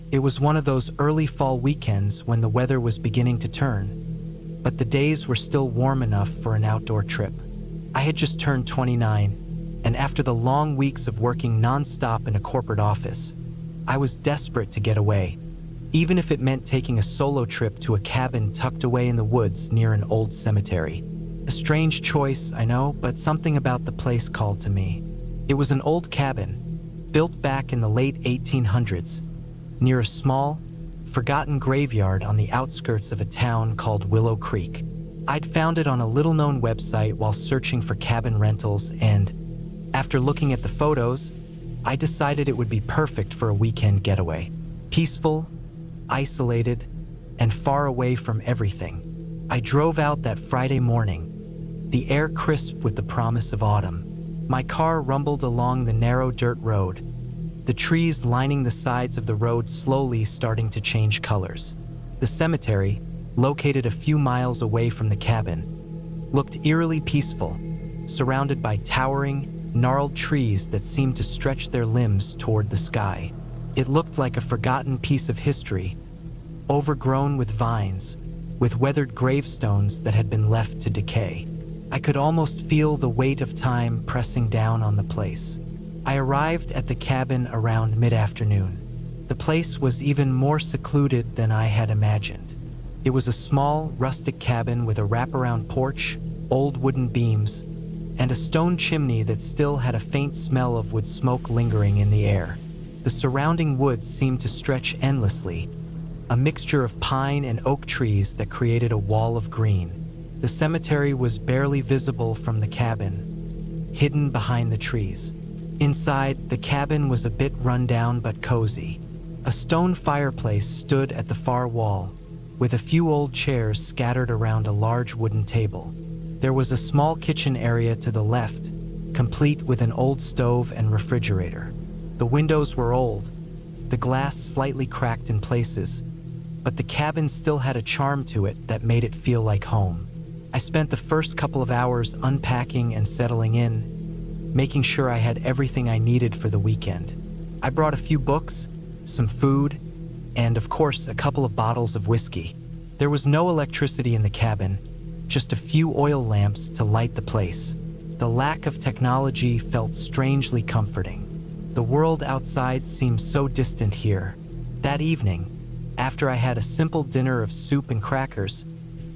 It was one of those early fall weekends when the weather was beginning to turn, but the days were still warm enough for an outdoor trip. I had just turned 29, and after the long weeks of working non-stop in a corporate office, I was desperate to get away, even if it meant taking a solo trip to a cabin tucked away in the woods near an old cemetery. A strange choice, I know, but something about the place called to me. It was an old cabin, built back in the late 1800s, near a small, forgotten graveyard on the outskirts of a town called Willow Creek. I'd found it on a little-known website while searching for cabin rentals, and after looking at the photos, I decided it would be perfect for a weekend getaway. Peaceful, isolated, and far away from everything. I drove out that Friday morning, the air crisp with the promise of autumn. My car rumbled along the narrow dirt road, the trees lining the sides of the road slowly starting to change colors. The cemetery, located a few miles away from the cabin, looked eerily peaceful, surrounded by towering, gnarled trees that seemed to stretch their limbs toward the sky. It looked like a forgotten piece of history, overgrown with vines, with weathered gravestones that had been left to decay. I could almost feel the weight of time pressing down on the place. I arrived at the cabin around mid-afternoon. The place was even more secluded than I had imagined. It was a small, rustic cabin with a wraparound porch, old wooden beams, and a stone chimney that still had a faint smell of wood smoke lingering in the air. The surrounding woods seemed to stretch endlessly, a mixture of pine and oak trees that created a wall of green. The cemetery was barely visible from the cabin, hidden behind the trees. Inside, the cabin was a bit run down but cozy. A stone fireplace stood at the far wall, with a few old chairs scattered around a large wooden table. There was a small kitchen area to the left, complete with an old stove and refrigerator. The windows were old, the glass slightly cracked in places, but the cabin still had a charm to it that made it feel like home. I spent the first couple of hours unpacking and settling in, making sure I had everything I needed for the weekend. I brought a few books, some food, and of course a couple of bottles of whiskey. There was no electricity in the cabin, just a few oil lamps to light the place. The lack of technology felt strangely comforting. The world outside seemed so distant here. That evening, after I had a simple dinner of soup and crackers,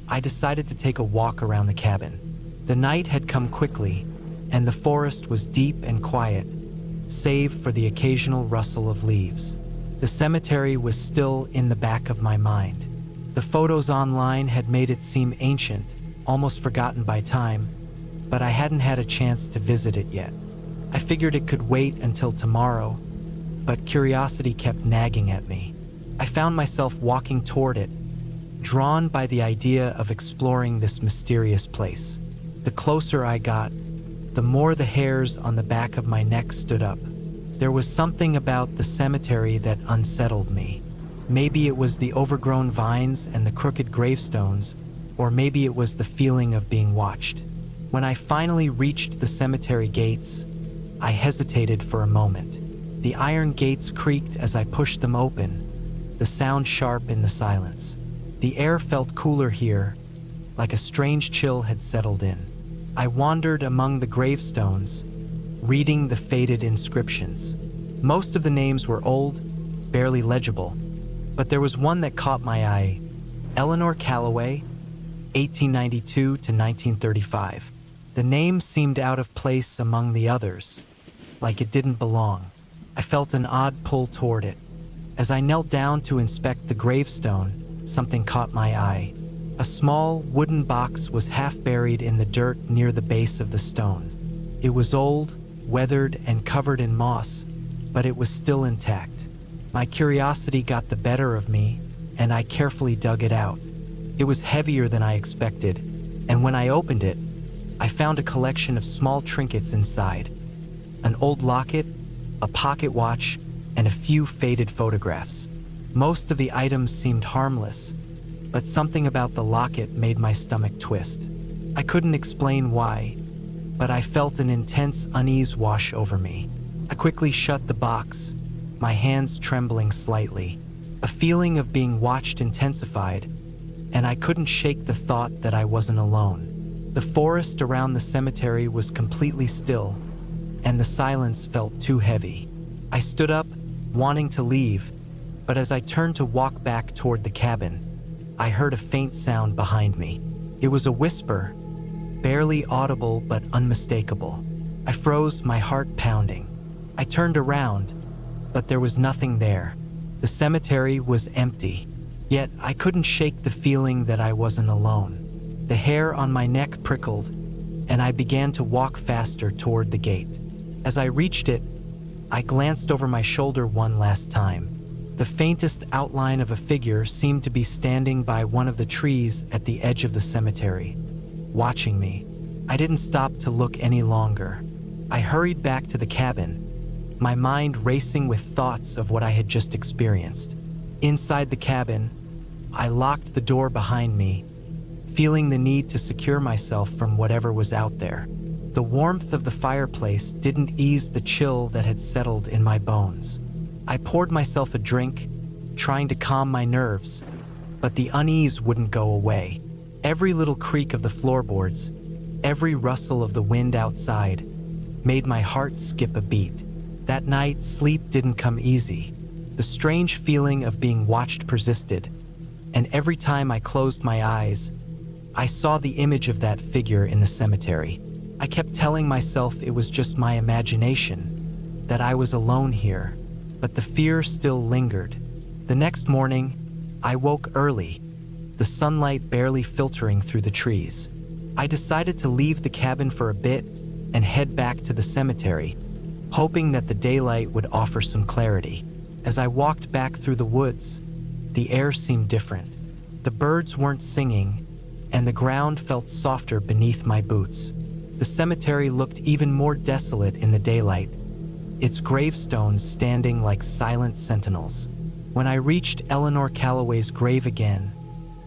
I decided to take a walk around the cabin. The night had come quickly, and the forest was deep and quiet, save for the occasional rustle of leaves. The cemetery was still in the back of my mind. The photos online had made it seem ancient, almost forgotten by time, but I hadn't had a chance to visit it yet. I figured it could wait until tomorrow, but curiosity kept nagging at me. I found myself walking toward it, drawn by the idea of exploring this mysterious place. The closer I got, the more the hairs on the back of my neck stood up. There was something about the cemetery that unsettled me. Maybe it was the overgrown vines and the crooked gravestones, or maybe it was the feeling of being watched. When I finally reached the cemetery gates, I hesitated for a moment. The iron gates creaked as I pushed them open, the sound sharp in the silence. The air felt cooler here, like a strange chill had settled in. I wandered among the gravestones, reading the faded inscriptions. Most of the names were old, barely legible, but there was one that caught my eye. Eleanor Calloway, 1892 to 1935. The name seemed out of place among the others, like it didn't belong. I felt an odd pull toward it. As I knelt down to inspect the gravestone, something caught my eye. A small wooden box was half buried in the dirt near the base of the stone. It was old, weathered, and covered in moss, but it was still intact. My curiosity got the better of me, and I carefully dug it out. It was heavier than I expected, and when I opened it, I found a collection of small trinkets inside. An old locket, a pocket watch, and a few faded photographs. Most of the items seemed harmless, but something about the locket made my stomach twist. I couldn't explain why, but I felt an intense unease wash over me. I quickly shut the box, my hands trembling slightly. A feeling of being watched intensified, and I couldn't shake the thought that I wasn't alone. The forest around the cemetery was completely still, and the silence felt too heavy. I stood up, wanting to leave, but as I turned to walk back toward the cabin, I heard a faint sound behind me. It was a whisper, barely audible but unmistakable. I froze, my heart pounding. I turned around, but there was nothing there. The cemetery was empty, yet I couldn't shake the feeling that I wasn't alone. The hair on my neck prickled, and I began to walk faster toward the gate. As I reached it, I glanced over my shoulder one last time. The faintest outline of a figure seemed to be standing by one of the trees at the edge of the cemetery, watching me. I didn't stop to look any longer. I hurried back to the cabin, my mind racing with thoughts of what I had just experienced. Inside the cabin, I locked the door behind me, feeling the need to secure myself from whatever was out there. The warmth of the fireplace didn't ease the chill that had settled in my bones. I poured myself a drink, trying to calm my nerves, but the unease wouldn't go away. Every little creak of the floorboards, every rustle of the wind outside, made my heart skip a beat. That night, sleep didn't come easy. The strange feeling of being watched persisted, and every time I closed my eyes, I saw the image of that figure in the cemetery. I kept telling myself it was just my imagination, that I was alone here, but the fear still lingered. The next morning, I woke early, the sunlight barely filtering through the trees. I decided to leave the cabin for a bit and head back to the cemetery, hoping that the daylight would offer some clarity. As I walked back through the woods, the air seemed different. The birds weren't singing, and the ground felt softer beneath my boots. The cemetery looked even more desolate in the daylight, its gravestones standing like silent sentinels. When I reached Eleanor Calloway's grave again,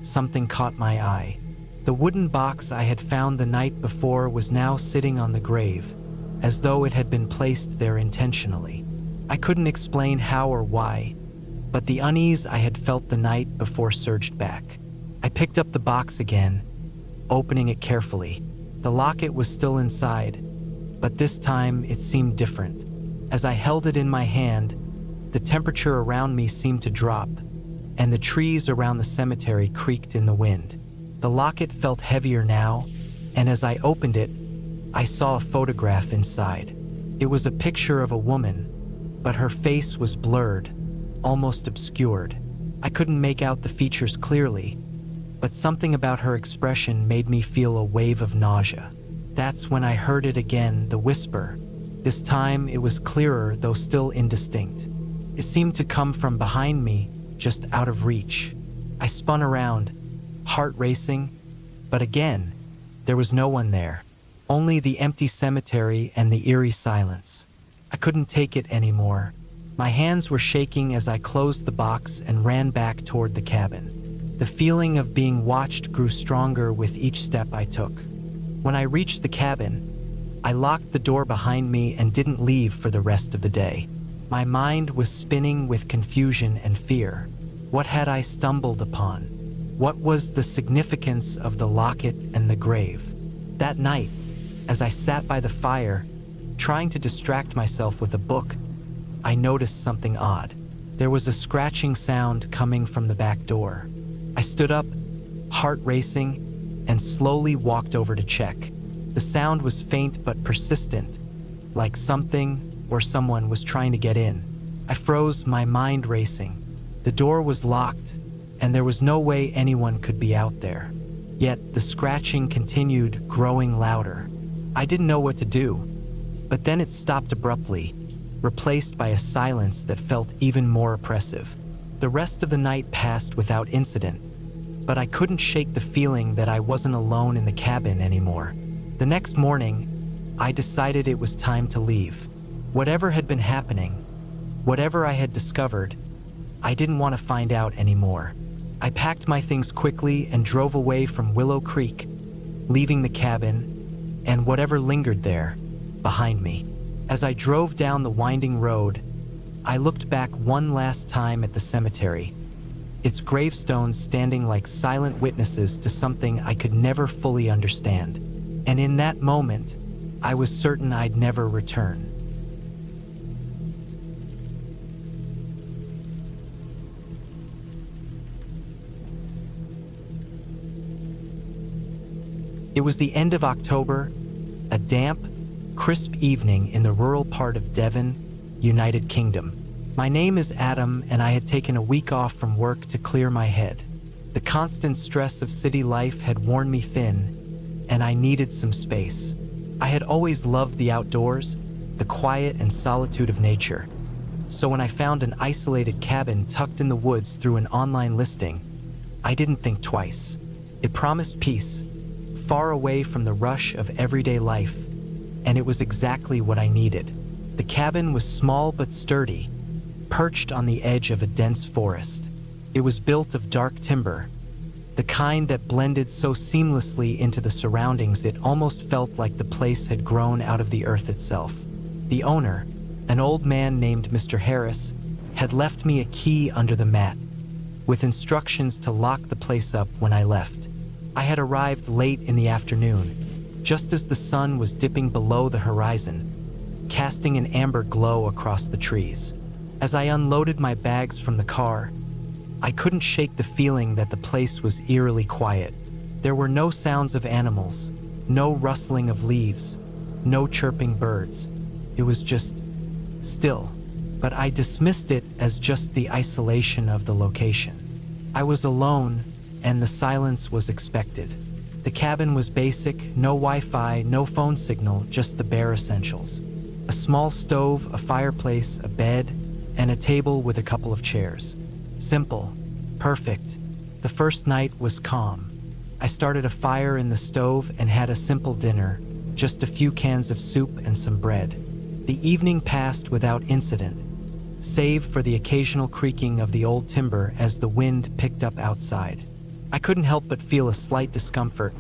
something caught my eye. The wooden box I had found the night before was now sitting on the grave, as though it had been placed there intentionally. I couldn't explain how or why, but the unease I had felt the night before surged back. I picked up the box again, opening it carefully. The locket was still inside, but this time it seemed different. As I held it in my hand, the temperature around me seemed to drop, and the trees around the cemetery creaked in the wind. The locket felt heavier now, and as I opened it, I saw a photograph inside. It was a picture of a woman, but her face was blurred, almost obscured. I couldn't make out the features clearly, but something about her expression made me feel a wave of nausea. That's when I heard it again, the whisper. This time it was clearer, though still indistinct. It seemed to come from behind me, just out of reach. I spun around, heart racing, but again, there was no one there. Only the empty cemetery and the eerie silence. I couldn't take it anymore. My hands were shaking as I closed the box and ran back toward the cabin. The feeling of being watched grew stronger with each step I took. When I reached the cabin, I locked the door behind me and didn't leave for the rest of the day. My mind was spinning with confusion and fear. What had I stumbled upon? What was the significance of the locket and the grave? That night, as I sat by the fire, trying to distract myself with a book, I noticed something odd. There was a scratching sound coming from the back door. I stood up, heart racing, and slowly walked over to check. The sound was faint but persistent, like something or someone was trying to get in. I froze, my mind racing. The door was locked, and there was no way anyone could be out there. Yet the scratching continued, growing louder. I didn't know what to do, but then it stopped abruptly, replaced by a silence that felt even more oppressive. The rest of the night passed without incident, but I couldn't shake the feeling that I wasn't alone in the cabin anymore. The next morning, I decided it was time to leave. Whatever had been happening, whatever I had discovered, I didn't want to find out anymore. I packed my things quickly and drove away from Willow Creek, leaving the cabin and whatever lingered there behind me. As I drove down the winding road, I looked back one last time at the cemetery, its gravestones standing like silent witnesses to something I could never fully understand. And in that moment, I was certain I'd never return. It was the end of October, a damp, crisp evening in the rural part of Devon, United Kingdom. My name is Adam, and I had taken a week off from work to clear my head. The constant stress of city life had worn me thin, and I needed some space. I had always loved the outdoors, the quiet and solitude of nature. So when I found an isolated cabin tucked in the woods through an online listing, I didn't think twice. It promised peace, far away from the rush of everyday life, and it was exactly what I needed. The cabin was small but sturdy, perched on the edge of a dense forest. It was built of dark timber, the kind that blended so seamlessly into the surroundings it almost felt like the place had grown out of the earth itself. The owner, an old man named Mr. Harris, had left me a key under the mat, with instructions to lock the place up when I left. I had arrived late in the afternoon, just as the sun was dipping below the horizon, casting an amber glow across the trees. As I unloaded my bags from the car, I couldn't shake the feeling that the place was eerily quiet. There were no sounds of animals, no rustling of leaves, no chirping birds. It was just still, but I dismissed it as just the isolation of the location. I was alone, and the silence was expected. The cabin was basic, no Wi-Fi, no phone signal, just the bare essentials. A small stove, a fireplace, a bed, and a table with a couple of chairs. Simple, perfect. The first night was calm. I started a fire in the stove and had a simple dinner, just a few cans of soup and some bread. The evening passed without incident, save for the occasional creaking of the old timber as the wind picked up outside. I couldn't help but feel a slight discomfort,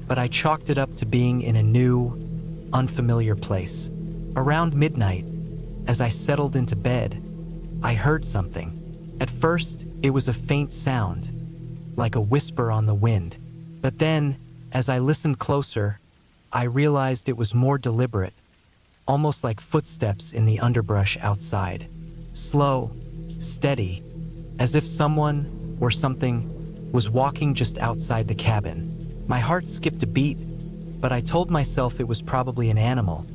but I chalked it up to being in a new, unfamiliar place. Around midnight, as I settled into bed, I heard something. At first, it was a faint sound, like a whisper on the wind. But then, as I listened closer, I realized it was more deliberate, almost like footsteps in the underbrush outside. Slow, steady, as if someone or something was walking just outside the cabin. My heart skipped a beat, but I told myself it was probably an animal,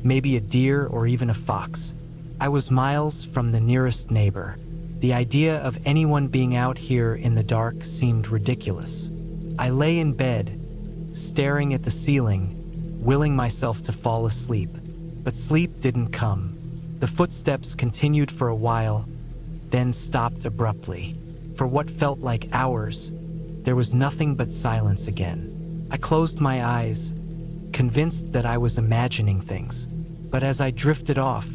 maybe a deer or even a fox. I was miles from the nearest neighbor. The idea of anyone being out here in the dark seemed ridiculous. I lay in bed, staring at the ceiling, willing myself to fall asleep. But sleep didn't come. The footsteps continued for a while, then stopped abruptly. For what felt like hours, there was nothing but silence again. I closed my eyes, convinced that I was imagining things. But as I drifted off,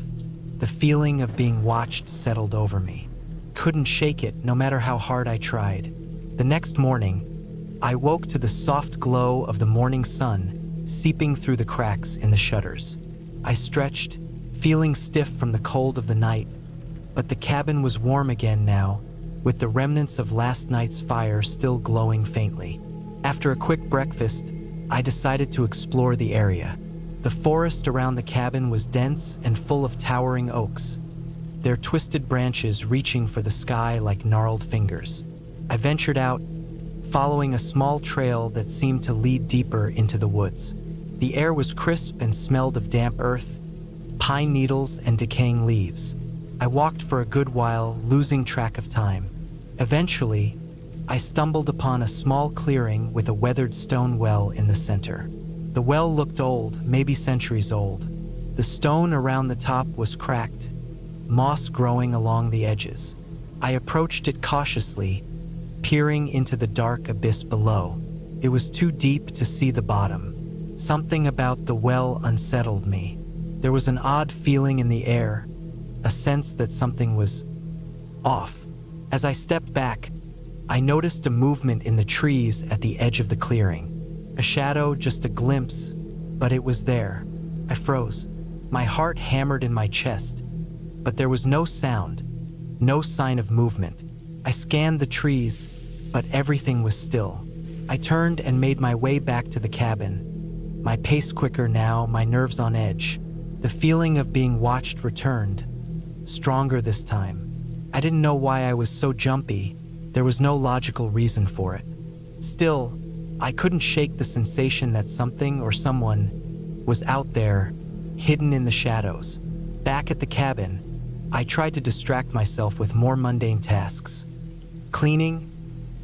the feeling of being watched settled over me. Couldn't shake it, no matter how hard I tried. The next morning, I woke to the soft glow of the morning sun seeping through the cracks in the shutters. I stretched, feeling stiff from the cold of the night, but the cabin was warm again now, with the remnants of last night's fire still glowing faintly. After a quick breakfast, I decided to explore the area. The forest around the cabin was dense and full of towering oaks, their twisted branches reaching for the sky like gnarled fingers. I ventured out, following a small trail that seemed to lead deeper into the woods. The air was crisp and smelled of damp earth, pine needles, and decaying leaves. I walked for a good while, losing track of time. Eventually, I stumbled upon a small clearing with a weathered stone well in the center. The well looked old, maybe centuries old. The stone around the top was cracked, moss growing along the edges. I approached it cautiously, peering into the dark abyss below. It was too deep to see the bottom. Something about the well unsettled me. There was an odd feeling in the air, a sense that something was off. As I stepped back, I noticed a movement in the trees at the edge of the clearing. A shadow, just a glimpse, but it was there. I froze. My heart hammered in my chest, but there was no sound, no sign of movement. I scanned the trees, but everything was still. I turned and made my way back to the cabin. My pace quicker now, my nerves on edge. The feeling of being watched returned, stronger this time. I didn't know why I was so jumpy. There was no logical reason for it. Still, I couldn't shake the sensation that something or someone was out there, hidden in the shadows. Back at the cabin, I tried to distract myself with more mundane tasks. Cleaning,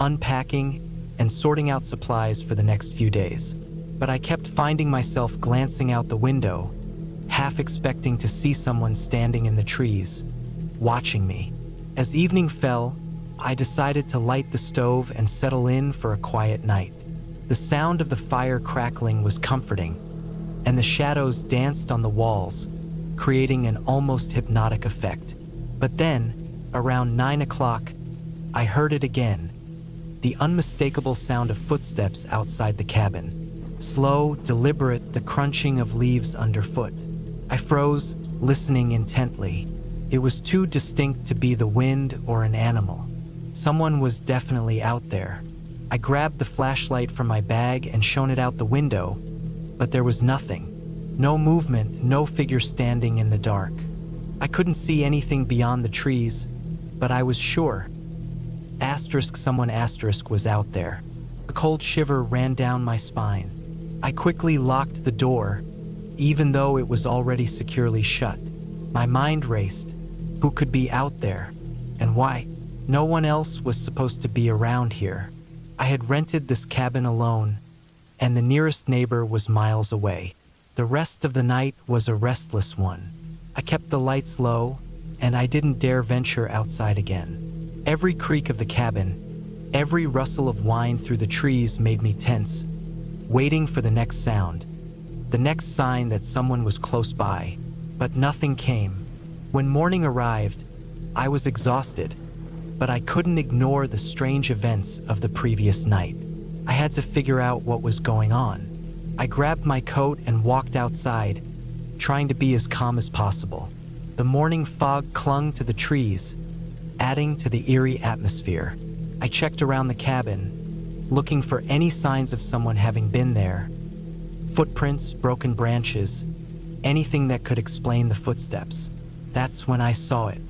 unpacking, and sorting out supplies for the next few days. But I kept finding myself glancing out the window, half expecting to see someone standing in the trees, watching me. As evening fell, I decided to light the stove and settle in for a quiet night. The sound of the fire crackling was comforting, and the shadows danced on the walls, creating an almost hypnotic effect. But then, around 9 o'clock, I heard it again. The unmistakable sound of footsteps outside the cabin. Slow, deliberate, the crunching of leaves underfoot. I froze, listening intently. It was too distinct to be the wind or an animal. Someone was definitely out there. I grabbed the flashlight from my bag and shone it out the window, but there was nothing. No movement, no figure standing in the dark. I couldn't see anything beyond the trees, but I was sure. Someone was out there. A cold shiver ran down my spine. I quickly locked the door, even though it was already securely shut. My mind raced. Who could be out there? And why? No one else was supposed to be around here. I had rented this cabin alone, and the nearest neighbor was miles away. The rest of the night was a restless one. I kept the lights low, and I didn't dare venture outside again. Every creak of the cabin, every rustle of wine through the trees made me tense, waiting for the next sound, the next sign that someone was close by. But nothing came. When morning arrived, I was exhausted, but I couldn't ignore the strange events of the previous night. I had to figure out what was going on. I grabbed my coat and walked outside, trying to be as calm as possible. The morning fog clung to the trees, adding to the eerie atmosphere. I checked around the cabin, looking for any signs of someone having been there. Footprints, broken branches, anything that could explain the footsteps. That's when I saw it.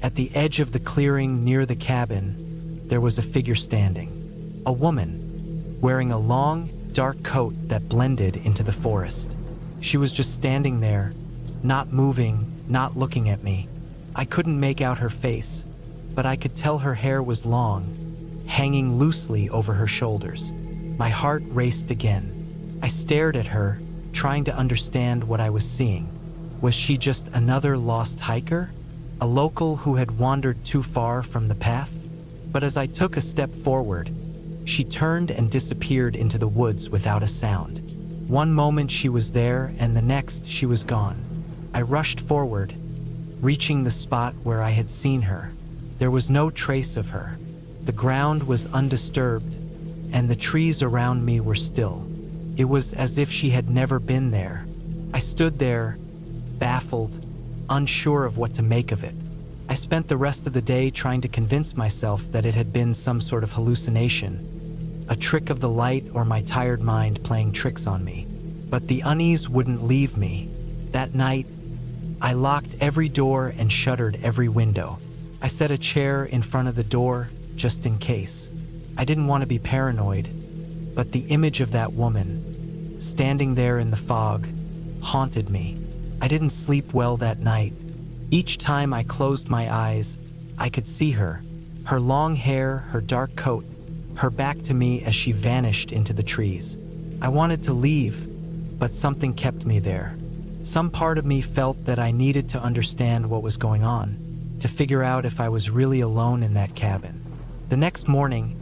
At the edge of the clearing near the cabin, there was a figure standing. A woman, wearing a long, dark coat that blended into the forest. She was just standing there, not moving, not looking at me. I couldn't make out her face, but I could tell her hair was long, hanging loosely over her shoulders. My heart raced again. I stared at her, trying to understand what I was seeing. Was she just another lost hiker? A local who had wandered too far from the path? But as I took a step forward, she turned and disappeared into the woods without a sound. One moment she was there, and the next she was gone. I rushed forward, reaching the spot where I had seen her. There was no trace of her. The ground was undisturbed, and the trees around me were still. It was as if she had never been there. I stood there, baffled, unsure of what to make of it. I spent the rest of the day trying to convince myself that it had been some sort of hallucination, a trick of the light or my tired mind playing tricks on me. But the unease wouldn't leave me. That night, I locked every door and shuttered every window. I set a chair in front of the door, just in case. I didn't want to be paranoid, but the image of that woman, standing there in the fog, haunted me. I didn't sleep well that night. Each time I closed my eyes, I could see her, her long hair, her dark coat, her back to me as she vanished into the trees. I wanted to leave, but something kept me there. Some part of me felt that I needed to understand what was going on, to figure out if I was really alone in that cabin. The next morning,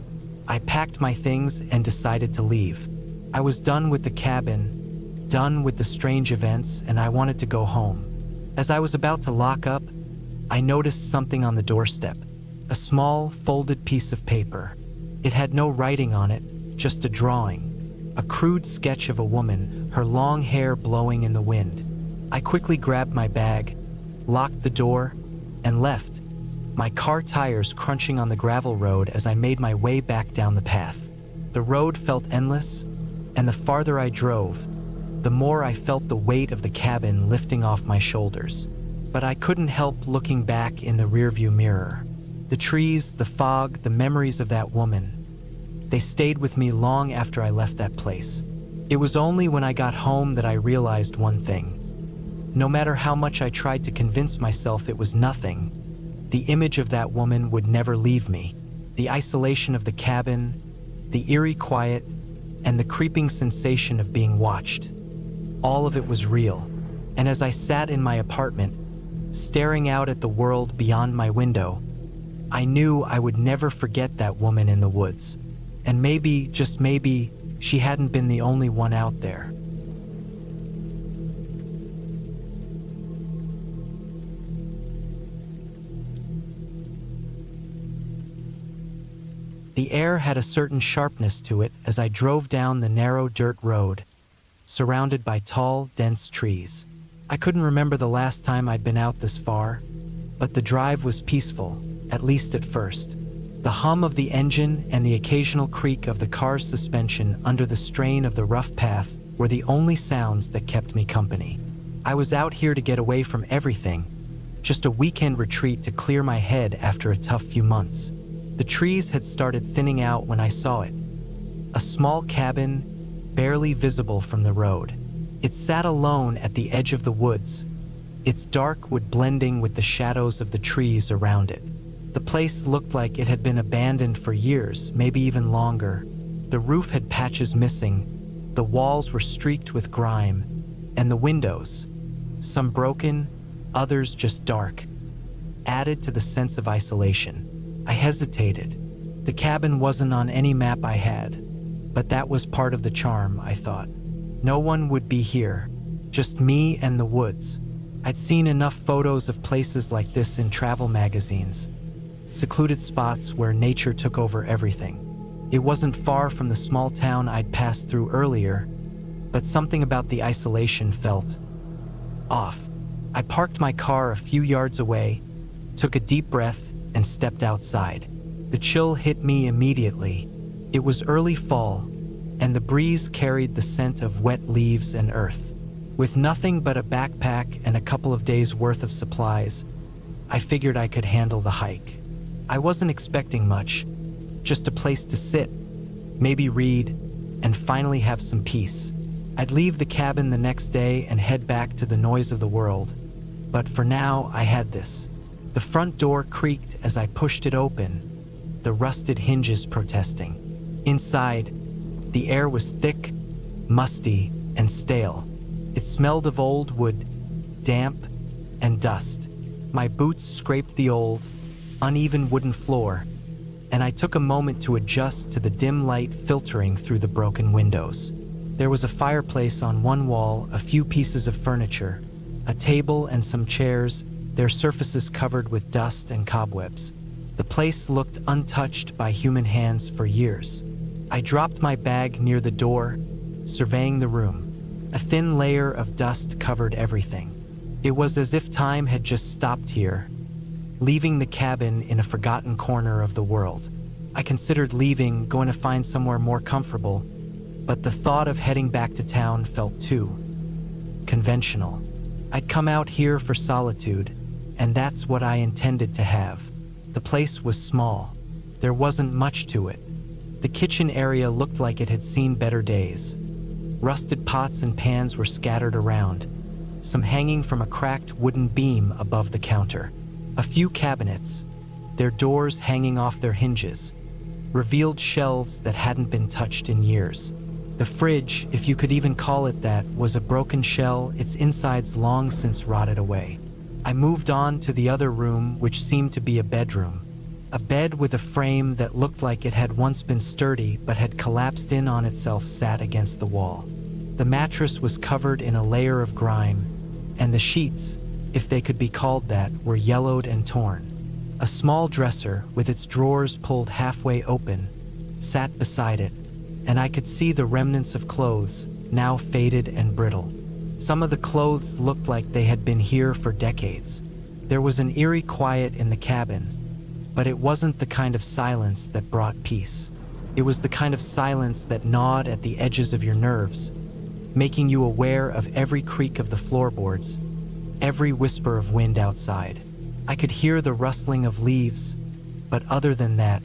I packed my things and decided to leave. I was done with the cabin, done with the strange events, and I wanted to go home. As I was about to lock up, I noticed something on the doorstep, a small, folded piece of paper. It had no writing on it, just a drawing, a crude sketch of a woman, her long hair blowing in the wind. I quickly grabbed my bag, locked the door, and left, my car tires crunching on the gravel road as I made my way back down the path. The road felt endless, and the farther I drove, the more I felt the weight of the cabin lifting off my shoulders. But I couldn't help looking back in the rearview mirror. The trees, the fog, the memories of that woman, they stayed with me long after I left that place. It was only when I got home that I realized one thing. No matter how much I tried to convince myself it was nothing, the image of that woman would never leave me. The isolation of the cabin, the eerie quiet, and the creeping sensation of being watched. All of it was real. And as I sat in my apartment, staring out at the world beyond my window, I knew I would never forget that woman in the woods. And maybe, just maybe, she hadn't been the only one out there. The air had a certain sharpness to it as I drove down the narrow dirt road, surrounded by tall, dense trees. I couldn't remember the last time I'd been out this far, but the drive was peaceful, at least at first. The hum of the engine and the occasional creak of the car's suspension under the strain of the rough path were the only sounds that kept me company. I was out here to get away from everything, just a weekend retreat to clear my head after a tough few months. The trees had started thinning out when I saw it. A small cabin, barely visible from the road. It sat alone at the edge of the woods, its dark wood blending with the shadows of the trees around it. The place looked like it had been abandoned for years, maybe even longer. The roof had patches missing, the walls were streaked with grime, and the windows, some broken, others just dark, added to the sense of isolation. I hesitated. The cabin wasn't on any map I had, but that was part of the charm, I thought. No one would be here, just me and the woods. I'd seen enough photos of places like this in travel magazines, secluded spots where nature took over everything. It wasn't far from the small town I'd passed through earlier, but something about the isolation felt off. I parked my car a few yards away, took a deep breath, and stepped outside. The chill hit me immediately. It was early fall, and the breeze carried the scent of wet leaves and earth. With nothing but a backpack and a couple of days' worth of supplies, I figured I could handle the hike. I wasn't expecting much, just a place to sit, maybe read, and finally have some peace. I'd leave the cabin the next day and head back to the noise of the world, but for now I had this. The front door creaked as I pushed it open, the rusted hinges protesting. Inside, the air was thick, musty, and stale. It smelled of old wood, damp, and dust. My boots scraped the old, uneven wooden floor, and I took a moment to adjust to the dim light filtering through the broken windows. There was a fireplace on one wall, a few pieces of furniture, a table and some chairs, their surfaces covered with dust and cobwebs. The place looked untouched by human hands for years. I dropped my bag near the door, surveying the room. A thin layer of dust covered everything. It was as if time had just stopped here, leaving the cabin in a forgotten corner of the world. I considered leaving, going to find somewhere more comfortable, but the thought of heading back to town felt too conventional. I'd come out here for solitude, and that's what I intended to have. The place was small. There wasn't much to it. The kitchen area looked like it had seen better days. Rusted pots and pans were scattered around, some hanging from a cracked wooden beam above the counter. A few cabinets, their doors hanging off their hinges, revealed shelves that hadn't been touched in years. The fridge, if you could even call it that, was a broken shell, its insides long since rotted away. I moved on to the other room, which seemed to be a bedroom. A bed with a frame that looked like it had once been sturdy but had collapsed in on itself sat against the wall. The mattress was covered in a layer of grime, and the sheets, if they could be called that, were yellowed and torn. A small dresser, with its drawers pulled halfway open, sat beside it, and I could see the remnants of clothes, now faded and brittle. Some of the clothes looked like they had been here for decades. There was an eerie quiet in the cabin, But it wasn't the kind of silence that brought peace. It was the kind of silence that gnawed at the edges of your nerves, making you aware of every creak of the floorboards, every whisper of wind outside. I could hear the rustling of leaves, but other than that,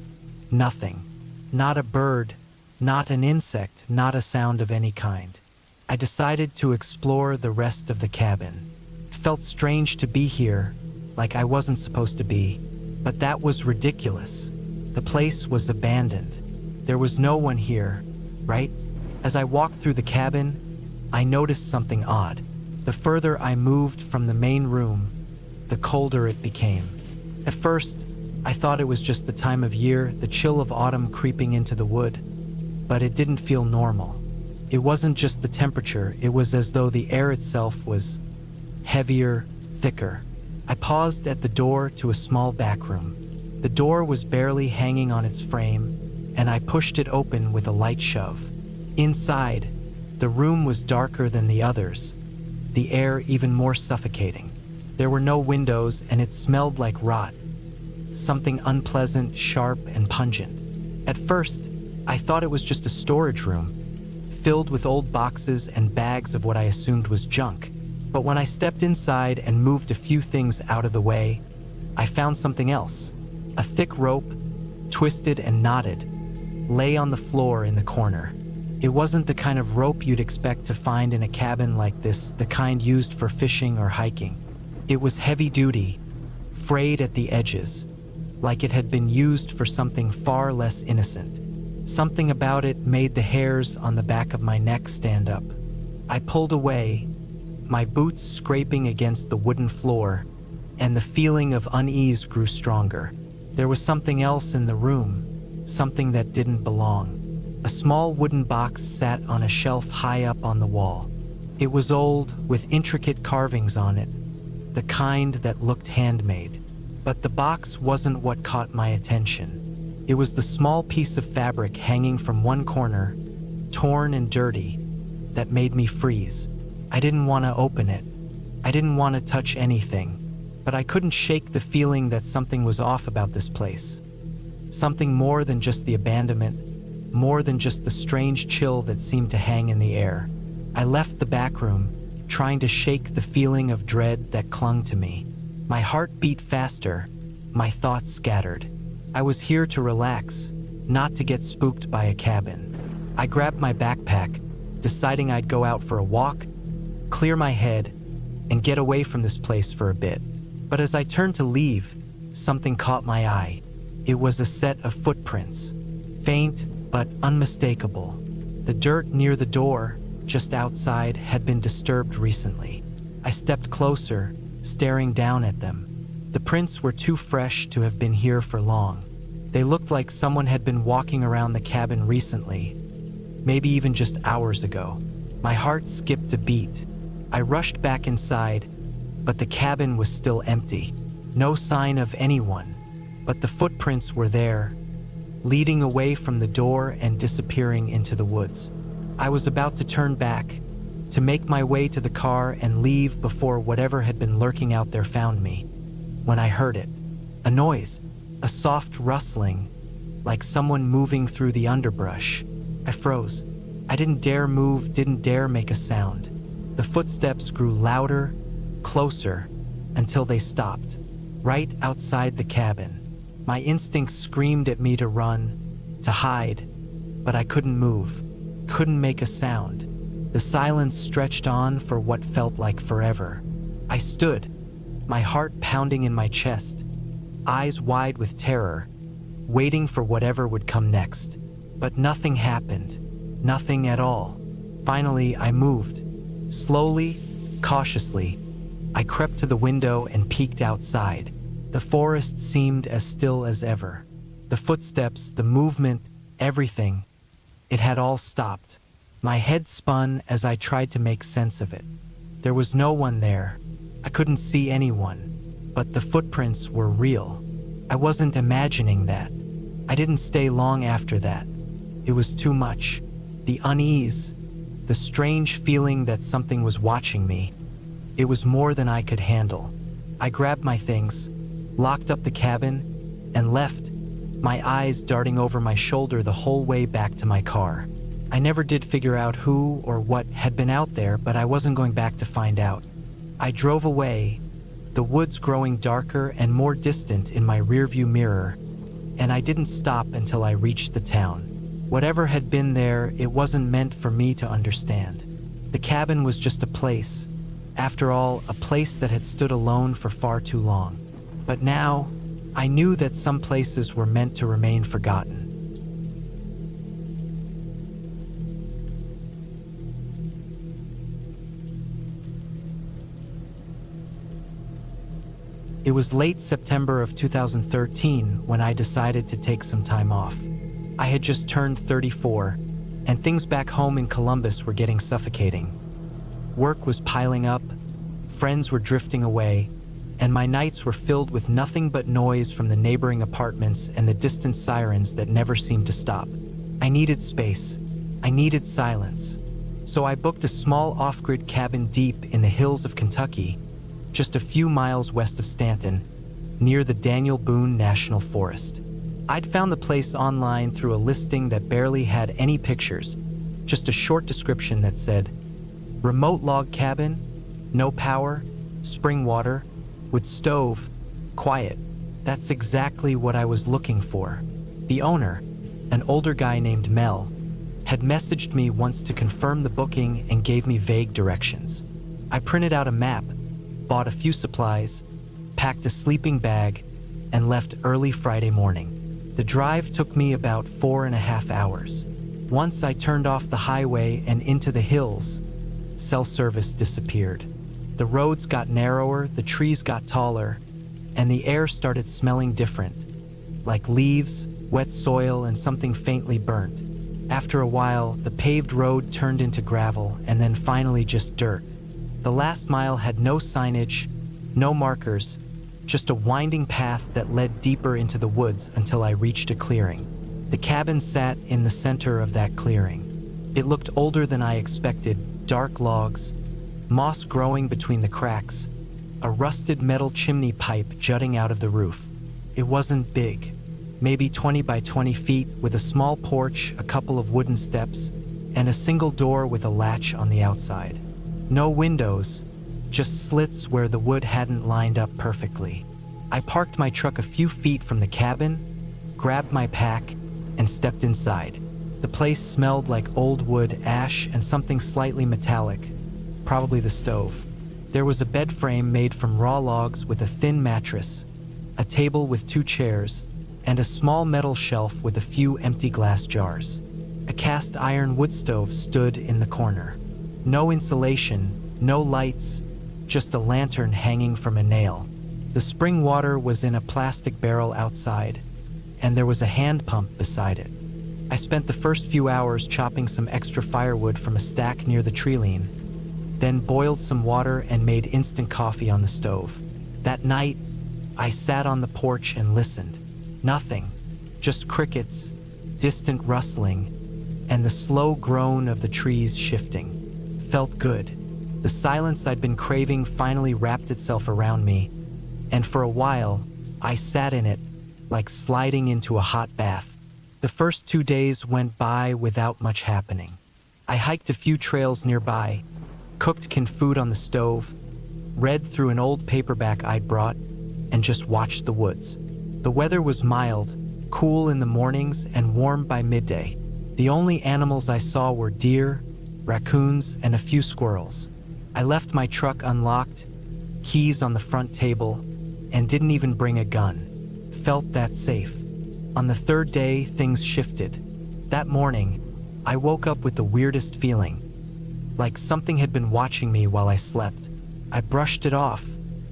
nothing. Not a bird, not an insect, not a sound of any kind. I decided to explore the rest of the cabin. It felt strange to be here, like I wasn't supposed to be, but that was ridiculous. The place was abandoned. There was no one here, right? As I walked through the cabin, I noticed something odd. The further I moved from the main room, the colder it became. At first, I thought it was just the time of year, the chill of autumn creeping into the wood, but it didn't feel normal. It wasn't just the temperature, it was as though the air itself was heavier, thicker. I paused at the door to a small back room. The door was barely hanging on its frame, and I pushed it open with a light shove. Inside, the room was darker than the others, the air even more suffocating. There were no windows, and it smelled like rot, something unpleasant, sharp, and pungent. At first, I thought it was just a storage room, filled with old boxes and bags of what I assumed was junk. But when I stepped inside and moved a few things out of the way, I found something else. A thick rope, twisted and knotted, lay on the floor in the corner. It wasn't the kind of rope you'd expect to find in a cabin like this, the kind used for fishing or hiking. It was heavy-duty, frayed at the edges, like it had been used for something far less innocent. Something about it made the hairs on the back of my neck stand up. I pulled away, my boots scraping against the wooden floor, and the feeling of unease grew stronger. There was something else in the room, something that didn't belong. A small wooden box sat on a shelf high up on the wall. It was old, with intricate carvings on it, the kind that looked handmade. But the box wasn't what caught my attention. It was the small piece of fabric hanging from one corner, torn and dirty, that made me freeze. I didn't want to open it. I didn't want to touch anything, but I couldn't shake the feeling that something was off about this place. Something more than just the abandonment, more than just the strange chill that seemed to hang in the air. I left the back room, trying to shake the feeling of dread that clung to me. My heart beat faster, my thoughts scattered. I was here to relax, not to get spooked by a cabin. I grabbed my backpack, deciding I'd go out for a walk, clear my head, and get away from this place for a bit. But as I turned to leave, something caught my eye. It was a set of footprints, faint but unmistakable. The dirt near the door, just outside, had been disturbed recently. I stepped closer, staring down at them. The prints were too fresh to have been here for long. They looked like someone had been walking around the cabin recently, maybe even just hours ago. My heart skipped a beat. I rushed back inside, but the cabin was still empty. No sign of anyone, but the footprints were there, leading away from the door and disappearing into the woods. I was about to turn back, to make my way to the car and leave before whatever had been lurking out there found me, when I heard it. A noise, a soft rustling, like someone moving through the underbrush. I froze. I didn't dare move, didn't dare make a sound. The footsteps grew louder, closer, until they stopped, right outside the cabin. My instincts screamed at me to run, to hide, but I couldn't move, couldn't make a sound. The silence stretched on for what felt like forever. I stood, my heart pounding in my chest, eyes wide with terror, waiting for whatever would come next. But nothing happened, nothing at all. Finally, I moved. Slowly, cautiously, I crept to the window and peeked outside. The forest seemed as still as ever. The footsteps, the movement, everything, it had all stopped. My head spun as I tried to make sense of it. There was no one there. I couldn't see anyone, but the footprints were real. I wasn't imagining that. I didn't stay long after that. It was too much. The unease, the strange feeling that something was watching me. It was more than I could handle. I grabbed my things, locked up the cabin, and left, my eyes darting over my shoulder the whole way back to my car. I never did figure out who or what had been out there, but I wasn't going back to find out. I drove away, the woods growing darker and more distant in my rearview mirror, and I didn't stop until I reached the town. Whatever had been there, it wasn't meant for me to understand. The cabin was just a place. After all, a place that had stood alone for far too long. But now, I knew that some places were meant to remain forgotten. It was late September of 2013 when I decided to take some time off. I had just turned 34, and things back home in Columbus were getting suffocating. Work was piling up, friends were drifting away, and my nights were filled with nothing but noise from the neighboring apartments and the distant sirens that never seemed to stop. I needed space. I needed silence. So I booked a small off-grid cabin deep in the hills of Kentucky, just a few miles west of Stanton, near the Daniel Boone National Forest. I'd found the place online through a listing that barely had any pictures, just a short description that said, "Remote log cabin, no power, spring water, with stove, quiet." That's exactly what I was looking for. The owner, an older guy named Mel, had messaged me once to confirm the booking and gave me vague directions. I printed out a map, bought a few supplies, packed a sleeping bag, and left early Friday morning. The drive took me about 4.5 hours. Once I turned off the highway and into the hills, cell service disappeared. The roads got narrower, the trees got taller, and the air started smelling different, like leaves, wet soil, and something faintly burnt. After a while, the paved road turned into gravel and then finally just dirt. The last mile had no signage, no markers, just a winding path that led deeper into the woods until I reached a clearing. The cabin sat in the center of that clearing. It looked older than I expected, dark logs, moss growing between the cracks, a rusted metal chimney pipe jutting out of the roof. It wasn't big, maybe 20 by 20 feet, with a small porch, a couple of wooden steps, and a single door with a latch on the outside. No windows, just slits where the wood hadn't lined up perfectly. I parked my truck a few feet from the cabin, grabbed my pack, and stepped inside. The place smelled like old wood, ash, and something slightly metallic, probably the stove. There was a bed frame made from raw logs with a thin mattress, a table with 2 chairs, and a small metal shelf with a few empty glass jars. A cast iron wood stove stood in the corner. No insulation, no lights, just a lantern hanging from a nail. The spring water was in a plastic barrel outside, and there was a hand pump beside it. I spent the first few hours chopping some extra firewood from a stack near the treeline, then boiled some water and made instant coffee on the stove. That night, I sat on the porch and listened. Nothing, just crickets, distant rustling, and the slow groan of the trees shifting. Felt good. The silence I'd been craving finally wrapped itself around me, and for a while, I sat in it, like sliding into a hot bath. The first 2 days went by without much happening. I hiked a few trails nearby, cooked canned food on the stove, read through an old paperback I'd brought, and just watched the woods. The weather was mild, cool in the mornings and warm by midday. The only animals I saw were deer, raccoons, and a few squirrels. I left my truck unlocked, keys on the front table, and didn't even bring a gun. Felt that safe. On the 3rd day, things shifted. That morning, I woke up with the weirdest feeling, like something had been watching me while I slept. I brushed it off,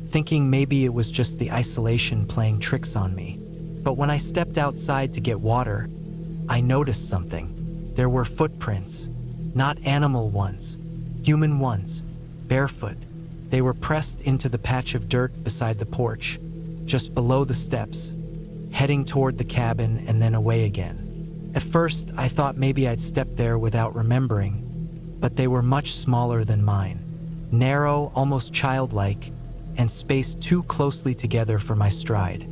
thinking maybe it was just the isolation playing tricks on me. But when I stepped outside to get water, I noticed something. There were footprints. Not animal ones, human ones, barefoot. They were pressed into the patch of dirt beside the porch, just below the steps, heading toward the cabin and then away again. At first, I thought maybe I'd stepped there without remembering, but they were much smaller than mine, narrow, almost childlike, and spaced too closely together for my stride.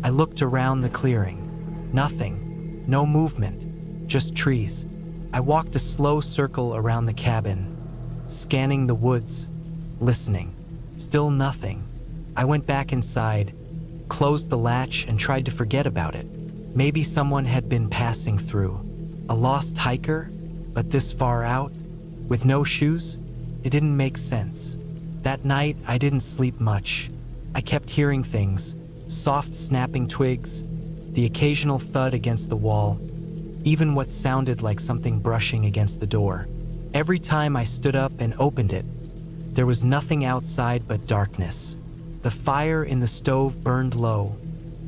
I looked around the clearing. Nothing. No movement. Just trees. I walked a slow circle around the cabin, scanning the woods, listening. Still nothing. I went back inside, closed the latch, and tried to forget about it. Maybe someone had been passing through. A lost hiker? But this far out? With no shoes? It didn't make sense. That night, I didn't sleep much. I kept hearing things, soft snapping twigs, the occasional thud against the wall, even what sounded like something brushing against the door. Every time I stood up and opened it, there was nothing outside but darkness. The fire in the stove burned low,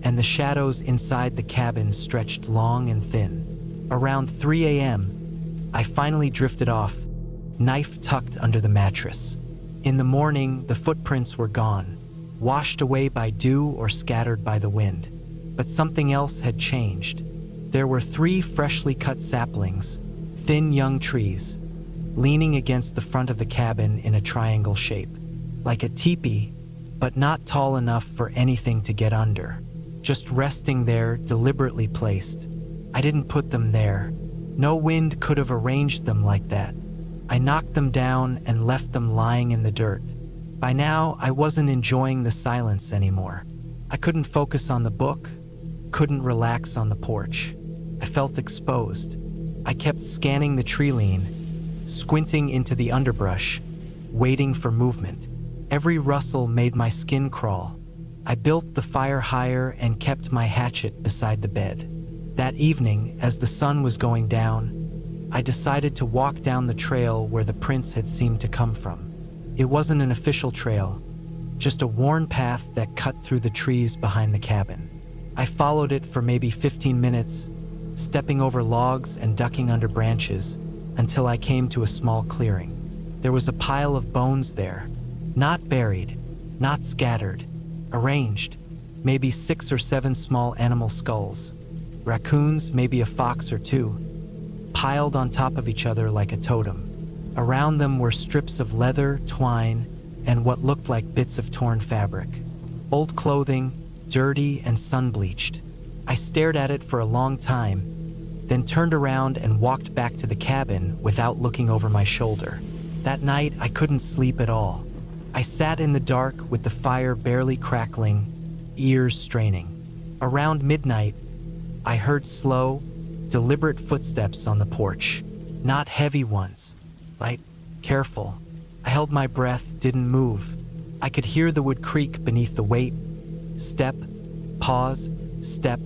and the shadows inside the cabin stretched long and thin. Around 3 a.m., I finally drifted off, knife tucked under the mattress. In the morning, the footprints were gone, washed away by dew or scattered by the wind. But something else had changed. There were 3 freshly cut saplings, thin young trees, leaning against the front of the cabin in a triangle shape, like a teepee, but not tall enough for anything to get under. Just resting there, deliberately placed. I didn't put them there. No wind could have arranged them like that. I knocked them down and left them lying in the dirt. By now, I wasn't enjoying the silence anymore. I couldn't focus on the book, couldn't relax on the porch. I felt exposed. I kept scanning the tree lean, squinting into the underbrush, waiting for movement. Every rustle made my skin crawl. I built the fire higher and kept my hatchet beside the bed. That evening, as the sun was going down, I decided to walk down the trail where the prints had seemed to come from. It wasn't an official trail, just a worn path that cut through the trees behind the cabin. I followed it for maybe 15 minutes, stepping over logs and ducking under branches until I came to a small clearing. There was a pile of bones there, not buried, not scattered, arranged, maybe 6 or 7 small animal skulls, raccoons, maybe a fox or 2, piled on top of each other like a totem. Around them were strips of leather, twine, and what looked like bits of torn fabric. Old clothing, dirty and sun-bleached. I stared at it for a long time, then turned around and walked back to the cabin without looking over my shoulder. That night, I couldn't sleep at all. I sat in the dark with the fire barely crackling, ears straining. Around midnight, I heard slow, deliberate footsteps on the porch. Not heavy ones, light, careful. I held my breath, didn't move. I could hear the wood creak beneath the weight. Step, pause, step,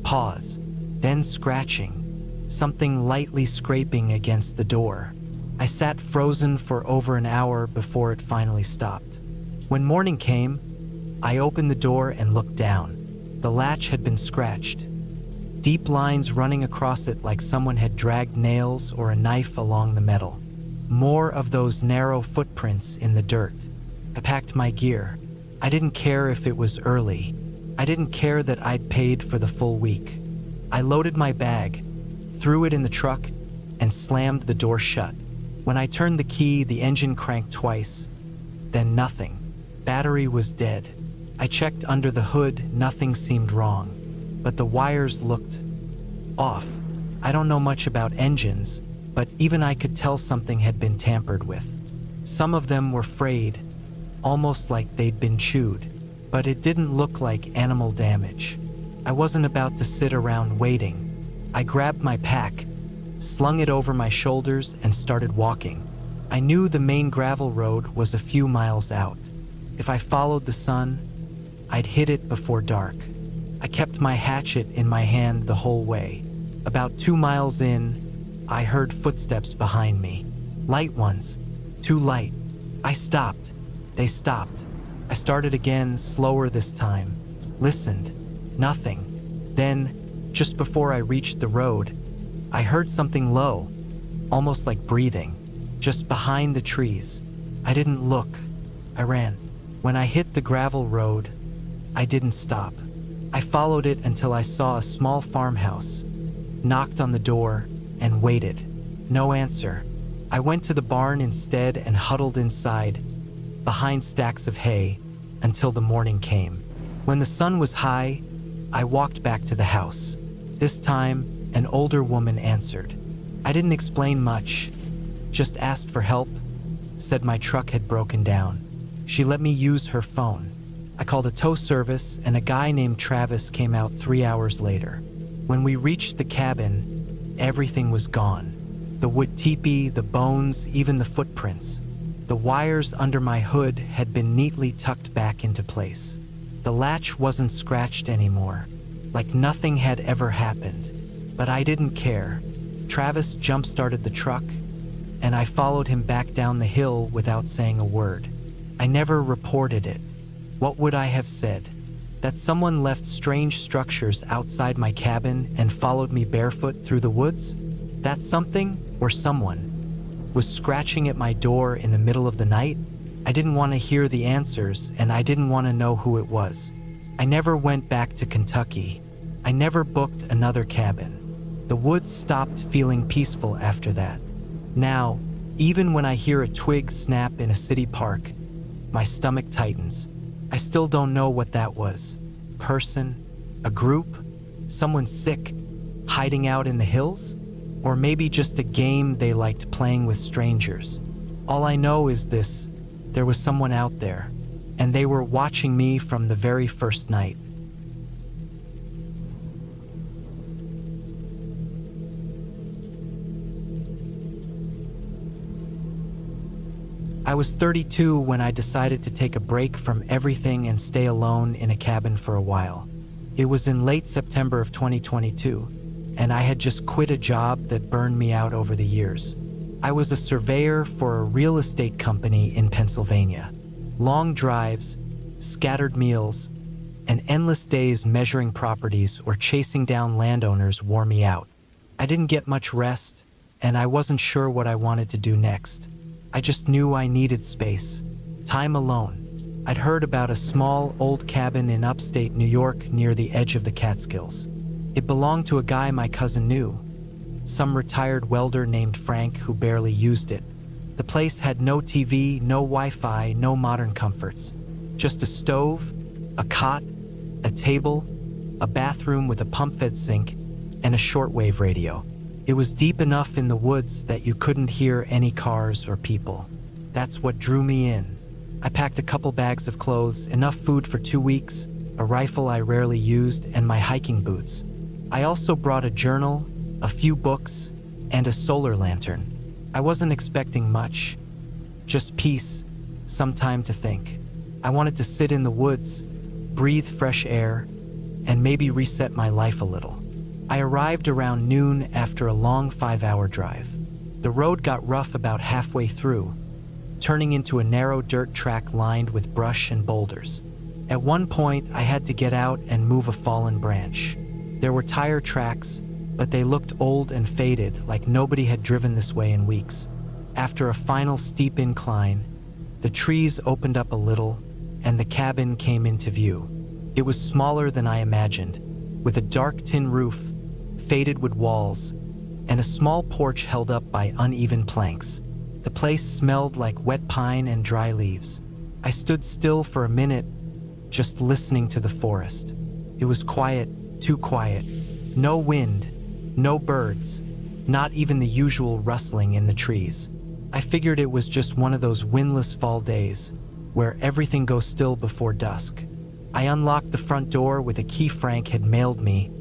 pause. Then scratching, something lightly scraping against the door. I sat frozen for over an hour before it finally stopped. When morning came, I opened the door and looked down. The latch had been scratched, deep lines running across it like someone had dragged nails or a knife along the metal. More of those narrow footprints in the dirt. I packed my gear. I didn't care if it was early. I didn't care that I'd paid for the full week. I loaded my bag, threw it in the truck, and slammed the door shut. When I turned the key, the engine cranked twice. Then nothing. Battery was dead. I checked under the hood, nothing seemed wrong. But the wires looked off. I don't know much about engines, but even I could tell something had been tampered with. Some of them were frayed, almost like they'd been chewed, but it didn't look like animal damage. I wasn't about to sit around waiting. I grabbed my pack, slung it over my shoulders, and started walking. I knew the main gravel road was a few miles out. If I followed the sun, I'd hit it before dark. I kept my hatchet in my hand the whole way. About 2 miles in, I heard footsteps behind me. Light ones, too light. I stopped. They stopped. I started again, slower this time. Listened. Nothing. Then, just before I reached the road, I heard something low, almost like breathing, just behind the trees. I didn't look. I ran. When I hit the gravel road, I didn't stop. I followed it until I saw a small farmhouse, knocked on the door, and waited. No answer. I went to the barn instead and huddled inside, behind stacks of hay, until the morning came. When the sun was high, I walked back to the house. This time, an older woman answered. I didn't explain much, just asked for help, said my truck had broken down. She let me use her phone. I called a tow service, and a guy named Travis came out 3 hours later. When we reached the cabin, everything was gone. The wood teepee, the bones, even the footprints. The wires under my hood had been neatly tucked back into place. The latch wasn't scratched anymore, like nothing had ever happened. But I didn't care. Travis jump-started the truck, and I followed him back down the hill without saying a word. I never reported it. What would I have said? That someone left strange structures outside my cabin and followed me barefoot through the woods? That something, or someone, was scratching at my door in the middle of the night? I didn't want to hear the answers, and I didn't want to know who it was. I never went back to Kentucky. I never booked another cabin. The woods stopped feeling peaceful after that. Now, even when I hear a twig snap in a city park, my stomach tightens. I still don't know what that was. Person? A group? Someone sick, hiding out in the hills? Or maybe just a game they liked playing with strangers. All I know is this: there was someone out there, and they were watching me from the very first night. I was 32 when I decided to take a break from everything and stay alone in a cabin for a while. It was in late September of 2022, and I had just quit a job that burned me out over the years. I was a surveyor for a real estate company in Pennsylvania. Long drives, scattered meals, and endless days measuring properties or chasing down landowners wore me out. I didn't get much rest, and I wasn't sure what I wanted to do next. I just knew I needed space, time alone. I'd heard about a small, old cabin in upstate New York near the edge of the Catskills. It belonged to a guy my cousin knew, some retired welder named Frank who barely used it. The place had no TV, no Wi-Fi, no modern comforts. Just a stove, a cot, a table, a bathroom with a pump-fed sink, and a shortwave radio. It was deep enough in the woods that you couldn't hear any cars or people. That's what drew me in. I packed a couple bags of clothes, enough food for 2 weeks, a rifle I rarely used, and my hiking boots. I also brought a journal, a few books, and a solar lantern. I wasn't expecting much, just peace, some time to think. I wanted to sit in the woods, breathe fresh air, and maybe reset my life a little. I arrived around noon after a long 5-hour drive. The road got rough about halfway through, turning into a narrow dirt track lined with brush and boulders. At one point, I had to get out and move a fallen branch. There were tire tracks, but they looked old and faded, like nobody had driven this way in weeks. After a final steep incline, the trees opened up a little, and the cabin came into view. It was smaller than I imagined, with a dark tin roof, faded wood walls, and a small porch held up by uneven planks. The place smelled like wet pine and dry leaves. I stood still for a minute, just listening to the forest. It was quiet, too quiet. No wind, no birds, not even the usual rustling in the trees. I figured it was just one of those windless fall days, where everything goes still before dusk. I unlocked the front door with a key Frank had mailed me,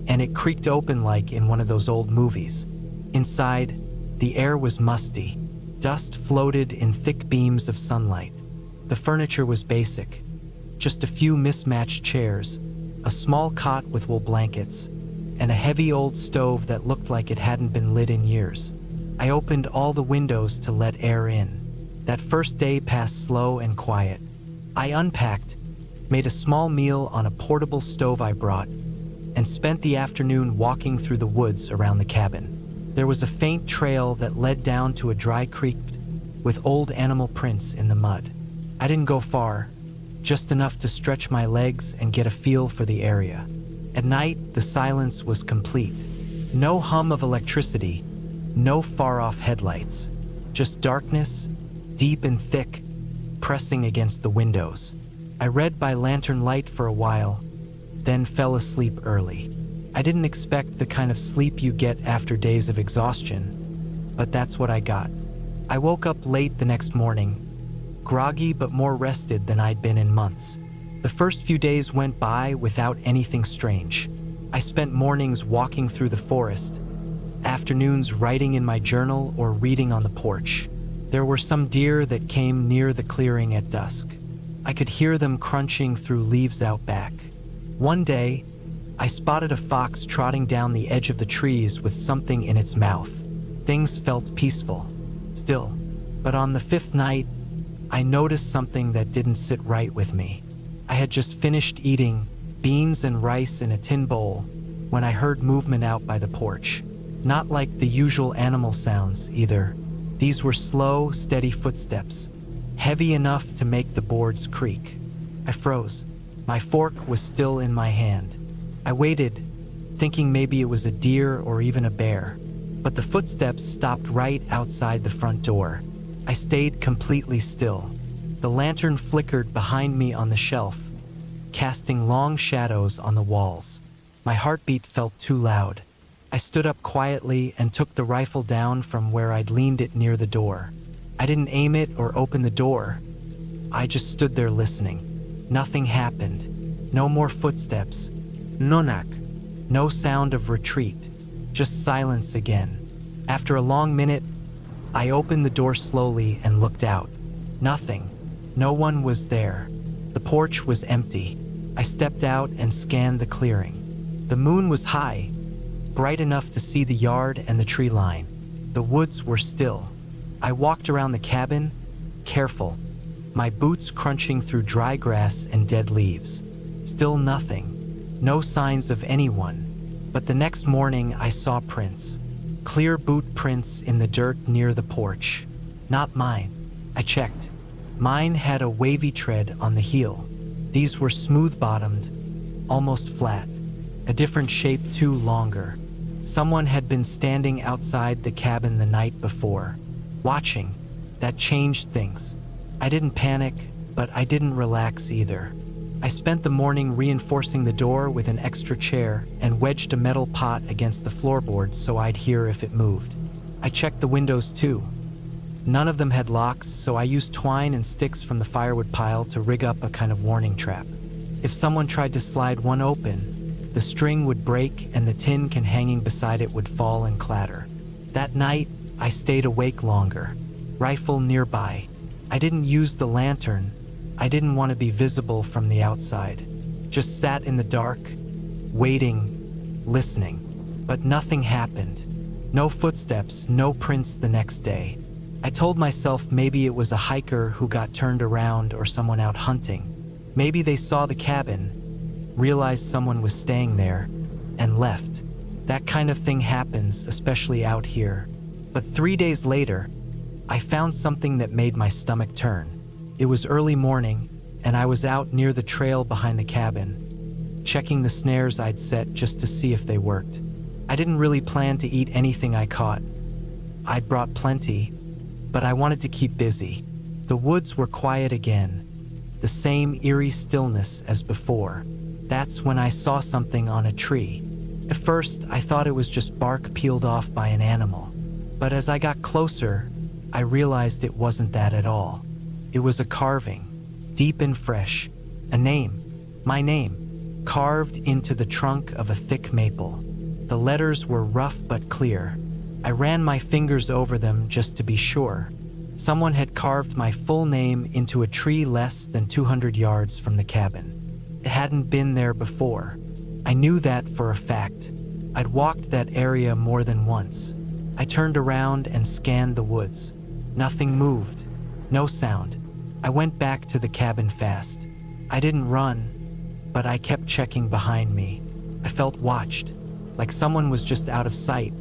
and it creaked open like in one of those old movies. Inside, the air was musty. Dust floated in thick beams of sunlight. The furniture was basic. Just a few mismatched chairs, a small cot with wool blankets, and a heavy old stove that looked like it hadn't been lit in years. I opened all the windows to let air in. That first day passed slow and quiet. I unpacked, made a small meal on a portable stove I brought, and spent the afternoon walking through the woods around the cabin. There was a faint trail that led down to a dry creek with old animal prints in the mud. I didn't go far, just enough to stretch my legs and get a feel for the area. At night, the silence was complete. No hum of electricity, no far-off headlights, just darkness, deep and thick, pressing against the windows. I read by lantern light for a while, then fell asleep early. I didn't expect the kind of sleep you get after days of exhaustion, but that's what I got. I woke up late the next morning, groggy but more rested than I'd been in months. The first few days went by without anything strange. I spent mornings walking through the forest, afternoons writing in my journal or reading on the porch. There were some deer that came near the clearing at dusk. I could hear them crunching through leaves out back. One day, I spotted a fox trotting down the edge of the trees with something in its mouth. Things felt peaceful, still, but on the fifth night, I noticed something that didn't sit right with me. I had just finished eating beans and rice in a tin bowl when I heard movement out by the porch. Not like the usual animal sounds, either. These were slow, steady footsteps, heavy enough to make the boards creak. I froze. My fork was still in my hand. I waited, thinking maybe it was a deer or even a bear, but the footsteps stopped right outside the front door. I stayed completely still. The lantern flickered behind me on the shelf, casting long shadows on the walls. My heartbeat felt too loud. I stood up quietly and took the rifle down from where I'd leaned it near the door. I didn't aim it or open the door. I just stood there listening. Nothing happened. No more footsteps. No knock. No sound of retreat. Just silence again. After a long minute, I opened the door slowly and looked out. Nothing. No one was there. The porch was empty. I stepped out and scanned the clearing. The moon was high, bright enough to see the yard and the tree line. The woods were still. I walked around the cabin, careful, my boots crunching through dry grass and dead leaves. Still nothing. No signs of anyone. But the next morning I saw prints. Clear boot prints in the dirt near the porch. Not mine. I checked. Mine had a wavy tread on the heel. These were smooth-bottomed, almost flat. A different shape too, longer. Someone had been standing outside the cabin the night before, watching. That changed things. I didn't panic, but I didn't relax either. I spent the morning reinforcing the door with an extra chair and wedged a metal pot against the floorboard so I'd hear if it moved. I checked the windows too. None of them had locks, so I used twine and sticks from the firewood pile to rig up a kind of warning trap. If someone tried to slide one open, the string would break and the tin can hanging beside it would fall and clatter. That night, I stayed awake longer. Rifle nearby. I didn't use the lantern. I didn't want to be visible from the outside. Just sat in the dark, waiting, listening. But nothing happened. No footsteps, no prints the next day. I told myself maybe it was a hiker who got turned around or someone out hunting. Maybe they saw the cabin, realized someone was staying there, and left. That kind of thing happens, especially out here. But 3 days later, I found something that made my stomach turn. It was early morning, and I was out near the trail behind the cabin, checking the snares I'd set just to see if they worked. I didn't really plan to eat anything I caught. I'd brought plenty, but I wanted to keep busy. The woods were quiet again, the same eerie stillness as before. That's when I saw something on a tree. At first, I thought it was just bark peeled off by an animal. But as I got closer, I realized it wasn't that at all. It was a carving, deep and fresh, a name, my name, carved into the trunk of a thick maple. The letters were rough but clear. I ran my fingers over them just to be sure. Someone had carved my full name into a tree less than 200 yards from the cabin. It hadn't been there before. I knew that for a fact. I'd walked that area more than once. I turned around and scanned the woods. Nothing moved. No sound. I went back to the cabin fast. I didn't run, but I kept checking behind me. I felt watched, like someone was just out of sight,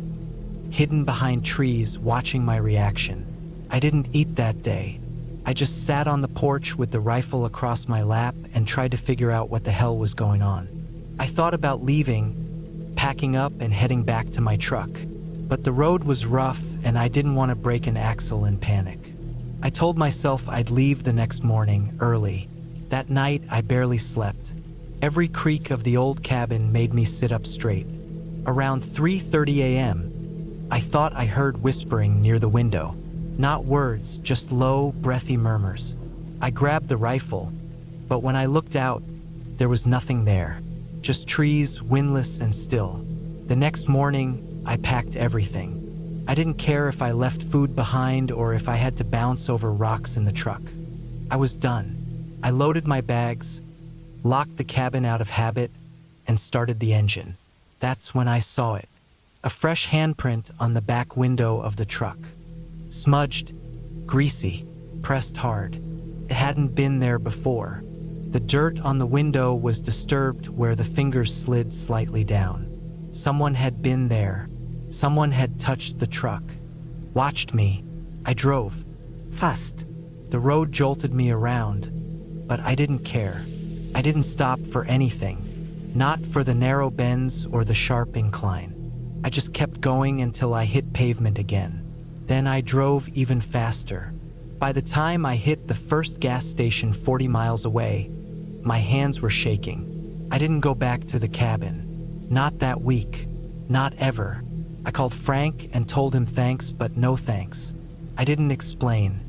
hidden behind trees, watching my reaction. I didn't eat that day. I just sat on the porch with the rifle across my lap and tried to figure out what the hell was going on. I thought about leaving, packing up and heading back to my truck, but the road was rough and I didn't want to break an axle in panic. I told myself I'd leave the next morning, early. That night, I barely slept. Every creak of the old cabin made me sit up straight. Around 3:30 a.m., I thought I heard whispering near the window. Not words, just low, breathy murmurs. I grabbed the rifle, but when I looked out, there was nothing there. Just trees, windless and still. The next morning, I packed everything. I didn't care if I left food behind or if I had to bounce over rocks in the truck. I was done. I loaded my bags, locked the cabin out of habit, and started the engine. That's when I saw it. A fresh handprint on the back window of the truck. Smudged, greasy, pressed hard. It hadn't been there before. The dirt on the window was disturbed where the fingers slid slightly down. Someone had been there. Someone had touched the truck. Watched me. I drove. Fast. The road jolted me around, but I didn't care. I didn't stop for anything. Not for the narrow bends or the sharp incline. I just kept going until I hit pavement again. Then I drove even faster. By the time I hit the first gas station 40 miles away, my hands were shaking. I didn't go back to the cabin. Not that week. Not ever. I called Frank and told him thanks, but no thanks. I didn't explain.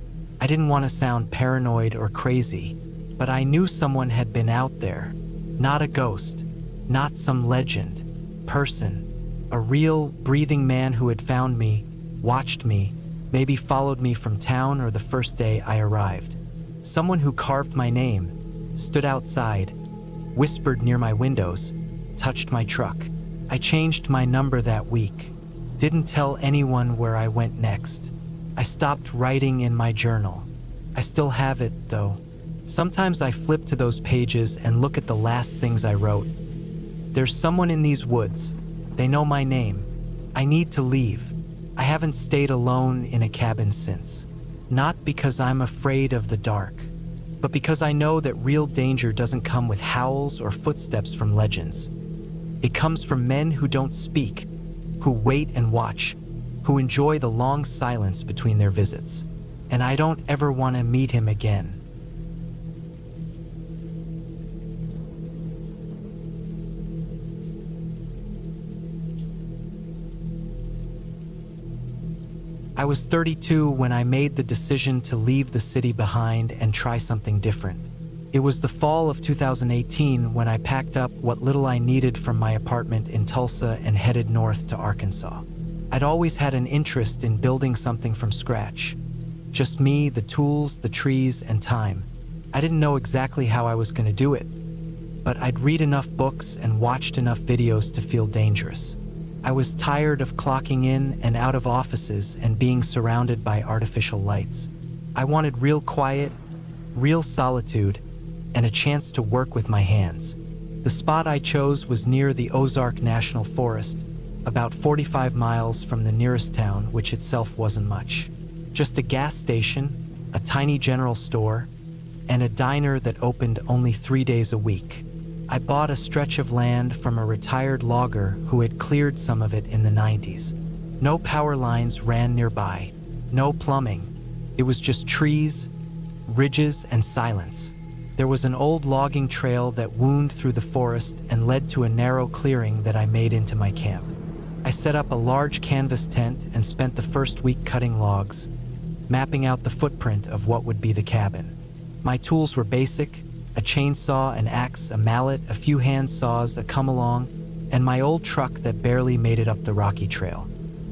I didn't want to sound paranoid or crazy, but I knew someone had been out there. Not a ghost. Not some legend. Person. A real, breathing man who had found me, watched me, maybe followed me from town or the first day I arrived. Someone who carved my name, stood outside, whispered near my windows, touched my truck. I changed my number that week. Didn't tell anyone where I went next. I stopped writing in my journal. I still have it, though. Sometimes I flip to those pages and look at the last things I wrote. There's someone in these woods. They know my name. I need to leave. I haven't stayed alone in a cabin since. Not because I'm afraid of the dark, but because I know that real danger doesn't come with howls or footsteps from legends. It comes from men who don't speak, who wait and watch, who enjoy the long silence between their visits. And I don't ever want to meet him again. I was 32 when I made the decision to leave the city behind and try something different. It was the fall of 2018 when I packed up what little I needed from my apartment in Tulsa and headed north to Arkansas. I'd always had an interest in building something from scratch. Just me, the tools, the trees, and time. I didn't know exactly how I was going to do it, but I'd read enough books and watched enough videos to feel dangerous. I was tired of clocking in and out of offices and being surrounded by artificial lights. I wanted real quiet, real solitude, and a chance to work with my hands. The spot I chose was near the Ozarks National Forest, about 45 miles from the nearest town, which itself wasn't much. Just a gas station, a tiny general store, and a diner that opened only 3 days a week. I bought a stretch of land from a retired logger who had cleared some of it in the 90s. No power lines ran nearby, no plumbing. It was just trees, ridges, and silence. There was an old logging trail that wound through the forest and led to a narrow clearing that I made into my camp. I set up a large canvas tent and spent the first week cutting logs, mapping out the footprint of what would be the cabin. My tools were basic: a chainsaw, an axe, a mallet, a few hand saws, a come-along, and my old truck that barely made it up the rocky trail.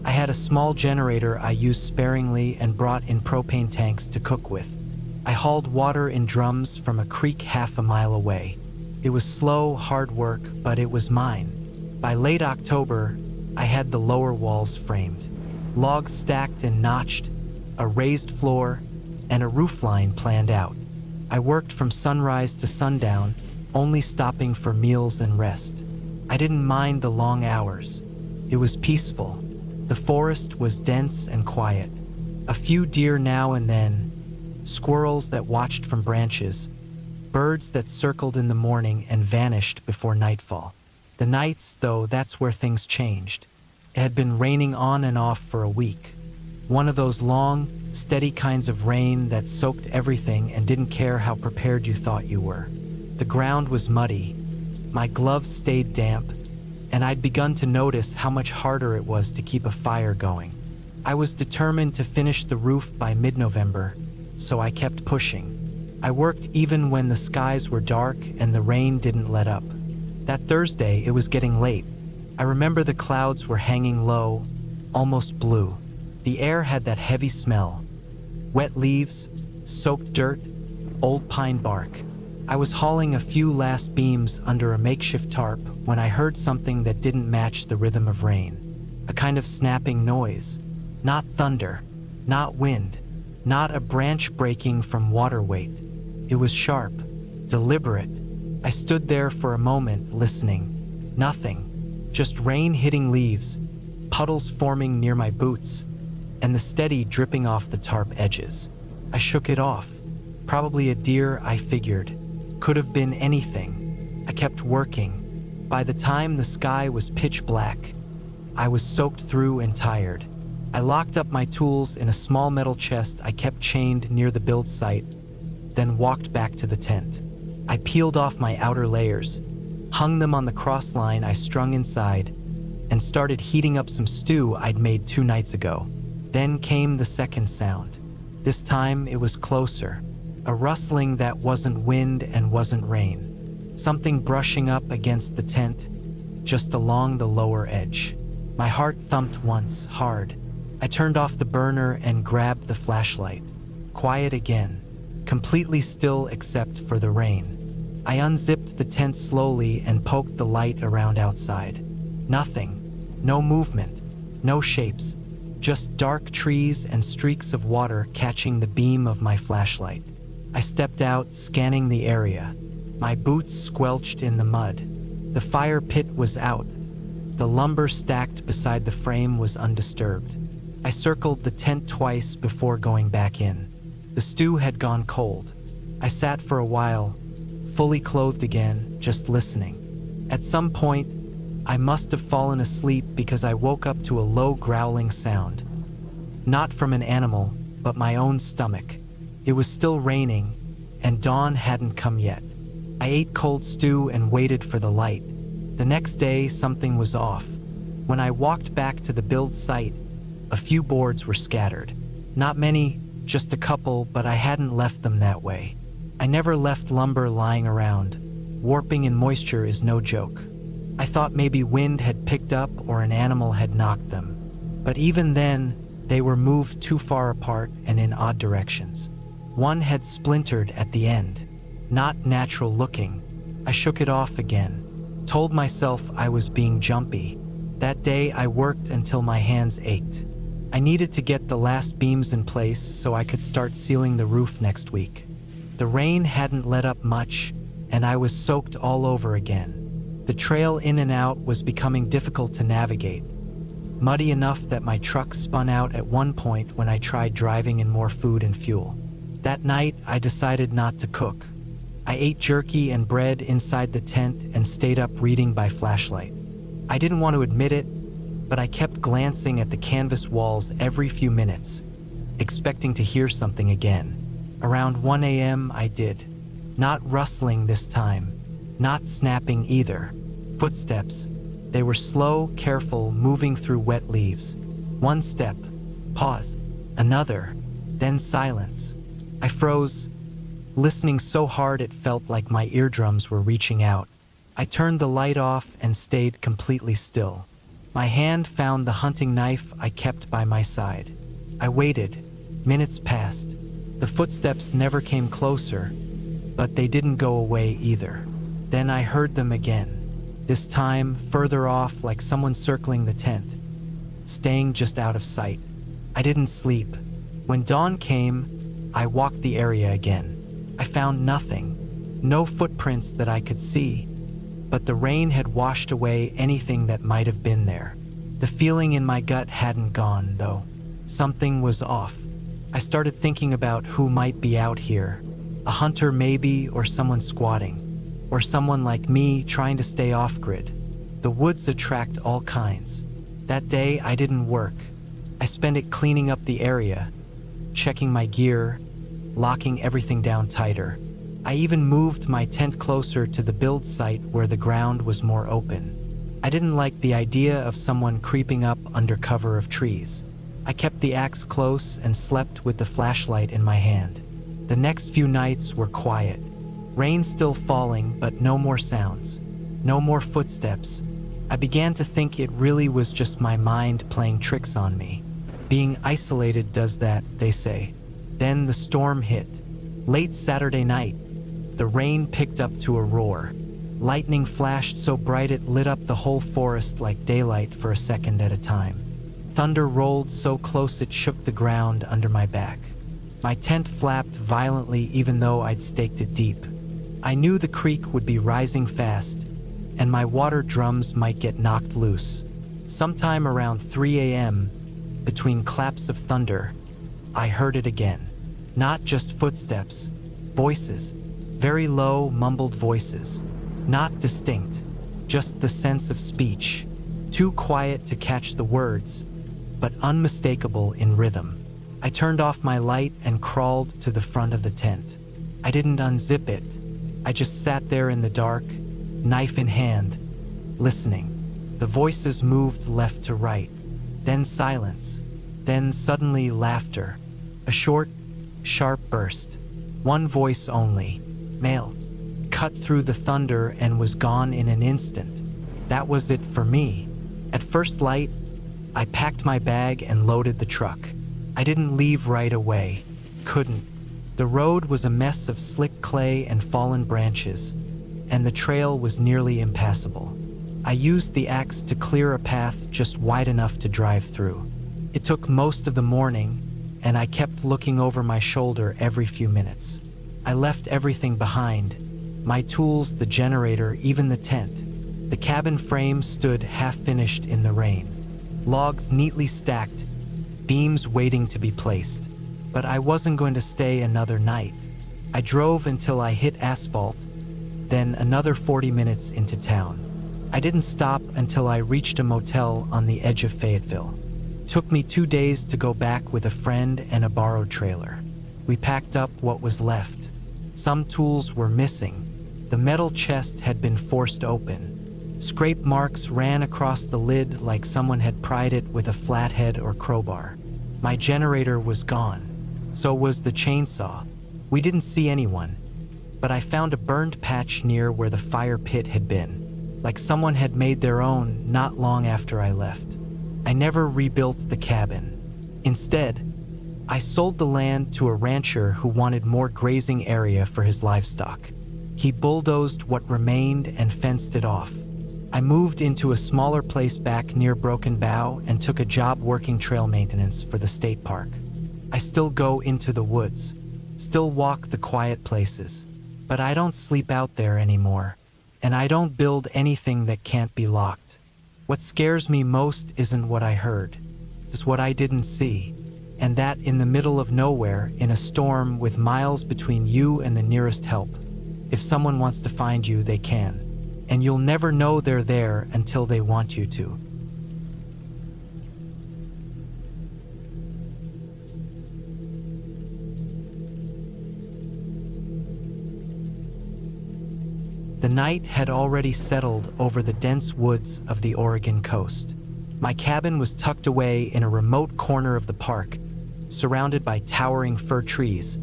I had a small generator I used sparingly and brought in propane tanks to cook with. I hauled water in drums from a creek half a mile away. It was slow, hard work, but it was mine. By late October, I had the lower walls framed. Logs stacked and notched, a raised floor, and a roofline planned out. I worked from sunrise to sundown, only stopping for meals and rest. I didn't mind the long hours. It was peaceful. The forest was dense and quiet. A few deer now and then, squirrels that watched from branches, birds that circled in the morning and vanished before nightfall. The nights, though, that's where things changed. It had been raining on and off for a week. One of those long, steady kinds of rain that soaked everything and didn't care how prepared you thought you were. The ground was muddy, My gloves stayed damp, and I'd begun to notice how much harder it was to keep a fire going. I was determined to finish the roof by mid-November, so I kept pushing. I worked even when the skies were dark and the rain didn't let up. That Thursday, it was getting late. I remember the clouds were hanging low, almost blue. The air had that heavy smell. Wet leaves, soaked dirt, old pine bark. I was hauling a few last beams under a makeshift tarp when I heard something that didn't match the rhythm of rain. A kind of snapping noise. Not thunder, not wind, not a branch breaking from water weight. It was sharp, deliberate. I stood there for a moment, listening. Nothing, just rain hitting leaves, puddles forming near my boots, and the steady dripping off the tarp edges. I shook it off. Probably a deer, I figured. Could have been anything. I kept working. By the time the sky was pitch black, I was soaked through and tired. I locked up my tools in a small metal chest I kept chained near the build site, then walked back to the tent. I peeled off my outer layers, hung them on the cross line I strung inside, and started heating up some stew I'd made 2 nights ago. Then came the second sound. This time it was closer, a rustling that wasn't wind and wasn't rain. Something brushing up against the tent, just along the lower edge. My heart thumped once, hard. I turned off the burner and grabbed the flashlight. Quiet again, completely still except for the rain. I unzipped the tent slowly and poked the light around outside. Nothing, no movement, no shapes, just dark trees and streaks of water catching the beam of my flashlight. I stepped out, scanning the area. My boots squelched in the mud. The fire pit was out. The lumber stacked beside the frame was undisturbed. I circled the tent twice before going back in. The stew had gone cold. I sat for a while, fully clothed again, just listening. At some point, I must have fallen asleep because I woke up to a low growling sound. Not from an animal, but my own stomach. It was still raining, and dawn hadn't come yet. I ate cold stew and waited for the light. The next day, something was off. When I walked back to the build site, a few boards were scattered. Not many, just a couple, but I hadn't left them that way. I never left lumber lying around. Warping in moisture is no joke. I thought maybe wind had picked up or an animal had knocked them. But even then, they were moved too far apart and in odd directions. One had splintered at the end. Not natural looking. I shook it off again. Told myself I was being jumpy. That day I worked until my hands ached. I needed to get the last beams in place so I could start sealing the roof next week. The rain hadn't let up much, and I was soaked all over again. The trail in and out was becoming difficult to navigate. Muddy enough that my truck spun out at one point when I tried driving in more food and fuel. That night, I decided not to cook. I ate jerky and bread inside the tent and stayed up reading by flashlight. I didn't want to admit it, but I kept glancing at the canvas walls every few minutes, expecting to hear something again. Around 1 a.m. I did. Not rustling this time, not snapping either. Footsteps. They were slow, careful, moving through wet leaves. One step, pause, another, then silence. I froze, listening so hard it felt like my eardrums were reaching out. I turned the light off and stayed completely still. My hand found the hunting knife I kept by my side. I waited. Minutes passed. The footsteps never came closer, but they didn't go away either. Then I heard them again. This time, further off, like someone circling the tent, staying just out of sight. I didn't sleep. When dawn came, I walked the area again. I found nothing. No footprints that I could see. But the rain had washed away anything that might have been there. The feeling in my gut hadn't gone, though. Something was off. I started thinking about who might be out here. A hunter maybe, or someone squatting. Or someone like me trying to stay off-grid. The woods attract all kinds. That day, I didn't work. I spent it cleaning up the area, checking my gear, locking everything down tighter. I even moved my tent closer to the build site where the ground was more open. I didn't like the idea of someone creeping up under cover of trees. I kept the axe close and slept with the flashlight in my hand. The next few nights were quiet. Rain still falling, but no more sounds. No more footsteps. I began to think it really was just my mind playing tricks on me. Being isolated does that, they say. Then the storm hit. Late Saturday night, the rain picked up to a roar. Lightning flashed so bright it lit up the whole forest like daylight for a second at a time. Thunder rolled so close it shook the ground under my back. My tent flapped violently even though I'd staked it deep. I knew the creek would be rising fast, and my water drums might get knocked loose. Sometime around 3 a.m., between claps of thunder, I heard it again. Not just footsteps, voices, very low, mumbled voices. Not distinct, just the sense of speech. Too quiet to catch the words, but unmistakable in rhythm. I turned off my light and crawled to the front of the tent. I didn't unzip it. I just sat there in the dark, knife in hand, listening. The voices moved left to right, then silence, then suddenly laughter. A short, sharp burst. One voice only, male, cut through the thunder and was gone in an instant. That was it for me. At first light, I packed my bag and loaded the truck. I didn't leave right away. Couldn't. The road was a mess of slick clay and fallen branches, and the trail was nearly impassable. I used the axe to clear a path just wide enough to drive through. It took most of the morning, and I kept looking over my shoulder every few minutes. I left everything behind, my tools, the generator, even the tent. The cabin frame stood half-finished in the rain. Logs neatly stacked, beams waiting to be placed. But I wasn't going to stay another night. I drove until I hit asphalt, then another 40 minutes into town. I didn't stop until I reached a motel on the edge of Fayetteville. Took me 2 days to go back with a friend and a borrowed trailer. We packed up what was left. Some tools were missing. The metal chest had been forced open. Scrape marks ran across the lid like someone had pried it with a flathead or crowbar. My generator was gone. So was the chainsaw. We didn't see anyone, but I found a burned patch near where the fire pit had been, like someone had made their own not long after I left. I never rebuilt the cabin. Instead, I sold the land to a rancher who wanted more grazing area for his livestock. He bulldozed what remained and fenced it off. I moved into a smaller place back near Broken Bow and took a job working trail maintenance for the state park. I still go into the woods, still walk the quiet places, but I don't sleep out there anymore, and I don't build anything that can't be locked. What scares me most isn't what I heard, it's what I didn't see, and that in the middle of nowhere, in a storm with miles between you and the nearest help. If someone wants to find you, they can, and you'll never know they're there until they want you to. The night had already settled over the dense woods of the Oregon coast. My cabin was tucked away in a remote corner of the park, surrounded by towering fir trees,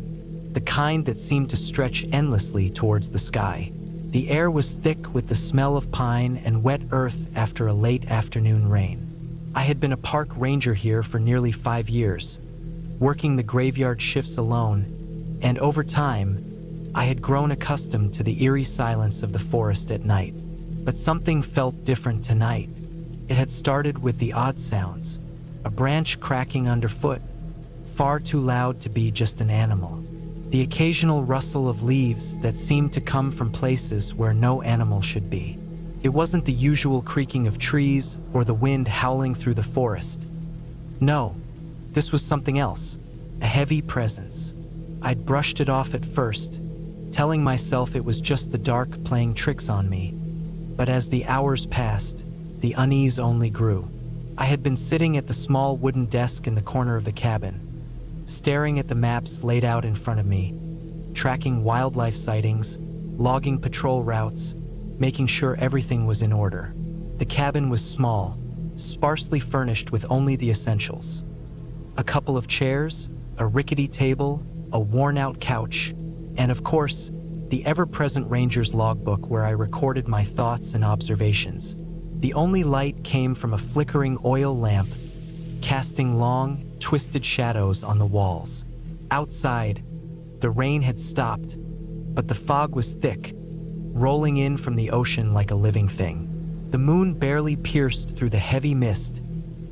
the kind that seemed to stretch endlessly towards the sky. The air was thick with the smell of pine and wet earth after a late afternoon rain. I had been a park ranger here for nearly 5 years, working the graveyard shifts alone, and over time, I had grown accustomed to the eerie silence of the forest at night. But something felt different tonight. It had started with the odd sounds, a branch cracking underfoot, far too loud to be just an animal. The occasional rustle of leaves that seemed to come from places where no animal should be. It wasn't the usual creaking of trees or the wind howling through the forest. No, this was something else, a heavy presence. I'd brushed it off at first, telling myself it was just the dark playing tricks on me. But as the hours passed, the unease only grew. I had been sitting at the small wooden desk in the corner of the cabin, staring at the maps laid out in front of me, tracking wildlife sightings, logging patrol routes, making sure everything was in order. The cabin was small, sparsely furnished with only the essentials. A couple of chairs, a rickety table, a worn-out couch, and of course, the ever-present ranger's logbook where I recorded my thoughts and observations. The only light came from a flickering oil lamp, casting long, twisted shadows on the walls. Outside, the rain had stopped, but the fog was thick, rolling in from the ocean like a living thing. The moon barely pierced through the heavy mist,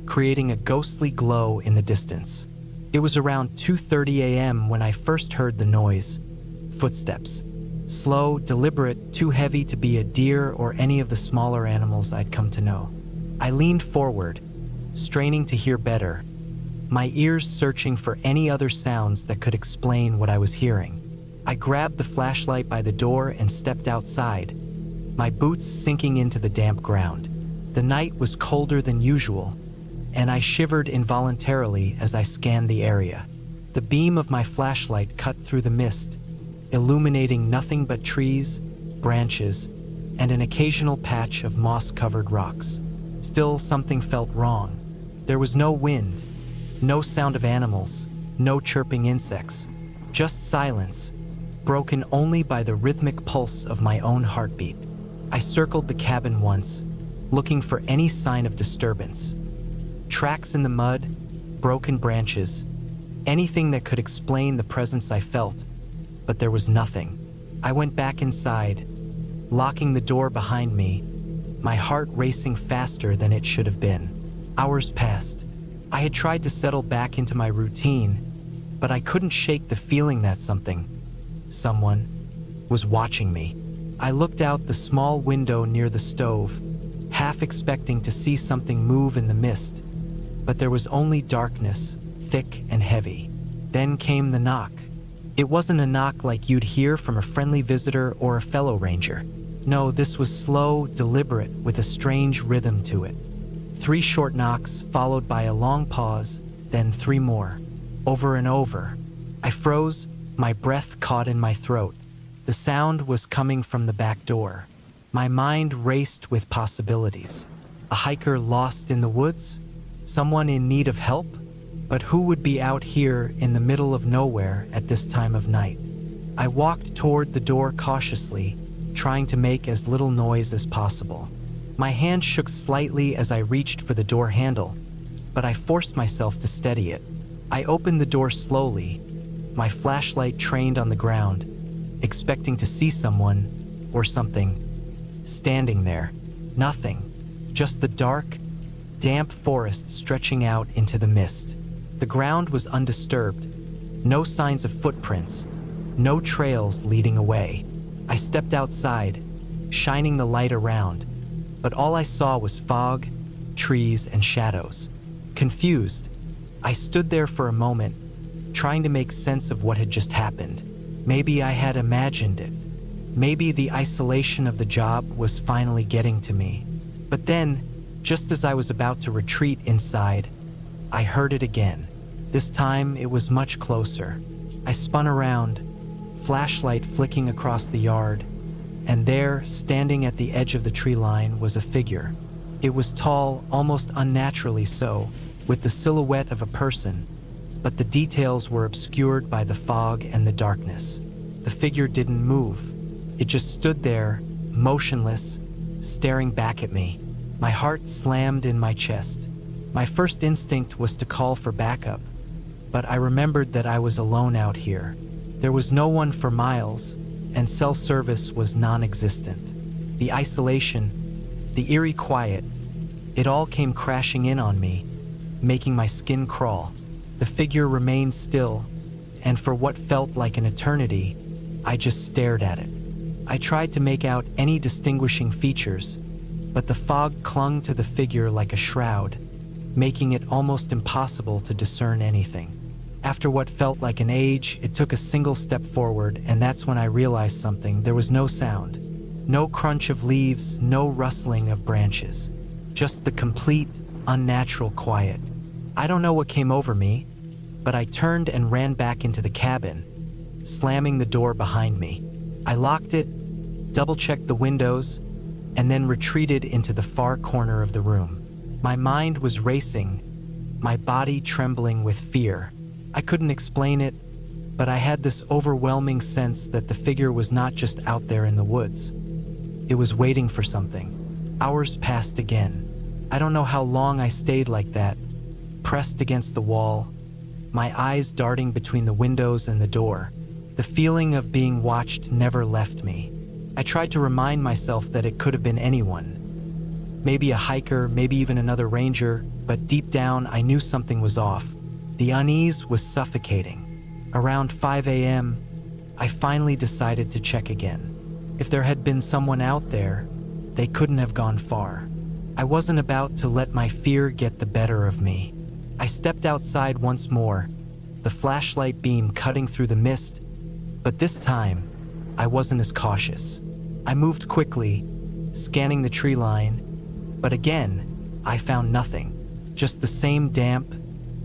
creating a ghostly glow in the distance. It was around 2:30 a.m. when I first heard the noise. Footsteps. Slow, deliberate, too heavy to be a deer or any of the smaller animals I'd come to know. I leaned forward, straining to hear better, my ears searching for any other sounds that could explain what I was hearing. I grabbed the flashlight by the door and stepped outside, my boots sinking into the damp ground. The night was colder than usual, and I shivered involuntarily as I scanned the area. The beam of my flashlight cut through the mist, illuminating nothing but trees, branches, and an occasional patch of moss-covered rocks. Still, something felt wrong. There was no wind, no sound of animals, no chirping insects, just silence, broken only by the rhythmic pulse of my own heartbeat. I circled the cabin once, looking for any sign of disturbance. Tracks in the mud, broken branches, anything that could explain the presence I felt, but there was nothing. I went back inside, locking the door behind me, my heart racing faster than it should have been. Hours passed. I had tried to settle back into my routine, but I couldn't shake the feeling that someone, was watching me. I looked out the small window near the stove, half expecting to see something move in the mist, but there was only darkness, thick and heavy. Then came the knock. It wasn't a knock like you'd hear from a friendly visitor or a fellow ranger. No, this was slow, deliberate, with a strange rhythm to it. 3 short knocks, followed by a long pause, then 3 more, over and over. I froze, my breath caught in my throat. The sound was coming from the back door. My mind raced with possibilities. A hiker lost in the woods? Someone in need of help? But who would be out here in the middle of nowhere at this time of night? I walked toward the door cautiously, trying to make as little noise as possible. My hand shook slightly as I reached for the door handle, but I forced myself to steady it. I opened the door slowly, my flashlight trained on the ground, expecting to see someone or something standing there. Nothing, just the dark, damp forest stretching out into the mist. The ground was undisturbed, no signs of footprints, no trails leading away. I stepped outside, shining the light around, but all I saw was fog, trees, and shadows. Confused, I stood there for a moment, trying to make sense of what had just happened. Maybe I had imagined it. Maybe the isolation of the job was finally getting to me. But then, just as I was about to retreat inside, I heard it again. This time, it was much closer. I spun around, flashlight flicking across the yard, and there, standing at the edge of the tree line, was a figure. It was tall, almost unnaturally so, with the silhouette of a person, but the details were obscured by the fog and the darkness. The figure didn't move. It just stood there, motionless, staring back at me. My heart slammed in my chest. My first instinct was to call for backup, but I remembered that I was alone out here. There was no one for miles, and cell service was non-existent. The isolation, the eerie quiet, it all came crashing in on me, making my skin crawl. The figure remained still, and for what felt like an eternity, I just stared at it. I tried to make out any distinguishing features, but the fog clung to the figure like a shroud, making it almost impossible to discern anything. After what felt like an age, it took a single step forward, and that's when I realized something. There was no sound. No crunch of leaves, no rustling of branches. Just the complete, unnatural quiet. I don't know what came over me, but I turned and ran back into the cabin, slamming the door behind me. I locked it, double-checked the windows, and then retreated into the far corner of the room. My mind was racing, my body trembling with fear. I couldn't explain it, but I had this overwhelming sense that the figure was not just out there in the woods. It was waiting for something. Hours passed again. I don't know how long I stayed like that, pressed against the wall, my eyes darting between the windows and the door. The feeling of being watched never left me. I tried to remind myself that it could have been anyone. Maybe a hiker, maybe even another ranger, but deep down I knew something was off. The unease was suffocating. Around 5 a.m., I finally decided to check again. If there had been someone out there, they couldn't have gone far. I wasn't about to let my fear get the better of me. I stepped outside once more, the flashlight beam cutting through the mist, but this time, I wasn't as cautious. I moved quickly, scanning the tree line, but again, I found nothing. Just the same damp,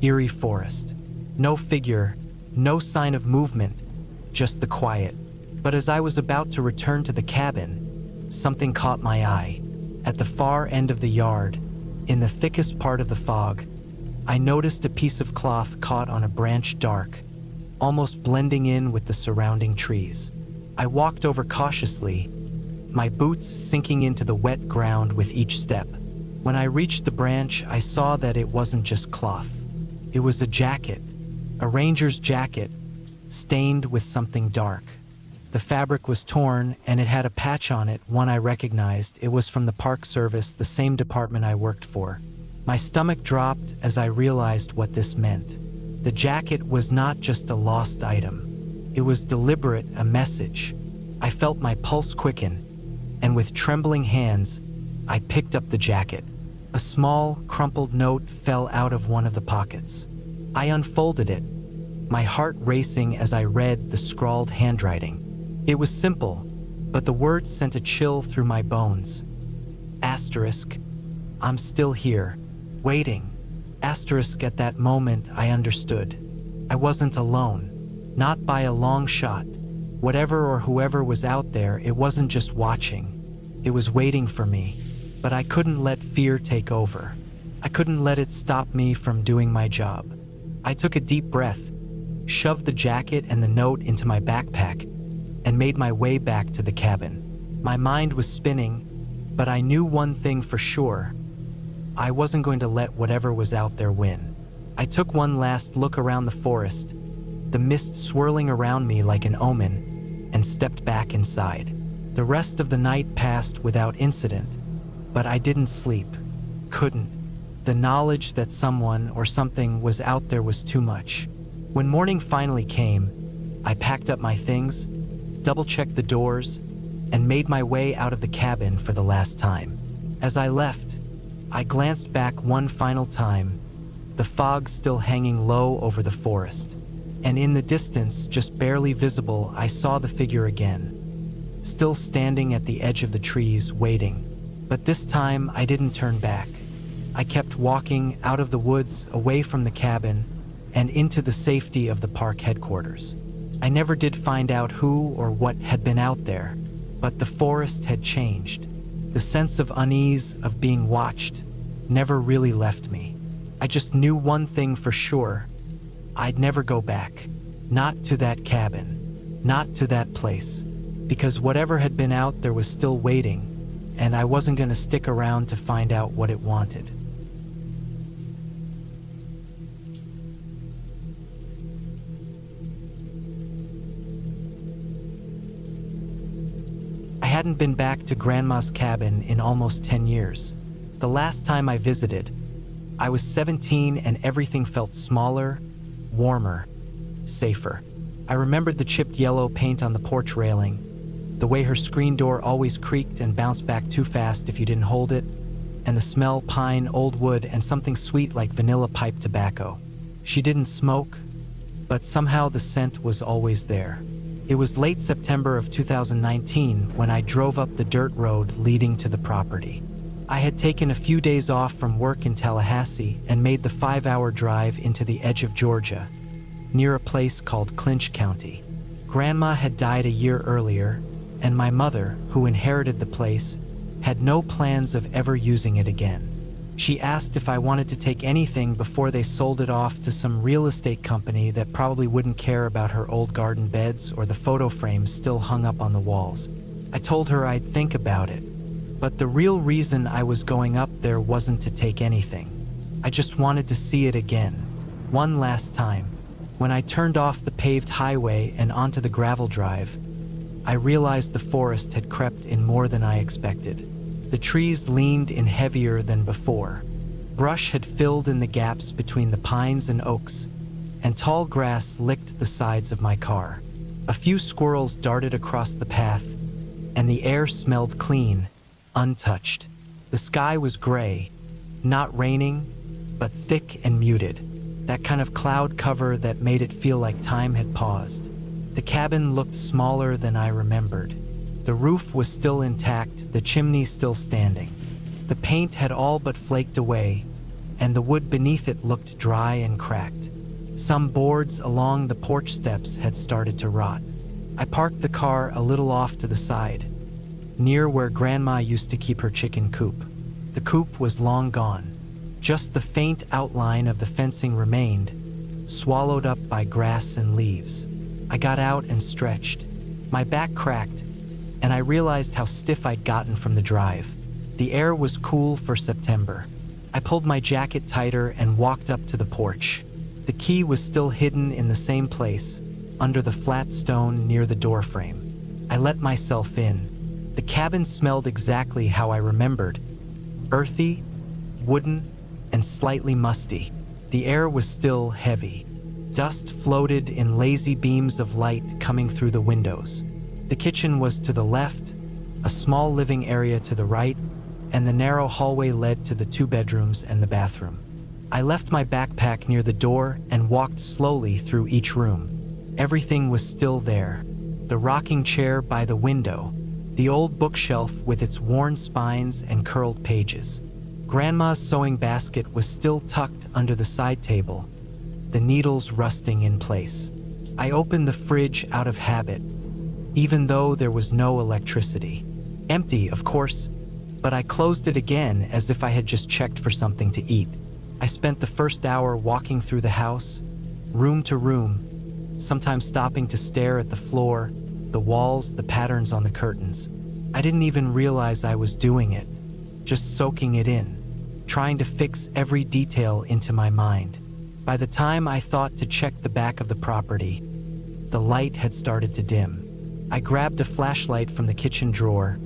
eerie forest. No figure, no sign of movement, just the quiet. But as I was about to return to the cabin, something caught my eye. At the far end of the yard, in the thickest part of the fog, I noticed a piece of cloth caught on a branch dark, almost blending in with the surrounding trees. I walked over cautiously, my boots sinking into the wet ground with each step. When I reached the branch, I saw that it wasn't just cloth. It was a jacket, a ranger's jacket, stained with something dark. The fabric was torn, and it had a patch on it, one I recognized. It was from the Park Service, the same department I worked for. My stomach dropped as I realized what this meant. The jacket was not just a lost item. It was deliberate, a message. I felt my pulse quicken, and with trembling hands, I picked up the jacket. A small, crumpled note fell out of one of the pockets. I unfolded it, my heart racing as I read the scrawled handwriting. It was simple, but the words sent a chill through my bones. Asterisk, I'm still here, waiting. Asterisk, at that moment I understood. I wasn't alone, not by a long shot. Whatever or whoever was out there, it wasn't just watching. It was waiting for me, but I couldn't let fear take over. I couldn't let it stop me from doing my job. I took a deep breath, shoved the jacket and the note into my backpack, and made my way back to the cabin. My mind was spinning, but I knew one thing for sure. I wasn't going to let whatever was out there win. I took one last look around the forest, the mist swirling around me like an omen, and stepped back inside. The rest of the night passed without incident, but I didn't sleep. Couldn't. The knowledge that someone or something was out there was too much. When morning finally came, I packed up my things, double-checked the doors, and made my way out of the cabin for the last time. As I left, I glanced back one final time, the fog still hanging low over the forest. And in the distance, just barely visible, I saw the figure again, still standing at the edge of the trees, waiting. But this time, I didn't turn back. I kept walking out of the woods, away from the cabin, and into the safety of the park headquarters. I never did find out who or what had been out there, but the forest had changed. The sense of unease, of being watched, never really left me. I just knew one thing for sure. I'd never go back. Not to that cabin. Not to that place. Because whatever had been out there was still waiting, and I wasn't going to stick around to find out what it wanted. I hadn't been back to Grandma's cabin in almost 10 years. The last time I visited, I was 17 and everything felt smaller, warmer, safer. I remembered the chipped yellow paint on the porch railing, the way her screen door always creaked and bounced back too fast if you didn't hold it, and the smell, pine, old wood, and something sweet like vanilla pipe tobacco. She didn't smoke, but somehow the scent was always there. It was late September of 2019 when I drove up the dirt road leading to the property. I had taken a few days off from work in Tallahassee and made the 5-hour drive into the edge of Georgia, near a place called Clinch County. Grandma had died a year earlier, and my mother, who inherited the place, had no plans of ever using it again. She asked if I wanted to take anything before they sold it off to some real estate company that probably wouldn't care about her old garden beds or the photo frames still hung up on the walls. I told her I'd think about it, but the real reason I was going up there wasn't to take anything. I just wanted to see it again, one last time. When I turned off the paved highway and onto the gravel drive, I realized the forest had crept in more than I expected. The trees leaned in heavier than before. Brush had filled in the gaps between the pines and oaks, and tall grass licked the sides of my car. A few squirrels darted across the path, and the air smelled clean, untouched. The sky was gray, not raining, but thick and muted, that kind of cloud cover that made it feel like time had paused. The cabin looked smaller than I remembered. The roof was still intact, the chimney still standing. The paint had all but flaked away, and the wood beneath it looked dry and cracked. Some boards along the porch steps had started to rot. I parked the car a little off to the side, near where Grandma used to keep her chicken coop. The coop was long gone. Just the faint outline of the fencing remained, swallowed up by grass and leaves. I got out and stretched. My back cracked, and I realized how stiff I'd gotten from the drive. The air was cool for September. I pulled my jacket tighter and walked up to the porch. The key was still hidden in the same place, under the flat stone near the doorframe. I let myself in. The cabin smelled exactly how I remembered: earthy, wooden, and slightly musty. The air was still heavy. Dust floated in lazy beams of light coming through the windows. The kitchen was to the left, a small living area to the right, and the narrow hallway led to the 2 bedrooms and the bathroom. I left my backpack near the door and walked slowly through each room. Everything was still there. The rocking chair by the window, the old bookshelf with its worn spines and curled pages. Grandma's sewing basket was still tucked under the side table, the needles rusting in place. I opened the fridge out of habit, even though there was no electricity. Empty, of course, but I closed it again as if I had just checked for something to eat. I spent the first hour walking through the house, room to room, sometimes stopping to stare at the floor, the walls, the patterns on the curtains. I didn't even realize I was doing it, just soaking it in, trying to fix every detail into my mind. By the time I thought to check the back of the property, the light had started to dim. I grabbed a flashlight from the kitchen drawer,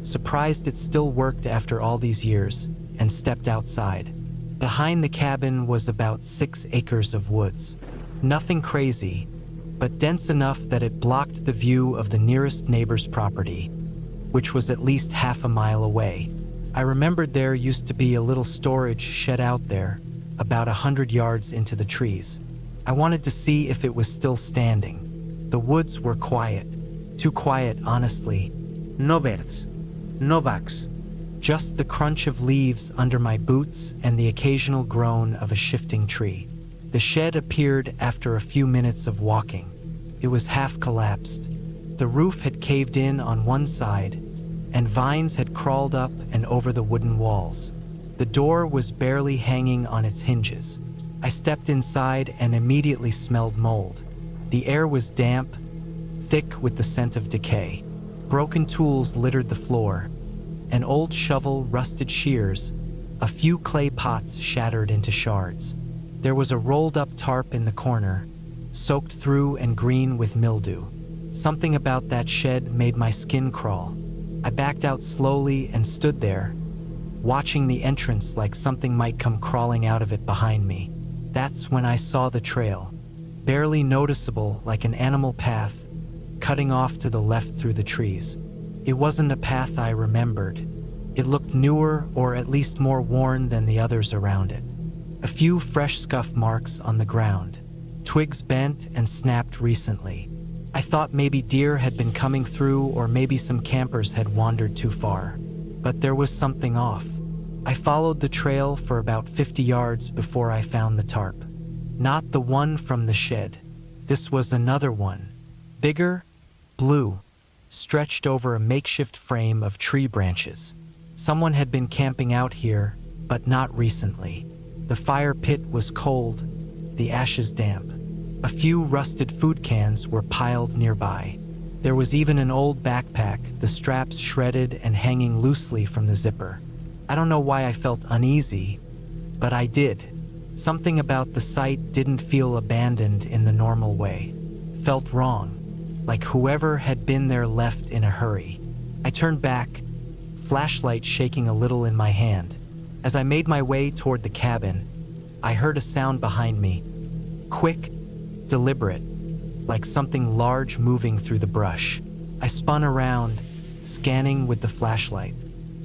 surprised it still worked after all these years, and stepped outside. Behind the cabin was about 6 acres of woods. Nothing crazy, but dense enough that it blocked the view of the nearest neighbor's property, which was at least half a mile away. I remembered there used to be a little storage shed out there, about 100 yards into the trees. I wanted to see if it was still standing. The woods were quiet. Too quiet, honestly. No birds, no bugs. Just the crunch of leaves under my boots and the occasional groan of a shifting tree. The shed appeared after a few minutes of walking. It was half collapsed. The roof had caved in on one side, and vines had crawled up and over the wooden walls. The door was barely hanging on its hinges. I stepped inside and immediately smelled mold. The air was damp, thick with the scent of decay. Broken tools littered the floor. An old shovel, rusted shears, a few clay pots shattered into shards. There was a rolled-up tarp in the corner, soaked through and green with mildew. Something about that shed made my skin crawl. I backed out slowly and stood there, watching the entrance like something might come crawling out of it behind me. That's when I saw the trail, barely noticeable like an animal path, cutting off to the left through the trees. It wasn't a path I remembered. It looked newer, or at least more worn than the others around it. A few fresh scuff marks on the ground, twigs bent and snapped recently. I thought maybe deer had been coming through, or maybe some campers had wandered too far. But there was something off. I followed the trail for about 50 yards before I found the tarp. Not the one from the shed. This was another one, Bigger, blue, stretched over a makeshift frame of tree branches. Someone had been camping out here, but not recently. The fire pit was cold, the ashes damp. A few rusted food cans were piled nearby. There was even an old backpack, the straps shredded and hanging loosely from the zipper. I don't know why I felt uneasy, but I did. Something about the site didn't feel abandoned in the normal way. Felt wrong, like whoever had been there left in a hurry. I turned back, flashlight shaking a little in my hand. As I made my way toward the cabin, I heard a sound behind me. Quick, deliberate, like something large moving through the brush. I spun around, scanning with the flashlight.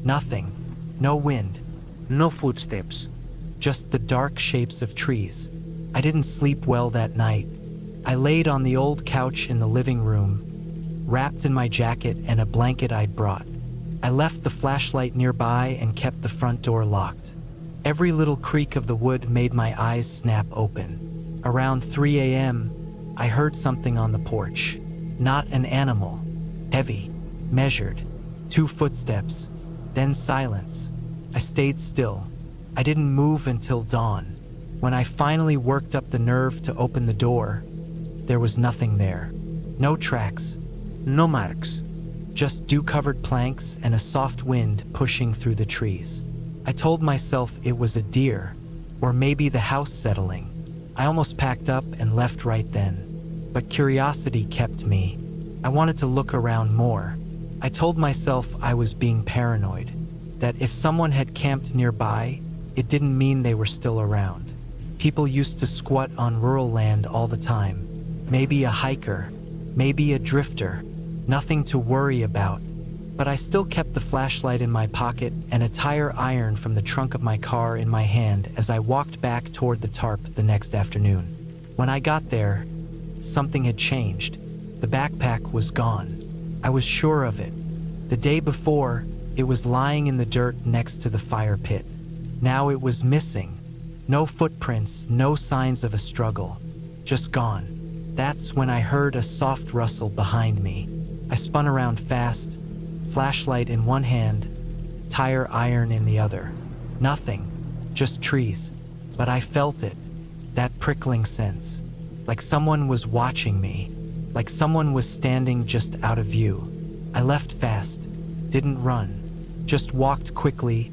Nothing. No wind. No footsteps. Just the dark shapes of trees. I didn't sleep well that night. I laid on the old couch in the living room, wrapped in my jacket and a blanket I'd brought. I left the flashlight nearby and kept the front door locked. Every little creak of the wood made my eyes snap open. Around 3 a.m., I heard something on the porch. Not an animal. Heavy. Measured. 2 footsteps. Then silence. I stayed still. I didn't move until dawn. When I finally worked up the nerve to open the door, there was nothing there. No tracks. No marks. Just dew-covered planks and a soft wind pushing through the trees. I told myself it was a deer, or maybe the house settling. I almost packed up and left right then. But curiosity kept me. I wanted to look around more. I told myself I was being paranoid, that if someone had camped nearby, it didn't mean they were still around. People used to squat on rural land all the time. Maybe a hiker, maybe a drifter. Nothing to worry about. But I still kept the flashlight in my pocket and a tire iron from the trunk of my car in my hand as I walked back toward the tarp the next afternoon. When I got there, something had changed. The backpack was gone. I was sure of it. The day before, it was lying in the dirt next to the fire pit. Now it was missing. No footprints, no signs of a struggle. Just gone. That's when I heard a soft rustle behind me. I spun around fast, flashlight in one hand, tire iron in the other. Nothing, just trees. But I felt it, that prickling sense. Like someone was watching me, like someone was standing just out of view. I left fast, didn't run, just walked quickly,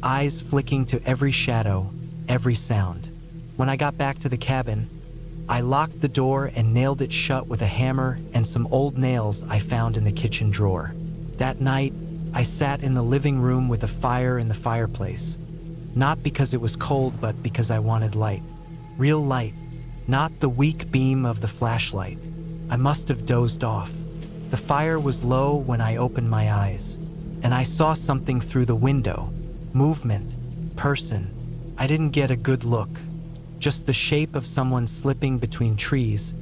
eyes flicking to every shadow, every sound. When I got back to the cabin, I locked the door and nailed it shut with a hammer and some old nails I found in the kitchen drawer. That night, I sat in the living room with a fire in the fireplace. Not because it was cold, but because I wanted light. Real light, not the weak beam of the flashlight. I must have dozed off. The fire was low when I opened my eyes, and I saw something through the window. Movement, person. I didn't get a good look. Just the shape of someone slipping between trees,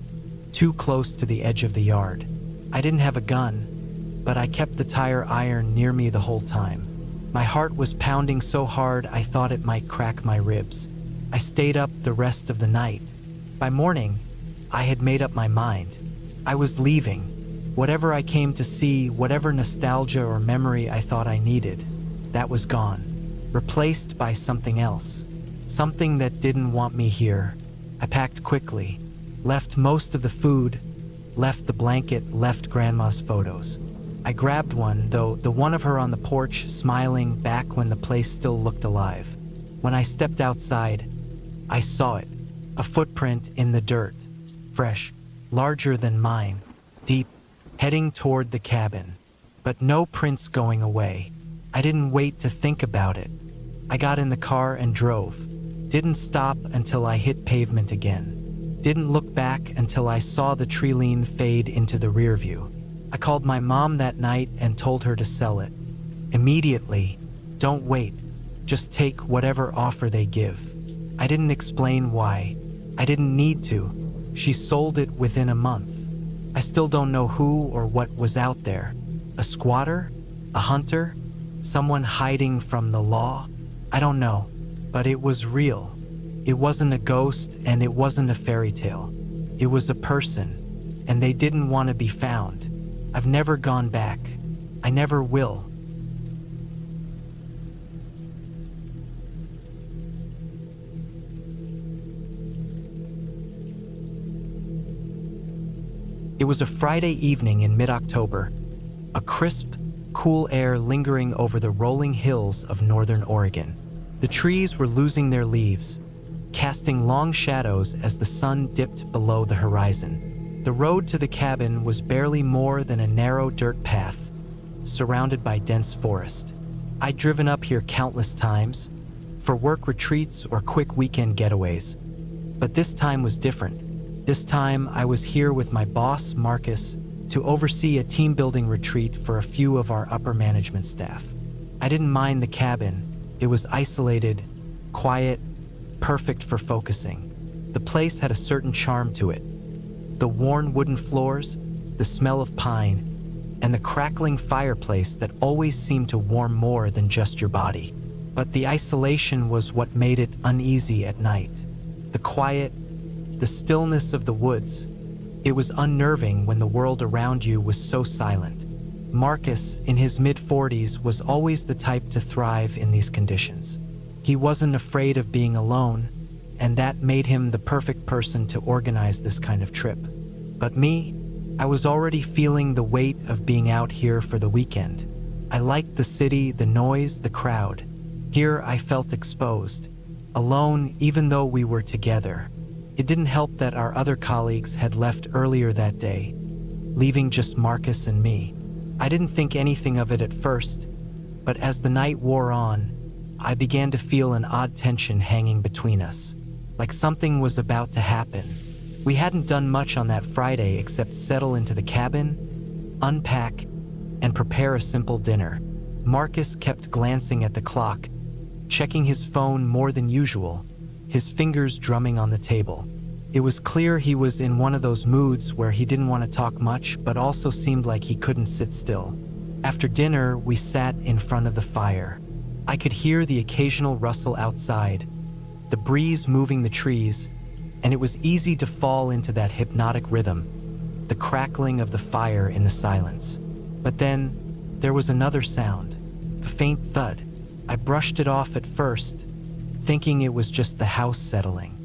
too close to the edge of the yard. I didn't have a gun, but I kept the tire iron near me the whole time. My heart was pounding so hard I thought it might crack my ribs. I stayed up the rest of the night. By morning, I had made up my mind. I was leaving. Whatever I came to see, whatever nostalgia or memory I thought I needed, that was gone, replaced by something else. Something that didn't want me here. I packed quickly, left most of the food, left the blanket, left Grandma's photos. I grabbed one, though, the one of her on the porch, smiling back when the place still looked alive. When I stepped outside, I saw it, a footprint in the dirt, fresh, larger than mine, deep, heading toward the cabin. But no prints going away. I didn't wait to think about it. I got in the car and drove. Didn't stop until I hit pavement again. Didn't look back until I saw the tree line fade into the rear view. I called my mom that night and told her to sell it. Immediately. Don't wait. Just take whatever offer they give. I didn't explain why. I didn't need to. She sold it within a month. I still don't know who or what was out there. A squatter? A hunter? Someone hiding from the law? I don't know. But it was real. It wasn't a ghost and it wasn't a fairy tale. It was a person. and they didn't want to be found. I've never gone back. I never will. It was a Friday evening in mid-October, a crisp, cool air lingering over the rolling hills of northern Oregon. The trees were losing their leaves, casting long shadows as the sun dipped below the horizon. The road to the cabin was barely more than a narrow dirt path, surrounded by dense forest. I'd driven up here countless times, for work retreats or quick weekend getaways. But this time was different. This time I was here with my boss, Marcus, to oversee a team-building retreat for a few of our upper management staff. I didn't mind the cabin. It was isolated, quiet, perfect for focusing. The place had a certain charm to it. The worn wooden floors, the smell of pine, and the crackling fireplace that always seemed to warm more than just your body. But the isolation was what made it uneasy at night. The quiet, the stillness of the woods. It was unnerving when the world around you was so silent. Marcus, in his mid-40s, was always the type to thrive in these conditions. He wasn't afraid of being alone, and that made him the perfect person to organize this kind of trip. But me, I was already feeling the weight of being out here for the weekend. I liked the city, the noise, the crowd. Here I felt exposed, alone even though we were together. It didn't help that our other colleagues had left earlier that day, leaving just Marcus and me. I didn't think anything of it at first, but as the night wore on, I began to feel an odd tension hanging between us, like something was about to happen. We hadn't done much on that Friday except settle into the cabin, unpack, and prepare a simple dinner. Marcus kept glancing at the clock, checking his phone more than usual, his fingers drumming on the table. It was clear he was in one of those moods where he didn't want to talk much but also seemed like he couldn't sit still. After dinner, we sat in front of the fire. I could hear the occasional rustle outside, the breeze moving the trees, and it was easy to fall into that hypnotic rhythm, the crackling of the fire in the silence. But then, there was another sound, a faint thud. I brushed it off at first, thinking it was just the house settling.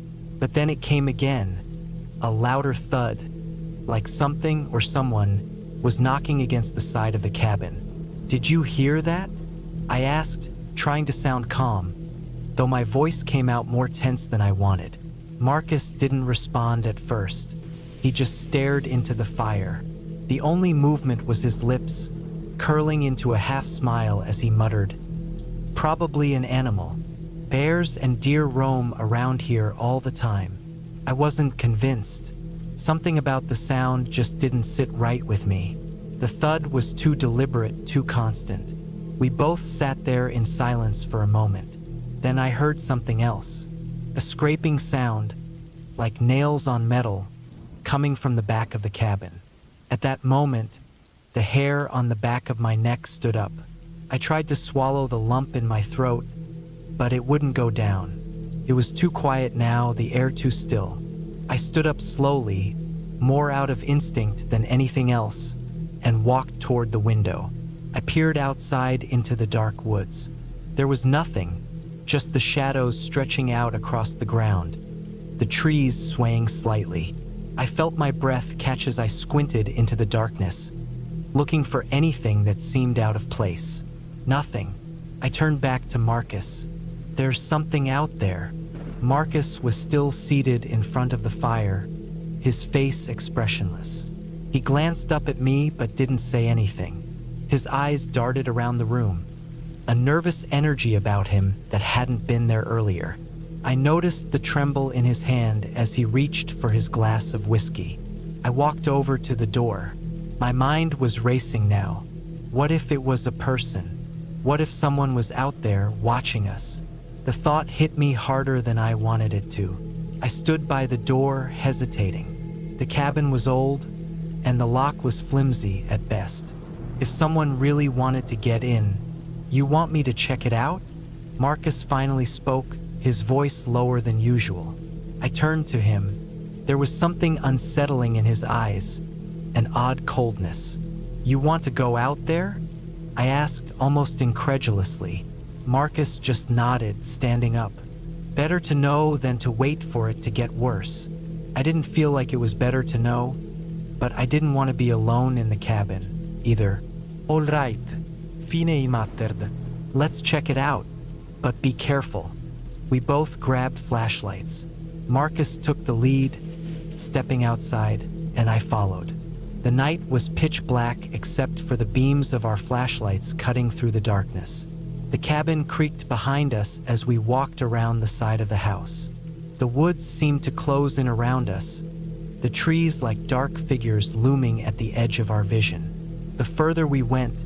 But then it came again, a louder thud, like something or someone was knocking against the side of the cabin. "Did you hear that?" I asked, trying to sound calm, though my voice came out more tense than I wanted. Marcus didn't respond at first. He just stared into the fire. The only movement was his lips, curling into a half smile as he muttered, "Probably an animal. Bears and deer roam around here all the time." I wasn't convinced. Something about the sound just didn't sit right with me. The thud was too deliberate, too constant. We both sat there in silence for a moment. Then I heard something else. A scraping sound, like nails on metal, coming from the back of the cabin. At that moment, the hair on the back of my neck stood up. I tried to swallow the lump in my throat, but it wouldn't go down. It was too quiet now, the air too still. I stood up slowly, more out of instinct than anything else, and walked toward the window. I peered outside into the dark woods. There was nothing, just the shadows stretching out across the ground, the trees swaying slightly. I felt my breath catch as I squinted into the darkness, looking for anything that seemed out of place. Nothing. I turned back to Marcus. "There's something out there." Marcus was still seated in front of the fire, his face expressionless. He glanced up at me but didn't say anything. His eyes darted around the room, a nervous energy about him that hadn't been there earlier. I noticed the tremble in his hand as he reached for his glass of whiskey. I walked over to the door. My mind was racing now. What if it was a person? What if someone was out there watching us? The thought hit me harder than I wanted it to. I stood by the door, hesitating. The cabin was old, and the lock was flimsy at best. If someone really wanted to get in, "You want me to check it out?" Marcus finally spoke, his voice lower than usual. I turned to him. There was something unsettling in his eyes, an odd coldness. "You want to go out there?" I asked, almost incredulously. Marcus just nodded, standing up. "Better to know than to wait for it to get worse." I didn't feel like it was better to know, but I didn't want to be alone in the cabin, either. "All right, fine mattered. Let's check it out, but be careful." We both grabbed flashlights. Marcus took the lead, stepping outside, and I followed. The night was pitch black except for the beams of our flashlights cutting through the darkness. The cabin creaked behind us as we walked around the side of the house. The woods seemed to close in around us, the trees like dark figures looming at the edge of our vision. The further we went,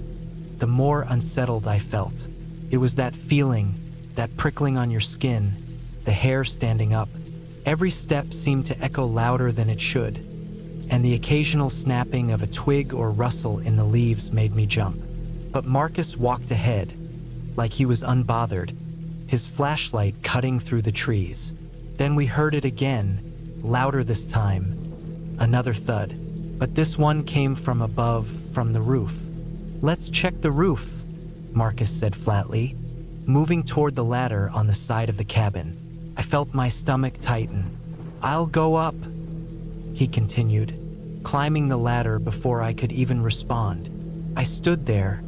the more unsettled I felt. It was that feeling, that prickling on your skin, the hair standing up. Every step seemed to echo louder than it should, and the occasional snapping of a twig or rustle in the leaves made me jump. But Marcus walked ahead, like he was unbothered, his flashlight cutting through the trees. Then we heard it again, louder this time, another thud. But this one came from above, from the roof. "Let's check the roof," Marcus said flatly, moving toward the ladder on the side of the cabin. I felt my stomach tighten. "I'll go up," he continued, climbing the ladder before I could even respond. I stood there,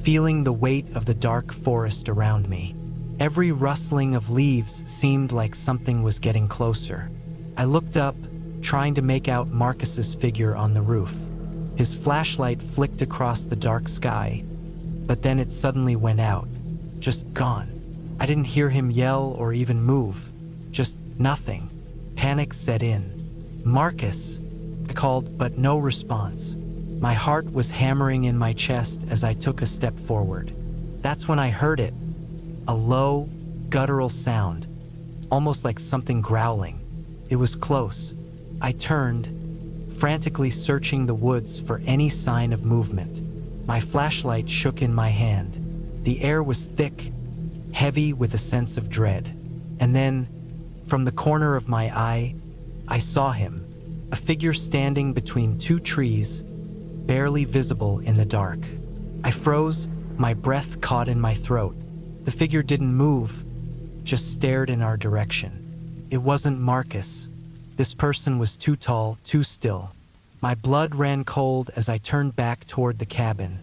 feeling the weight of the dark forest around me. Every rustling of leaves seemed like something was getting closer. I looked up, trying to make out Marcus's figure on the roof. His flashlight flicked across the dark sky, but then it suddenly went out, just gone. I didn't hear him yell or even move, just nothing. Panic set in. "Marcus," I called, but no response. My heart was hammering in my chest as I took a step forward. That's when I heard it, a low, guttural sound, almost like something growling. It was close. I turned, frantically searching the woods for any sign of movement. My flashlight shook in my hand. The air was thick, heavy with a sense of dread. And then, from the corner of my eye, I saw him, a figure standing between two trees, barely visible in the dark. I froze, my breath caught in my throat. The figure didn't move, just stared in our direction. It wasn't Marcus. This person was too tall, too still. My blood ran cold as I turned back toward the cabin,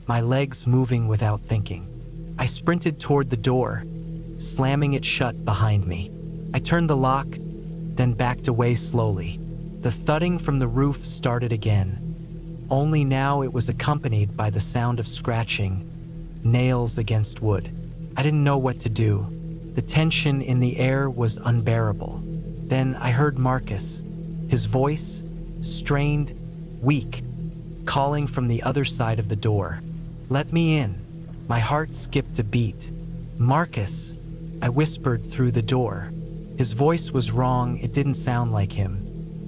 my legs moving without thinking. I sprinted toward the door, slamming it shut behind me. I turned the lock, then backed away slowly. The thudding from the roof started again, only now it was accompanied by the sound of scratching, nails against wood. I didn't know what to do. The tension in the air was unbearable. Then I heard Marcus, his voice, strained, weak, calling from the other side of the door. "Let me in." My heart skipped a beat. "Marcus," I whispered through the door. His voice was wrong, it didn't sound like him.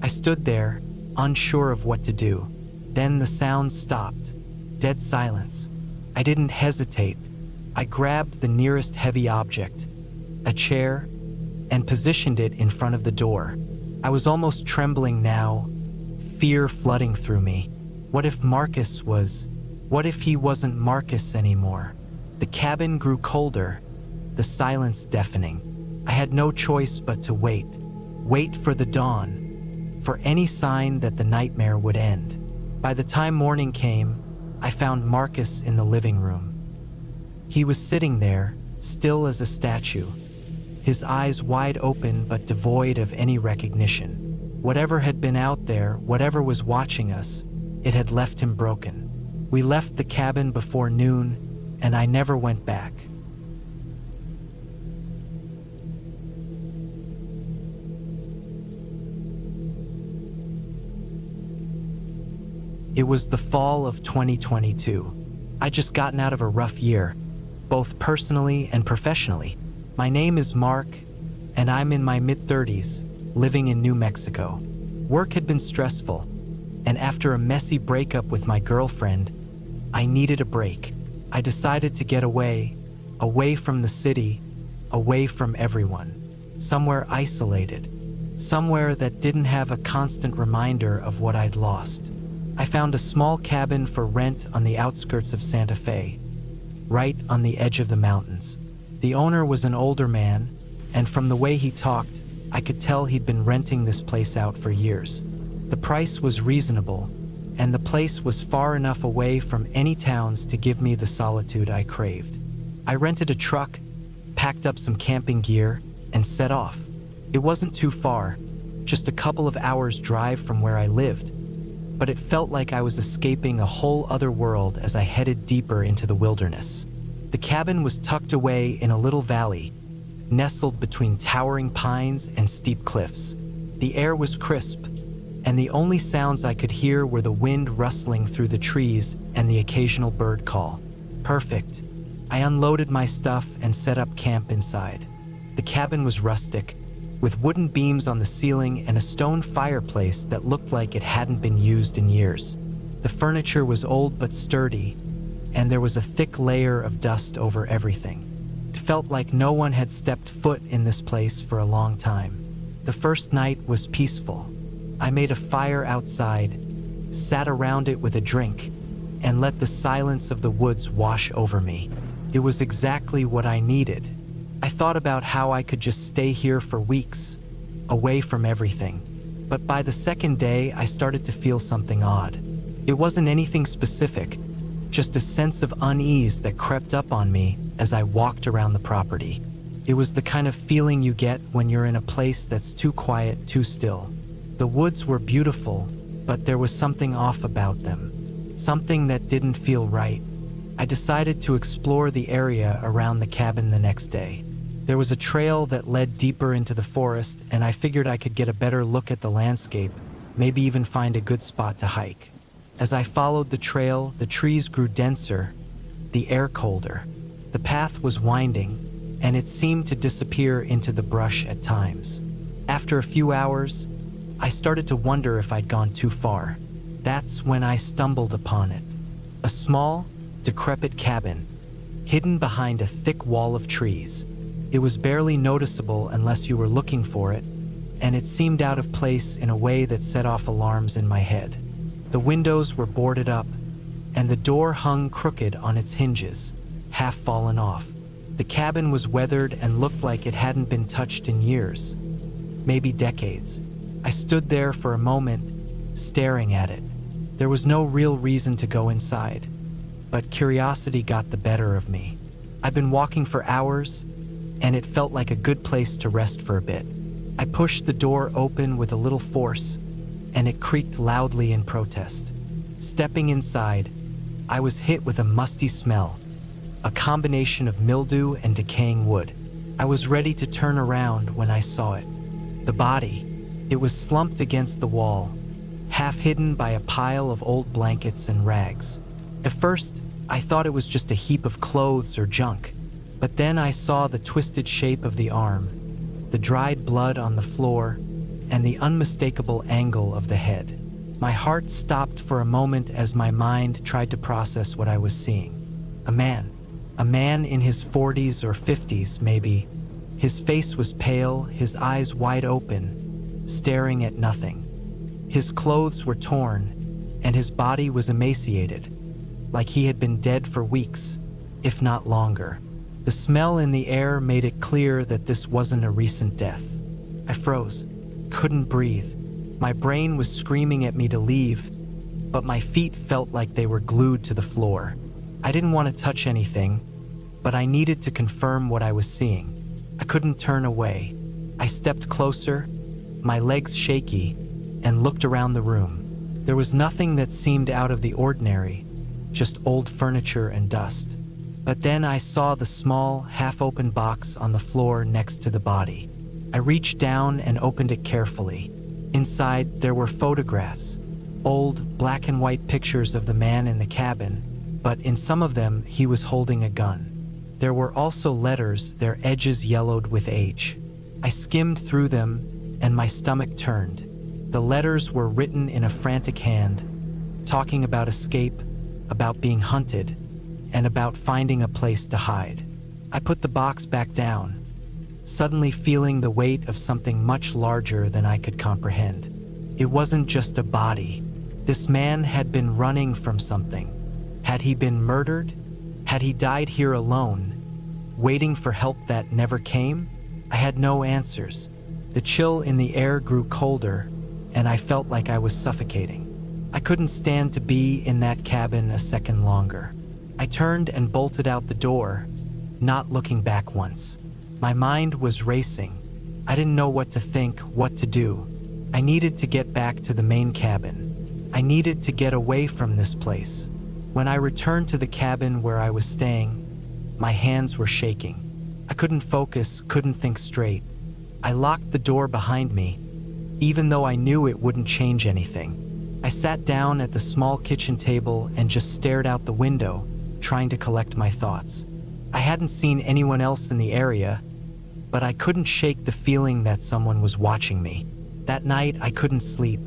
I stood there, unsure of what to do. Then the sound stopped. Dead silence. I didn't hesitate. I grabbed the nearest heavy object, a chair, and positioned it in front of the door. I was almost trembling now, fear flooding through me. What if he wasn't Marcus anymore? The cabin grew colder, the silence deafening. I had no choice but to wait for the dawn, for any sign that the nightmare would end. By the time morning came, I found Marcus in the living room. He was sitting there, still as a statue, his eyes wide open but devoid of any recognition. Whatever had been out there, whatever was watching us, it had left him broken. We left the cabin before noon, and I never went back. It was the fall of 2022. I'd just gotten out of a rough year, both personally and professionally. My name is Mark, and I'm in my mid-30s, living in New Mexico. Work had been stressful, and after a messy breakup with my girlfriend, I needed a break. I decided to get away from the city, away from everyone, somewhere isolated, somewhere that didn't have a constant reminder of what I'd lost. I found a small cabin for rent on the outskirts of Santa Fe, right on the edge of the mountains. The owner was an older man, and from the way he talked, I could tell he'd been renting this place out for years. The price was reasonable, and the place was far enough away from any towns to give me the solitude I craved. I rented a truck, packed up some camping gear, and set off. It wasn't too far, just a couple of hours' drive from where I lived, but it felt like I was escaping a whole other world as I headed deeper into the wilderness. The cabin was tucked away in a little valley, nestled between towering pines and steep cliffs. The air was crisp, and the only sounds I could hear were the wind rustling through the trees and the occasional bird call. Perfect. I unloaded my stuff and set up camp inside. The cabin was rustic, with wooden beams on the ceiling and a stone fireplace that looked like it hadn't been used in years. The furniture was old but sturdy, and there was a thick layer of dust over everything. It felt like no one had stepped foot in this place for a long time. The first night was peaceful. I made a fire outside, sat around it with a drink, and let the silence of the woods wash over me. It was exactly what I needed. I thought about how I could just stay here for weeks, away from everything. But by the second day, I started to feel something odd. It wasn't anything specific, just a sense of unease that crept up on me as I walked around the property. It was the kind of feeling you get when you're in a place that's too quiet, too still. The woods were beautiful, but there was something off about them, something that didn't feel right. I decided to explore the area around the cabin the next day. There was a trail that led deeper into the forest, and I figured I could get a better look at the landscape, maybe even find a good spot to hike. As I followed the trail, the trees grew denser, the air colder. The path was winding, and it seemed to disappear into the brush at times. After a few hours, I started to wonder if I'd gone too far. That's when I stumbled upon it. A small, decrepit cabin, hidden behind a thick wall of trees. It was barely noticeable unless you were looking for it, and it seemed out of place in a way that set off alarms in my head. The windows were boarded up, and the door hung crooked on its hinges, half fallen off. The cabin was weathered and looked like it hadn't been touched in years, maybe decades. I stood there for a moment, staring at it. There was no real reason to go inside, but curiosity got the better of me. I'd been walking for hours, and it felt like a good place to rest for a bit. I pushed the door open with a little force, and it creaked loudly in protest. Stepping inside, I was hit with a musty smell, a combination of mildew and decaying wood. I was ready to turn around when I saw it. The body. It was slumped against the wall, half hidden by a pile of old blankets and rags. At first, I thought it was just a heap of clothes or junk. But then I saw the twisted shape of the arm, the dried blood on the floor, and the unmistakable angle of the head. My heart stopped for a moment as my mind tried to process what I was seeing. A man in his 40s or 50s maybe. His face was pale, his eyes wide open, staring at nothing. His clothes were torn, and his body was emaciated, like he had been dead for weeks, if not longer. The smell in the air made it clear that this wasn't a recent death. I froze, couldn't breathe. My brain was screaming at me to leave, but my feet felt like they were glued to the floor. I didn't want to touch anything, but I needed to confirm what I was seeing. I couldn't turn away. I stepped closer, my legs shaky, and looked around the room. There was nothing that seemed out of the ordinary, just old furniture and dust. But then I saw the small, half-open box on the floor next to the body. I reached down and opened it carefully. Inside, there were photographs, old black and white pictures of the man in the cabin, but in some of them, he was holding a gun. There were also letters, their edges yellowed with age. I skimmed through them, and my stomach turned. The letters were written in a frantic hand, talking about escape, about being hunted, and about finding a place to hide. I put the box back down, suddenly feeling the weight of something much larger than I could comprehend. It wasn't just a body. This man had been running from something. Had he been murdered? Had he died here alone, waiting for help that never came? I had no answers. The chill in the air grew colder, and I felt like I was suffocating. I couldn't stand to be in that cabin a second longer. I turned and bolted out the door, not looking back once. My mind was racing. I didn't know what to think, what to do. I needed to get back to the main cabin. I needed to get away from this place. When I returned to the cabin where I was staying, my hands were shaking. I couldn't focus, couldn't think straight. I locked the door behind me, even though I knew it wouldn't change anything. I sat down at the small kitchen table and just stared out the window, trying to collect my thoughts. I hadn't seen anyone else in the area, but I couldn't shake the feeling that someone was watching me. That night, I couldn't sleep.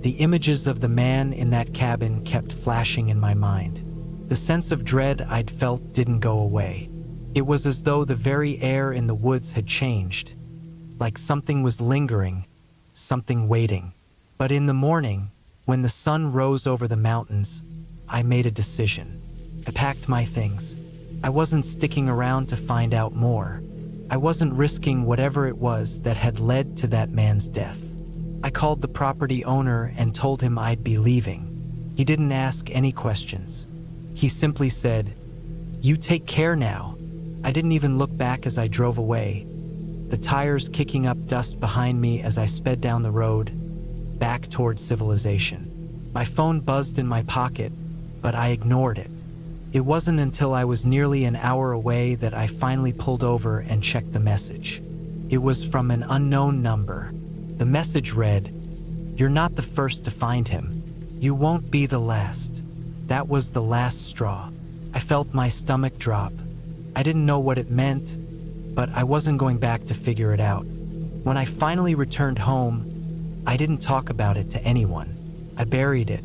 The images of the man in that cabin kept flashing in my mind. The sense of dread I'd felt didn't go away. It was as though the very air in the woods had changed, like something was lingering, something waiting. But in the morning, when the sun rose over the mountains, I made a decision. I packed my things. I wasn't sticking around to find out more. I wasn't risking whatever it was that had led to that man's death. I called the property owner and told him I'd be leaving. He didn't ask any questions. He simply said, "You take care now." I didn't even look back as I drove away, the tires kicking up dust behind me as I sped down the road, back toward civilization. My phone buzzed in my pocket, but I ignored it. It wasn't until I was nearly an hour away that I finally pulled over and checked the message. It was from an unknown number. The message read, "You're not the first to find him. You won't be the last." That was the last straw. I felt my stomach drop. I didn't know what it meant, but I wasn't going back to figure it out. When I finally returned home, I didn't talk about it to anyone. I buried it.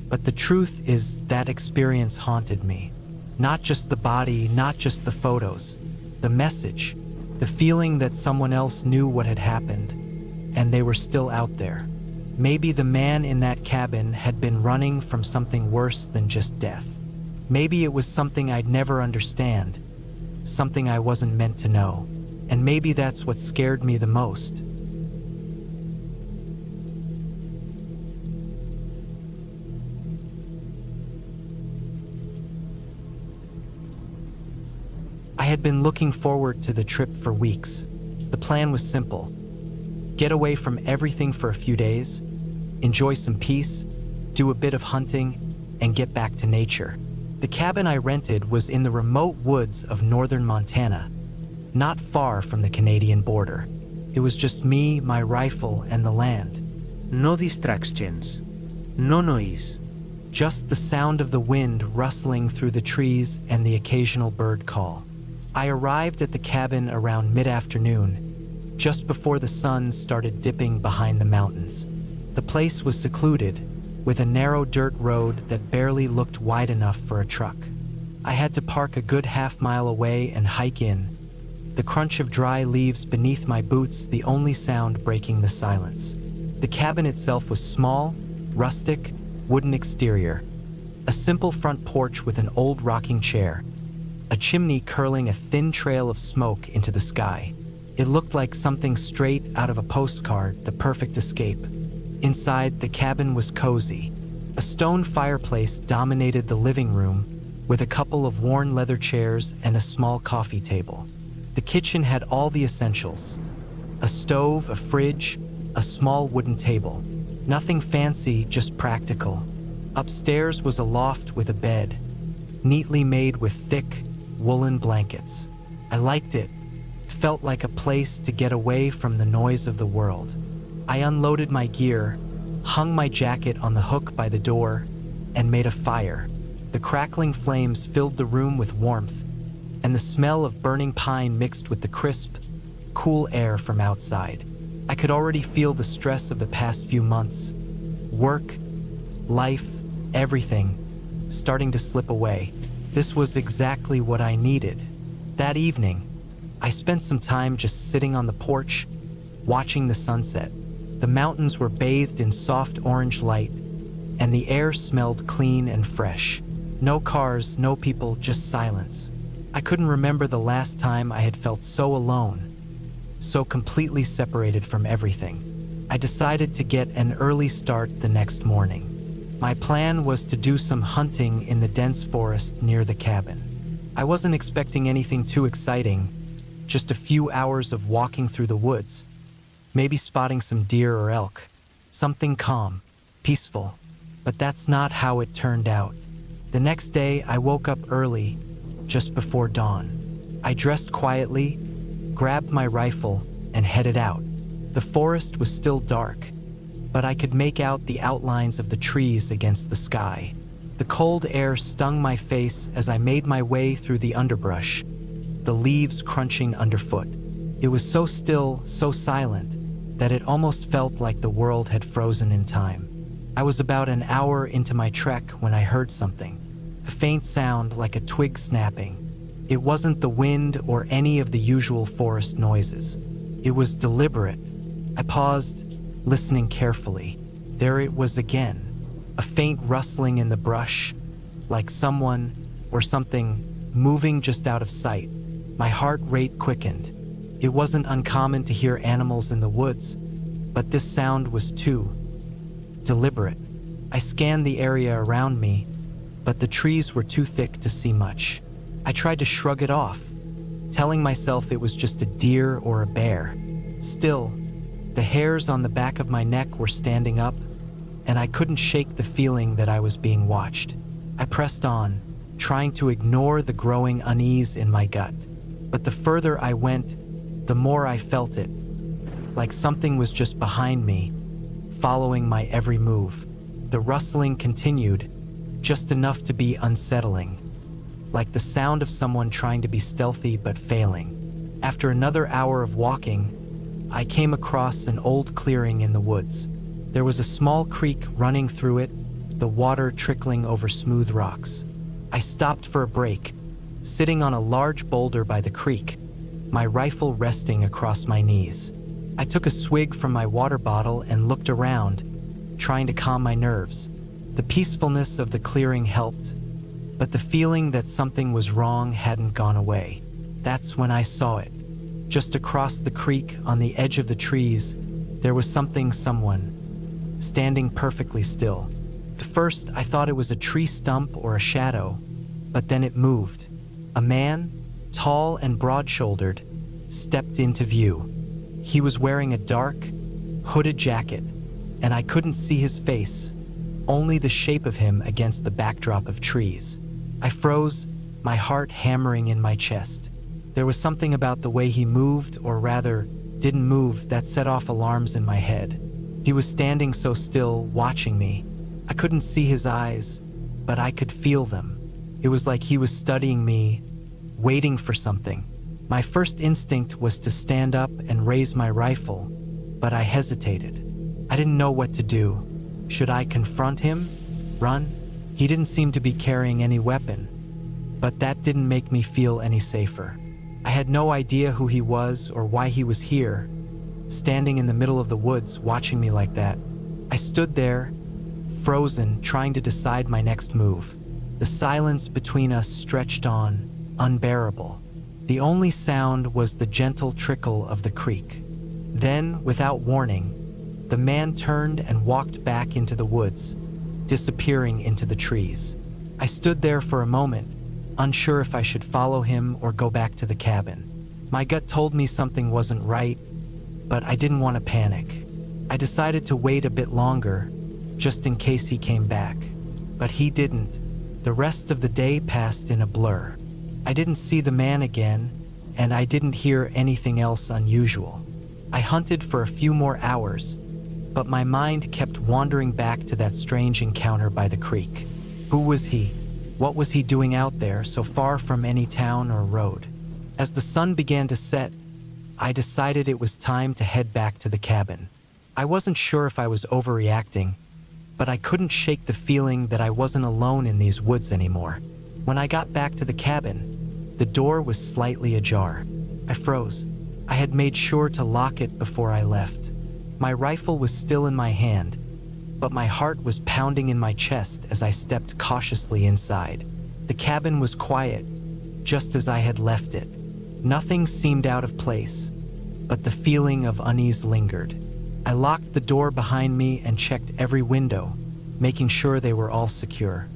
But the truth is that experience haunted me. Not just the body, not just the photos. The message, the feeling that someone else knew what had happened, and they were still out there. Maybe the man in that cabin had been running from something worse than just death. Maybe it was something I'd never understand, something I wasn't meant to know. And maybe that's what scared me the most. I had been looking forward to the trip for weeks. The plan was simple. Get away from everything for a few days, enjoy some peace, do a bit of hunting, and get back to nature. The cabin I rented was in the remote woods of northern Montana, not far from the Canadian border. It was just me, my rifle, and the land. No distractions. No noise. Just the sound of the wind rustling through the trees and the occasional bird call. I arrived at the cabin around mid-afternoon, just before the sun started dipping behind the mountains. The place was secluded, with a narrow dirt road that barely looked wide enough for a truck. I had to park a good half-mile away and hike in, the crunch of dry leaves beneath my boots the only sound breaking the silence. The cabin itself was small, rustic, wooden exterior, a simple front porch with an old rocking chair, a chimney curling a thin trail of smoke into the sky. It looked like something straight out of a postcard, the perfect escape. Inside, the cabin was cozy. A stone fireplace dominated the living room, with a couple of worn leather chairs and a small coffee table. The kitchen had all the essentials: a stove, a fridge, a small wooden table. Nothing fancy, just practical. Upstairs was a loft with a bed, neatly made with thick, woolen blankets. I liked it. It felt like a place to get away from the noise of the world. I unloaded my gear, hung my jacket on the hook by the door, and made a fire. The crackling flames filled the room with warmth, and the smell of burning pine mixed with the crisp, cool air from outside. I could already feel the stress of the past few months. Work, life, everything, starting to slip away. This was exactly what I needed. That evening, I spent some time just sitting on the porch, watching the sunset. The mountains were bathed in soft orange light, and the air smelled clean and fresh. No cars, no people, just silence. I couldn't remember the last time I had felt so alone, so completely separated from everything. I decided to get an early start the next morning. My plan was to do some hunting in the dense forest near the cabin. I wasn't expecting anything too exciting, just a few hours of walking through the woods, maybe spotting some deer or elk, something calm, peaceful. But that's not how it turned out. The next day, I woke up early, just before dawn. I dressed quietly, grabbed my rifle, and headed out. The forest was still dark, but I could make out the outlines of the trees against the sky. The cold air stung my face as I made my way through the underbrush, the leaves crunching underfoot. It was so still, so silent, that it almost felt like the world had frozen in time. I was about an hour into my trek when I heard something, a faint sound like a twig snapping. It wasn't the wind or any of the usual forest noises. It was deliberate. I paused, listening carefully. There it was again, a faint rustling in the brush, like someone or something moving just out of sight. My heart rate quickened. It wasn't uncommon to hear animals in the woods, but this sound was too deliberate. I scanned the area around me, but the trees were too thick to see much. I tried to shrug it off, telling myself it was just a deer or a bear. Still, the hairs on the back of my neck were standing up, and I couldn't shake the feeling that I was being watched. I pressed on, trying to ignore the growing unease in my gut. But the further I went, the more I felt it, like something was just behind me, following my every move. The rustling continued, just enough to be unsettling, like the sound of someone trying to be stealthy but failing. After another hour of walking, I came across an old clearing in the woods. There was a small creek running through it, the water trickling over smooth rocks. I stopped for a break, sitting on a large boulder by the creek, my rifle resting across my knees. I took a swig from my water bottle and looked around, trying to calm my nerves. The peacefulness of the clearing helped, but the feeling that something was wrong hadn't gone away. That's when I saw it. Just across the creek, on the edge of the trees, there was someone, standing perfectly still. At first, I thought it was a tree stump or a shadow, but then it moved. A man, tall and broad-shouldered, stepped into view. He was wearing a dark, hooded jacket, and I couldn't see his face, only the shape of him against the backdrop of trees. I froze, my heart hammering in my chest. There was something about the way he moved, or rather, didn't move, that set off alarms in my head. He was standing so still, watching me. I couldn't see his eyes, but I could feel them. It was like he was studying me, waiting for something. My first instinct was to stand up and raise my rifle, but I hesitated. I didn't know what to do. Should I confront him? Run? He didn't seem to be carrying any weapon, but that didn't make me feel any safer. I had no idea who he was or why he was here, standing in the middle of the woods watching me like that. I stood there, frozen, trying to decide my next move. The silence between us stretched on, unbearable. The only sound was the gentle trickle of the creek. Then, without warning, the man turned and walked back into the woods, disappearing into the trees. I stood there for a moment, unsure if I should follow him or go back to the cabin. My gut told me something wasn't right, but I didn't want to panic. I decided to wait a bit longer, just in case he came back. But he didn't. The rest of the day passed in a blur. I didn't see the man again, and I didn't hear anything else unusual. I hunted for a few more hours, but my mind kept wandering back to that strange encounter by the creek. Who was he? What was he doing out there, so far from any town or road? As the sun began to set, I decided it was time to head back to the cabin. I wasn't sure if I was overreacting, but I couldn't shake the feeling that I wasn't alone in these woods anymore. When I got back to the cabin, the door was slightly ajar. I froze. I had made sure to lock it before I left. My rifle was still in my hand, but my heart was pounding in my chest as I stepped cautiously inside. The cabin was quiet, just as I had left it. Nothing seemed out of place, but the feeling of unease lingered. I locked the door behind me and checked every window, making sure they were all secure.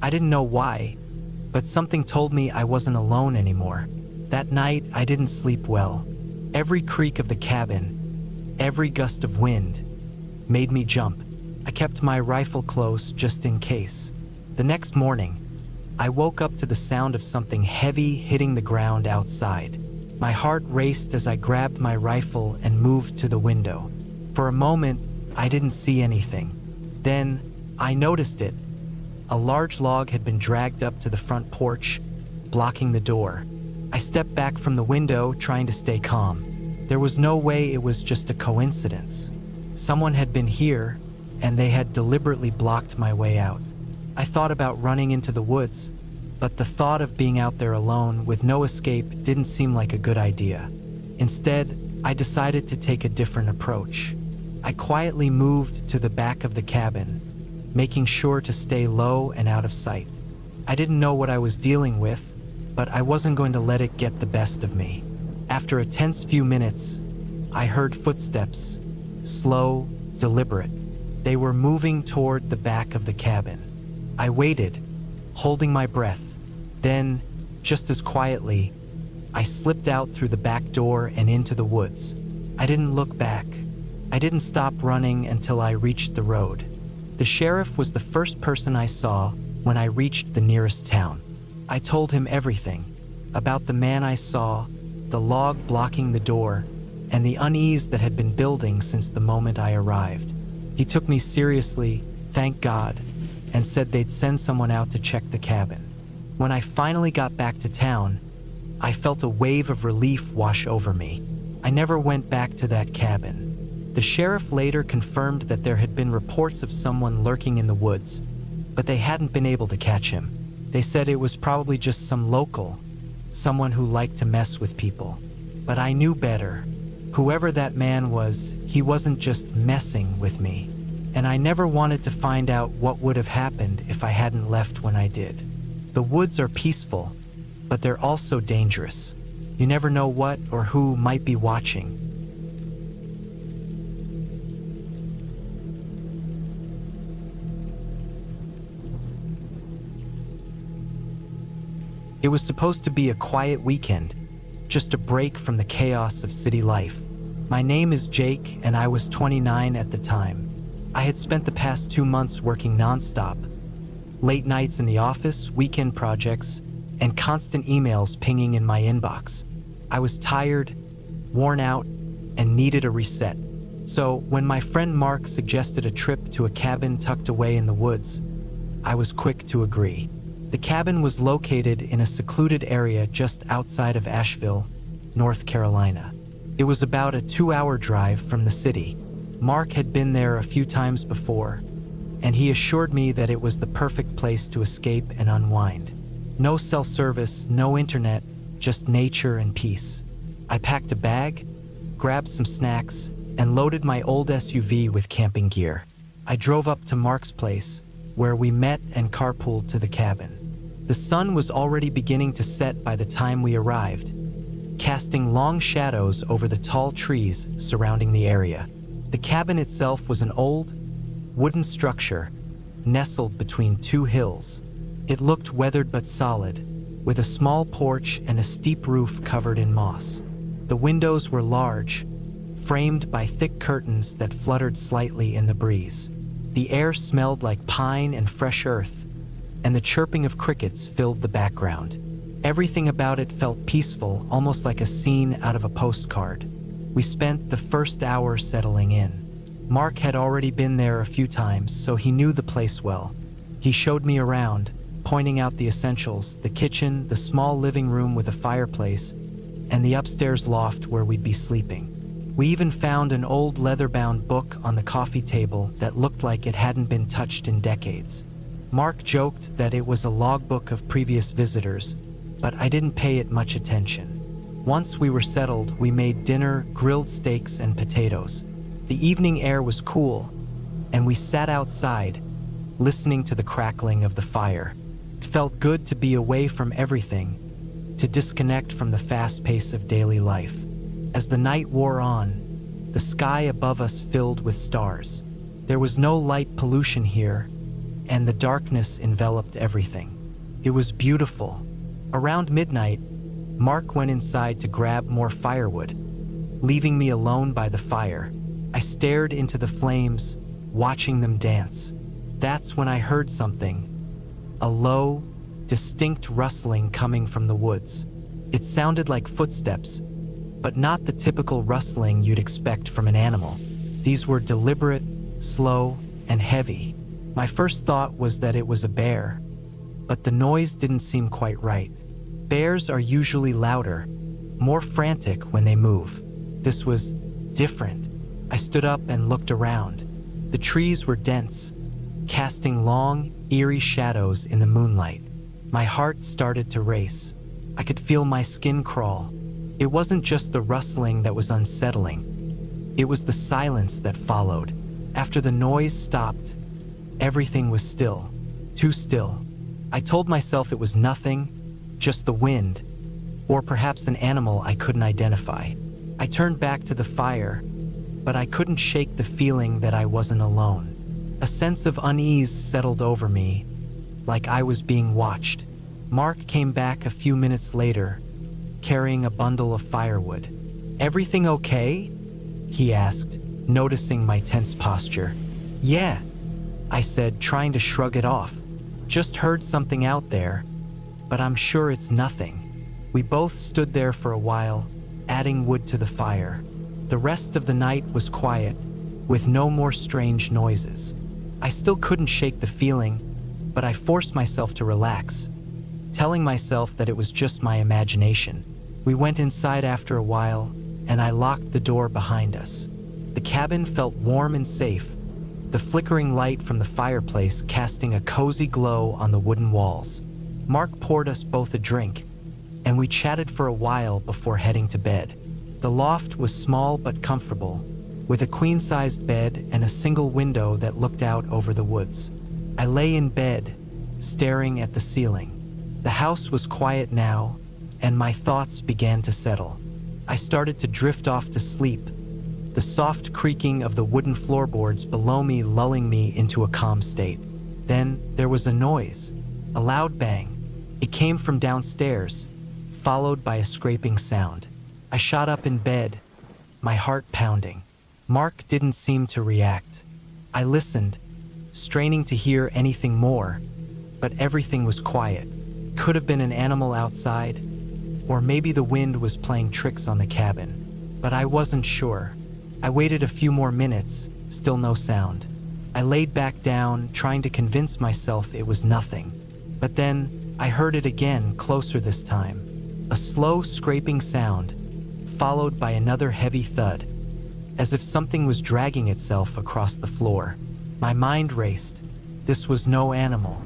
I didn't know why, but something told me I wasn't alone anymore. That night, I didn't sleep well. Every creak of the cabin, every gust of wind, made me jump. I kept my rifle close just in case. The next morning, I woke up to the sound of something heavy hitting the ground outside. My heart raced as I grabbed my rifle and moved to the window. For a moment, I didn't see anything. Then, I noticed it. A large log had been dragged up to the front porch, blocking the door. I stepped back from the window, trying to stay calm. There was no way it was just a coincidence. Someone had been here, and they had deliberately blocked my way out. I thought about running into the woods, but the thought of being out there alone with no escape didn't seem like a good idea. Instead, I decided to take a different approach. I quietly moved to the back of the cabin, making sure to stay low and out of sight. I didn't know what I was dealing with, but I wasn't going to let it get the best of me. After a tense few minutes, I heard footsteps, slow, deliberate. They were moving toward the back of the cabin. I waited, holding my breath. Then, just as quietly, I slipped out through the back door and into the woods. I didn't look back. I didn't stop running until I reached the road. The sheriff was the first person I saw when I reached the nearest town. I told him everything about the man I saw, the log blocking the door, and the unease that had been building since the moment I arrived. He took me seriously, thank God, and said they'd send someone out to check the cabin. When I finally got back to town, I felt a wave of relief wash over me. I never went back to that cabin. The sheriff later confirmed that there had been reports of someone lurking in the woods, but they hadn't been able to catch him. They said it was probably just some local, someone who liked to mess with people. But I knew better. Whoever that man was, he wasn't just messing with me. And I never wanted to find out what would have happened if I hadn't left when I did. The woods are peaceful, but they're also dangerous. You never know what or who might be watching. It was supposed to be a quiet weekend, just a break from the chaos of city life. My name is Jake, and I was 29 at the time. I had spent the past 2 months working nonstop. Late nights in the office, weekend projects, and constant emails pinging in my inbox. I was tired, worn out, and needed a reset. So when my friend Mark suggested a trip to a cabin tucked away in the woods, I was quick to agree. The cabin was located in a secluded area just outside of Asheville, North Carolina. It was about a 2-hour drive from the city. Mark had been there a few times before, and he assured me that it was the perfect place to escape and unwind. No cell service, no internet, just nature and peace. I packed a bag, grabbed some snacks, and loaded my old SUV with camping gear. I drove up to Mark's place, where we met and carpooled to the cabin. The sun was already beginning to set by the time we arrived, casting long shadows over the tall trees surrounding the area. The cabin itself was an old, wooden structure nestled between 2 hills. It looked weathered but solid, with a small porch and a steep roof covered in moss. The windows were large, framed by thick curtains that fluttered slightly in the breeze. The air smelled like pine and fresh earth, and the chirping of crickets filled the background. Everything about it felt peaceful, almost like a scene out of a postcard. We spent the first hour settling in. Mark had already been there a few times, so he knew the place well. He showed me around, pointing out the essentials: the kitchen, the small living room with a fireplace, and the upstairs loft where we'd be sleeping. We even found an old leather-bound book on the coffee table that looked like it hadn't been touched in decades. Mark joked that it was a logbook of previous visitors, but I didn't pay it much attention. Once we were settled, we made dinner, grilled steaks and potatoes. The evening air was cool, and we sat outside, listening to the crackling of the fire. It felt good to be away from everything, to disconnect from the fast pace of daily life. As the night wore on, the sky above us filled with stars. There was no light pollution here, and the darkness enveloped everything. It was beautiful. Around midnight, Mark went inside to grab more firewood, leaving me alone by the fire. I stared into the flames, watching them dance. That's when I heard something, a low, distinct rustling coming from the woods. It sounded like footsteps, but not the typical rustling you'd expect from an animal. These were deliberate, slow, and heavy. My first thought was that it was a bear, but the noise didn't seem quite right. Bears are usually louder, more frantic when they move. This was different. I stood up and looked around. The trees were dense, casting long, eerie shadows in the moonlight. My heart started to race. I could feel my skin crawl. It wasn't just the rustling that was unsettling. It was the silence that followed. After the noise stopped, everything was still, too still. I told myself it was nothing, just the wind, or perhaps an animal I couldn't identify. I turned back to the fire, but I couldn't shake the feeling that I wasn't alone. A sense of unease settled over me, like I was being watched. Mark came back a few minutes later, carrying a bundle of firewood. "Everything okay?" he asked, noticing my tense posture. "Yeah," I said, trying to shrug it off. "Just heard something out there, but I'm sure it's nothing." We both stood there for a while, adding wood to the fire. The rest of the night was quiet, with no more strange noises. I still couldn't shake the feeling, but I forced myself to relax, telling myself that it was just my imagination. We went inside after a while, and I locked the door behind us. The cabin felt warm and safe, the flickering light from the fireplace casting a cozy glow on the wooden walls. Mark poured us both a drink, and we chatted for a while before heading to bed. The loft was small but comfortable, with a queen-sized bed and a single window that looked out over the woods. I lay in bed, staring at the ceiling. The house was quiet now, and my thoughts began to settle. I started to drift off to sleep, the soft creaking of the wooden floorboards below me lulling me into a calm state. Then there was a noise, a loud bang. It came from downstairs, followed by a scraping sound. I shot up in bed, my heart pounding. Mark didn't seem to react. I listened, straining to hear anything more, but everything was quiet. Could have been an animal outside, or maybe the wind was playing tricks on the cabin, but I wasn't sure. I waited a few more minutes, still no sound. I laid back down, trying to convince myself it was nothing. But then I heard it again, closer this time. A slow scraping sound, followed by another heavy thud, as if something was dragging itself across the floor. My mind raced. This was no animal.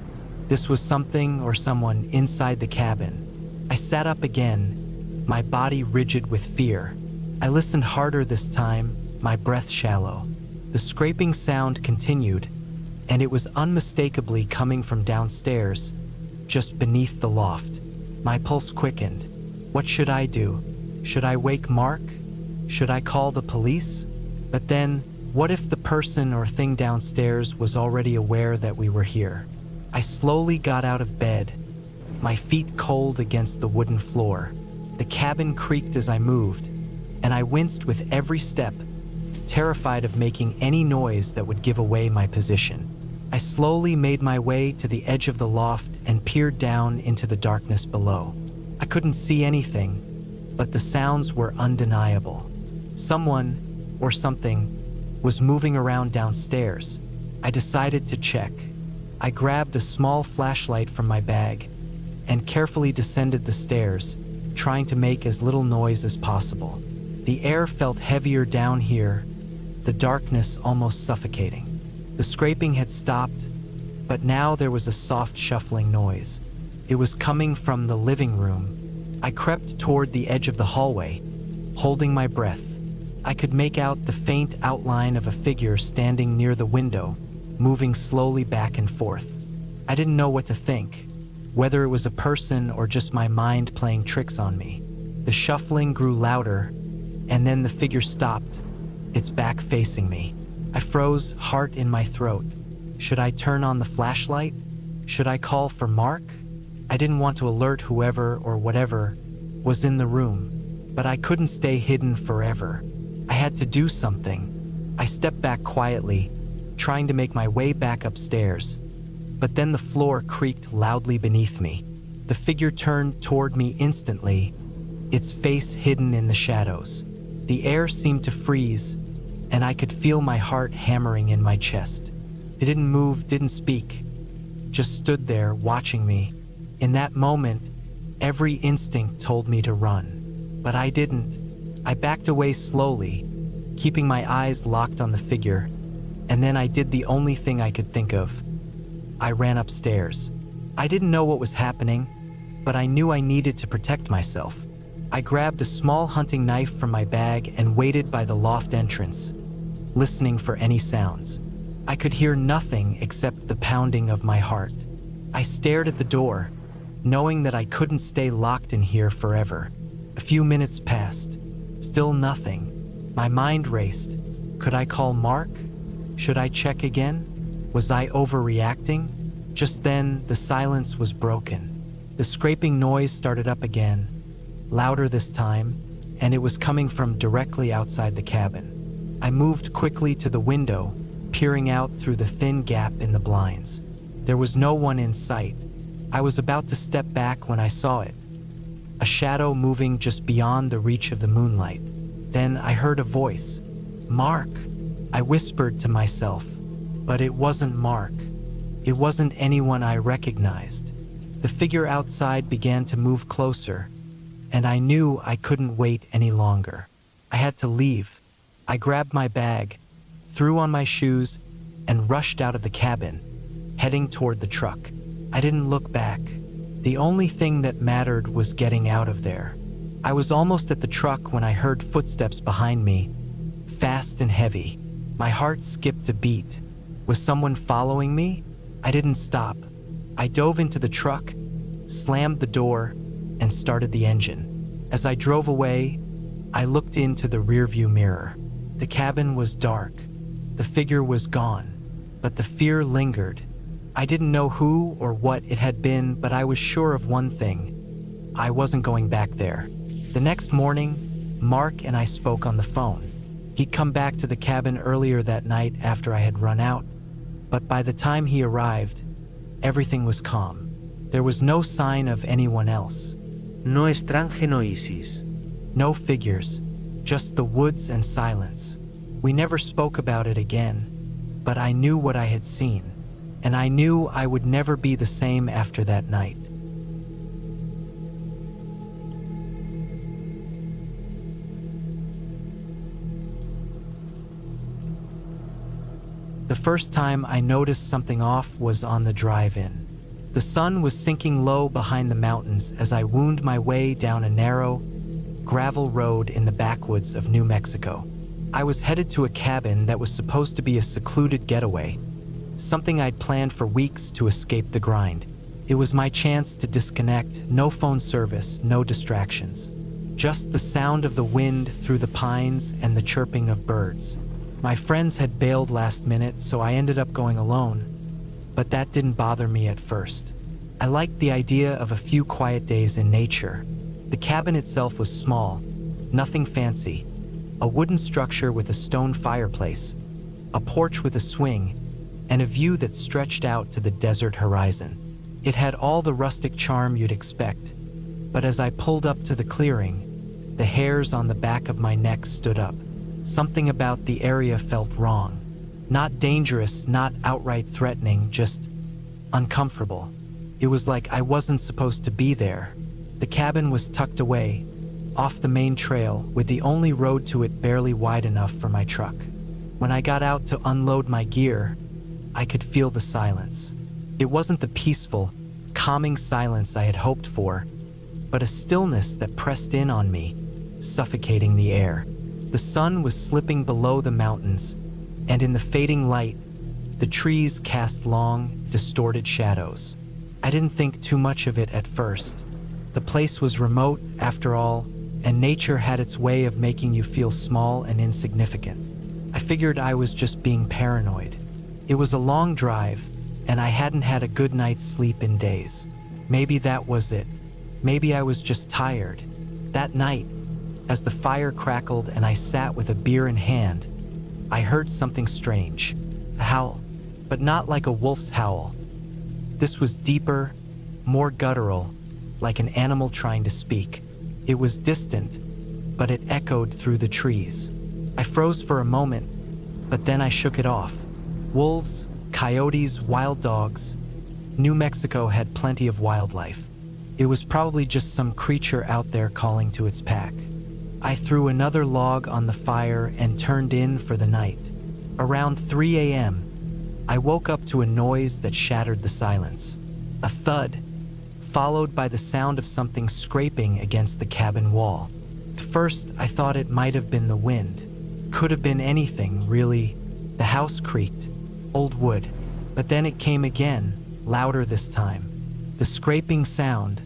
This was something or someone inside the cabin. I sat up again, my body rigid with fear. I listened harder this time, my breath shallow. The scraping sound continued, and it was unmistakably coming from downstairs, just beneath the loft. My pulse quickened. What should I do? Should I wake Mark? Should I call the police? But then, what if the person or thing downstairs was already aware that we were here? I slowly got out of bed, my feet cold against the wooden floor. The cabin creaked as I moved, and I winced with every step, terrified of making any noise that would give away my position. I slowly made my way to the edge of the loft and peered down into the darkness below. I couldn't see anything, but the sounds were undeniable. Someone, or something, was moving around downstairs. I decided to check. I grabbed a small flashlight from my bag and carefully descended the stairs, trying to make as little noise as possible. The air felt heavier down here, the darkness almost suffocating. The scraping had stopped, but now there was a soft shuffling noise. It was coming from the living room. I crept toward the edge of the hallway, holding my breath. I could make out the faint outline of a figure standing near the window, moving slowly back and forth. I didn't know what to think, whether it was a person or just my mind playing tricks on me. The shuffling grew louder, and then the figure stopped, its back facing me. I froze, heart in my throat. Should I turn on the flashlight? Should I call for Mark? I didn't want to alert whoever or whatever was in the room, but I couldn't stay hidden forever. I had to do something. I stepped back quietly, trying to make my way back upstairs. But then the floor creaked loudly beneath me. The figure turned toward me instantly, its face hidden in the shadows. The air seemed to freeze, and I could feel my heart hammering in my chest. It didn't move, didn't speak, just stood there watching me. In that moment, every instinct told me to run, but I didn't. I backed away slowly, keeping my eyes locked on the figure, and then I did the only thing I could think of. I ran upstairs. I didn't know what was happening, but I knew I needed to protect myself. I grabbed a small hunting knife from my bag and waited by the loft entrance, listening for any sounds. I could hear nothing except the pounding of my heart. I stared at the door, knowing that I couldn't stay locked in here forever. A few minutes passed. Still nothing. My mind raced. Could I call Mark? Should I check again? Was I overreacting? Just then, the silence was broken. The scraping noise started up again, louder this time, and it was coming from directly outside the cabin. I moved quickly to the window, peering out through the thin gap in the blinds. There was no one in sight. I was about to step back when I saw it, a shadow moving just beyond the reach of the moonlight. Then I heard a voice. Mark! I whispered to myself, but it wasn't Mark. It wasn't anyone I recognized. The figure outside began to move closer, and I knew I couldn't wait any longer. I had to leave. I grabbed my bag, threw on my shoes, and rushed out of the cabin, heading toward the truck. I didn't look back. The only thing that mattered was getting out of there. I was almost at the truck when I heard footsteps behind me, fast and heavy. My heart skipped a beat. Was someone following me? I didn't stop. I dove into the truck, slammed the door, and started the engine. As I drove away, I looked into the rearview mirror. The cabin was dark. The figure was gone, but the fear lingered. I didn't know who or what it had been, but I was sure of one thing. I wasn't going back there. The next morning, Mark and I spoke on the phone. He'd come back to the cabin earlier that night after I had run out, but by the time he arrived, everything was calm. There was no sign of anyone else. No estrange noises. No figures, just the woods and silence. We never spoke about it again, but I knew what I had seen, and I knew I would never be the same after that night. The first time I noticed something off was on the drive-in. The sun was sinking low behind the mountains as I wound my way down a narrow, gravel road in the backwoods of New Mexico. I was headed to a cabin that was supposed to be a secluded getaway, something I'd planned for weeks to escape the grind. It was my chance to disconnect, no phone service, no distractions. Just the sound of the wind through the pines and the chirping of birds. My friends had bailed last minute, so I ended up going alone, but that didn't bother me at first. I liked the idea of a few quiet days in nature. The cabin itself was small, nothing fancy. A wooden structure with a stone fireplace, a porch with a swing, and a view that stretched out to the desert horizon. It had all the rustic charm you'd expect, but as I pulled up to the clearing, the hairs on the back of my neck stood up. Something about the area felt wrong. Not dangerous, not outright threatening, just uncomfortable. It was like I wasn't supposed to be there. The cabin was tucked away, off the main trail, with the only road to it barely wide enough for my truck. When I got out to unload my gear, I could feel the silence. It wasn't the peaceful, calming silence I had hoped for, but a stillness that pressed in on me, suffocating the air. The sun was slipping below the mountains, and in the fading light, the trees cast long, distorted shadows. I didn't think too much of it at first. The place was remote, after all, and nature had its way of making you feel small and insignificant. I figured I was just being paranoid. It was a long drive, and I hadn't had a good night's sleep in days. Maybe that was it. Maybe I was just tired. That night, as the fire crackled and I sat with a beer in hand, I heard something strange. A howl, but not like a wolf's howl. This was deeper, more guttural, like an animal trying to speak. It was distant, but it echoed through the trees. I froze for a moment, but then I shook it off. Wolves, coyotes, wild dogs. New Mexico had plenty of wildlife. It was probably just some creature out there calling to its pack. I threw another log on the fire and turned in for the night. Around 3 a.m., I woke up to a noise that shattered the silence. A thud, followed by the sound of something scraping against the cabin wall. At first, I thought it might have been the wind. Could have been anything, really. The house creaked. Old wood. But then it came again, louder this time. The scraping sound,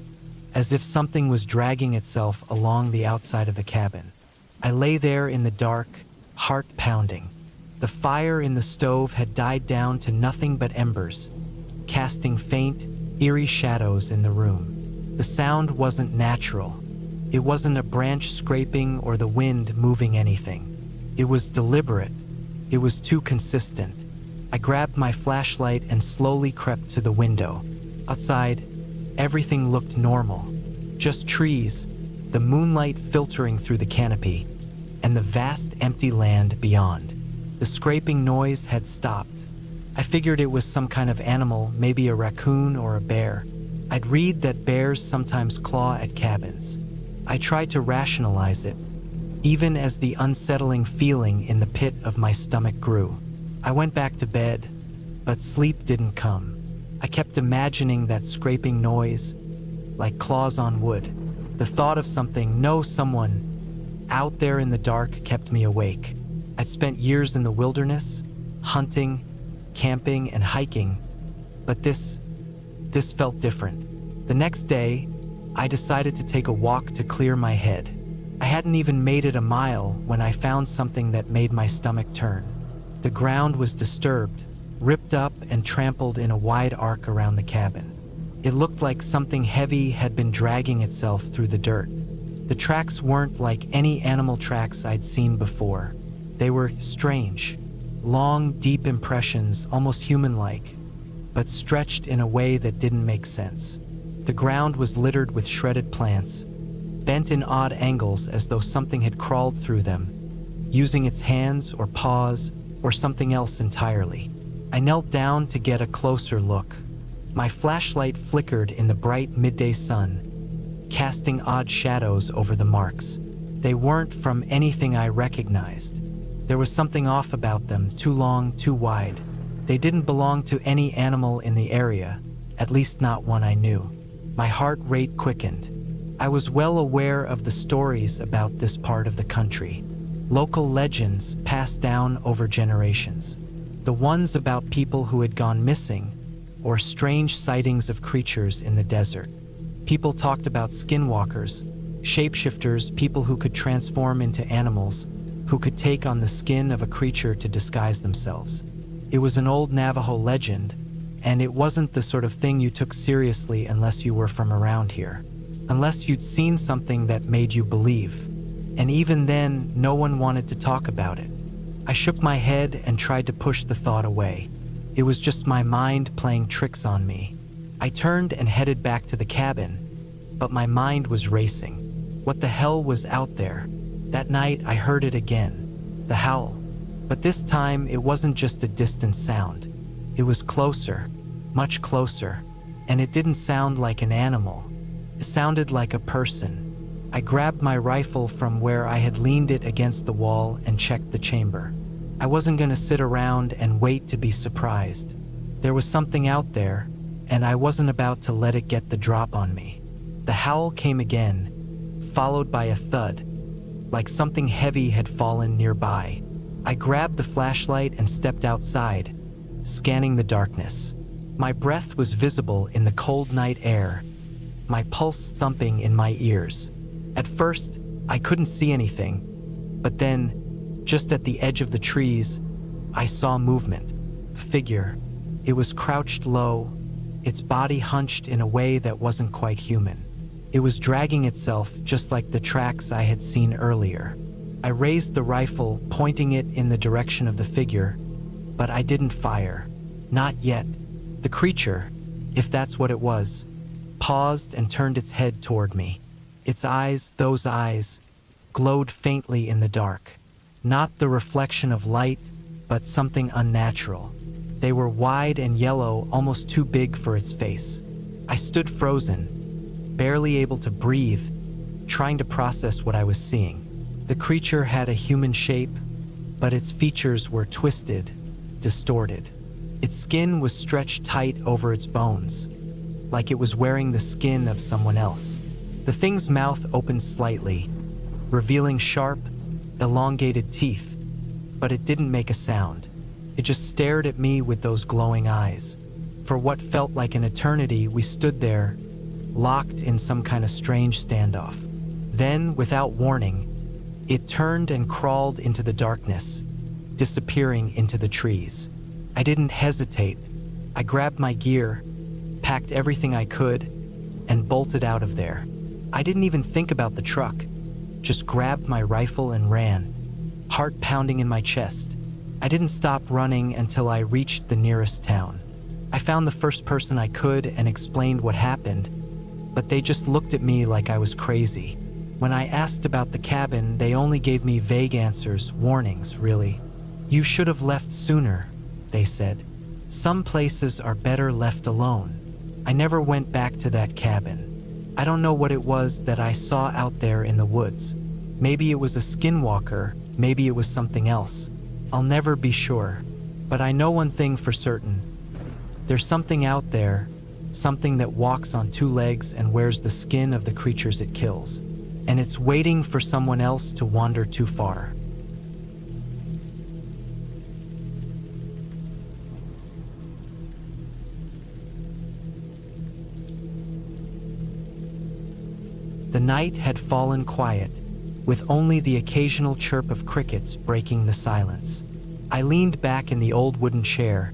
as if something was dragging itself along the outside of the cabin. I lay there in the dark, heart pounding. The fire in the stove had died down to nothing but embers, casting faint, eerie shadows in the room. The sound wasn't natural. It wasn't a branch scraping or the wind moving anything. It was deliberate. It was too consistent. I grabbed my flashlight and slowly crept to the window. Outside, everything looked normal. Just trees, the moonlight filtering through the canopy, and the vast empty land beyond. The scraping noise had stopped. I figured it was some kind of animal, maybe a raccoon or a bear. I'd read that bears sometimes claw at cabins. I tried to rationalize it, even as the unsettling feeling in the pit of my stomach grew. I went back to bed, but sleep didn't come. I kept imagining that scraping noise, like claws on wood. The thought of someone out there in the dark kept me awake. I'd spent years in the wilderness, hunting, camping, and hiking, but this felt different. The next day, I decided to take a walk to clear my head. I hadn't even made it a mile when I found something that made my stomach turn. The ground was disturbed, ripped up and trampled in a wide arc around the cabin. It looked like something heavy had been dragging itself through the dirt. The tracks weren't like any animal tracks I'd seen before. They were strange, long, deep impressions, almost human-like, but stretched in a way that didn't make sense. The ground was littered with shredded plants, bent in odd angles as though something had crawled through them, using its hands or paws or something else entirely. I knelt down to get a closer look. My flashlight flickered in the bright midday sun, casting odd shadows over the marks. They weren't from anything I recognized. There was something off about them, too long, too wide. They didn't belong to any animal in the area, at least not one I knew. My heart rate quickened. I was well aware of the stories about this part of the country. Local legends passed down over generations. The ones about people who had gone missing, or strange sightings of creatures in the desert. People talked about skinwalkers, shapeshifters, people who could transform into animals, who could take on the skin of a creature to disguise themselves. It was an old Navajo legend, and it wasn't the sort of thing you took seriously unless you were from around here, unless you'd seen something that made you believe. And even then, no one wanted to talk about it. I shook my head and tried to push the thought away. It was just my mind playing tricks on me. I turned and headed back to the cabin, but my mind was racing. What the hell was out there? That night, I heard it again, the howl. But this time, it wasn't just a distant sound. It was closer, much closer, and it didn't sound like an animal. It sounded like a person. I grabbed my rifle from where I had leaned it against the wall and checked the chamber. I wasn't going to sit around and wait to be surprised. There was something out there, and I wasn't about to let it get the drop on me. The howl came again, followed by a thud, like something heavy had fallen nearby. I grabbed the flashlight and stepped outside, scanning the darkness. My breath was visible in the cold night air, my pulse thumping in my ears. At first, I couldn't see anything, but then, just at the edge of the trees, I saw movement. A figure. It was crouched low, its body hunched in a way that wasn't quite human. It was dragging itself just like the tracks I had seen earlier. I raised the rifle, pointing it in the direction of the figure, but I didn't fire. Not yet. The creature, if that's what it was, paused and turned its head toward me. Its eyes, those eyes, glowed faintly in the dark. Not the reflection of light, but something unnatural. They were wide and yellow, almost too big for its face. I stood frozen, barely able to breathe, trying to process what I was seeing. The creature had a human shape, but its features were twisted, distorted. Its skin was stretched tight over its bones, like it was wearing the skin of someone else. The thing's mouth opened slightly, revealing sharp, elongated teeth, but it didn't make a sound. It just stared at me with those glowing eyes. For what felt like an eternity, we stood there, locked in some kind of strange standoff. Then, without warning, it turned and crawled into the darkness, disappearing into the trees. I didn't hesitate. I grabbed my gear, packed everything I could, and bolted out of there. I didn't even think about the truck, just grabbed my rifle and ran, heart pounding in my chest. I didn't stop running until I reached the nearest town. I found the first person I could and explained what happened, but they just looked at me like I was crazy. When I asked about the cabin, they only gave me vague answers, warnings, really. "You should have left sooner," they said. "Some places are better left alone." I never went back to that cabin. I don't know what it was that I saw out there in the woods. Maybe it was a skinwalker, maybe it was something else. I'll never be sure. But I know one thing for certain. There's something out there, something that walks on two legs and wears the skin of the creatures it kills. And it's waiting for someone else to wander too far. The night had fallen quiet, with only the occasional chirp of crickets breaking the silence. I leaned back in the old wooden chair,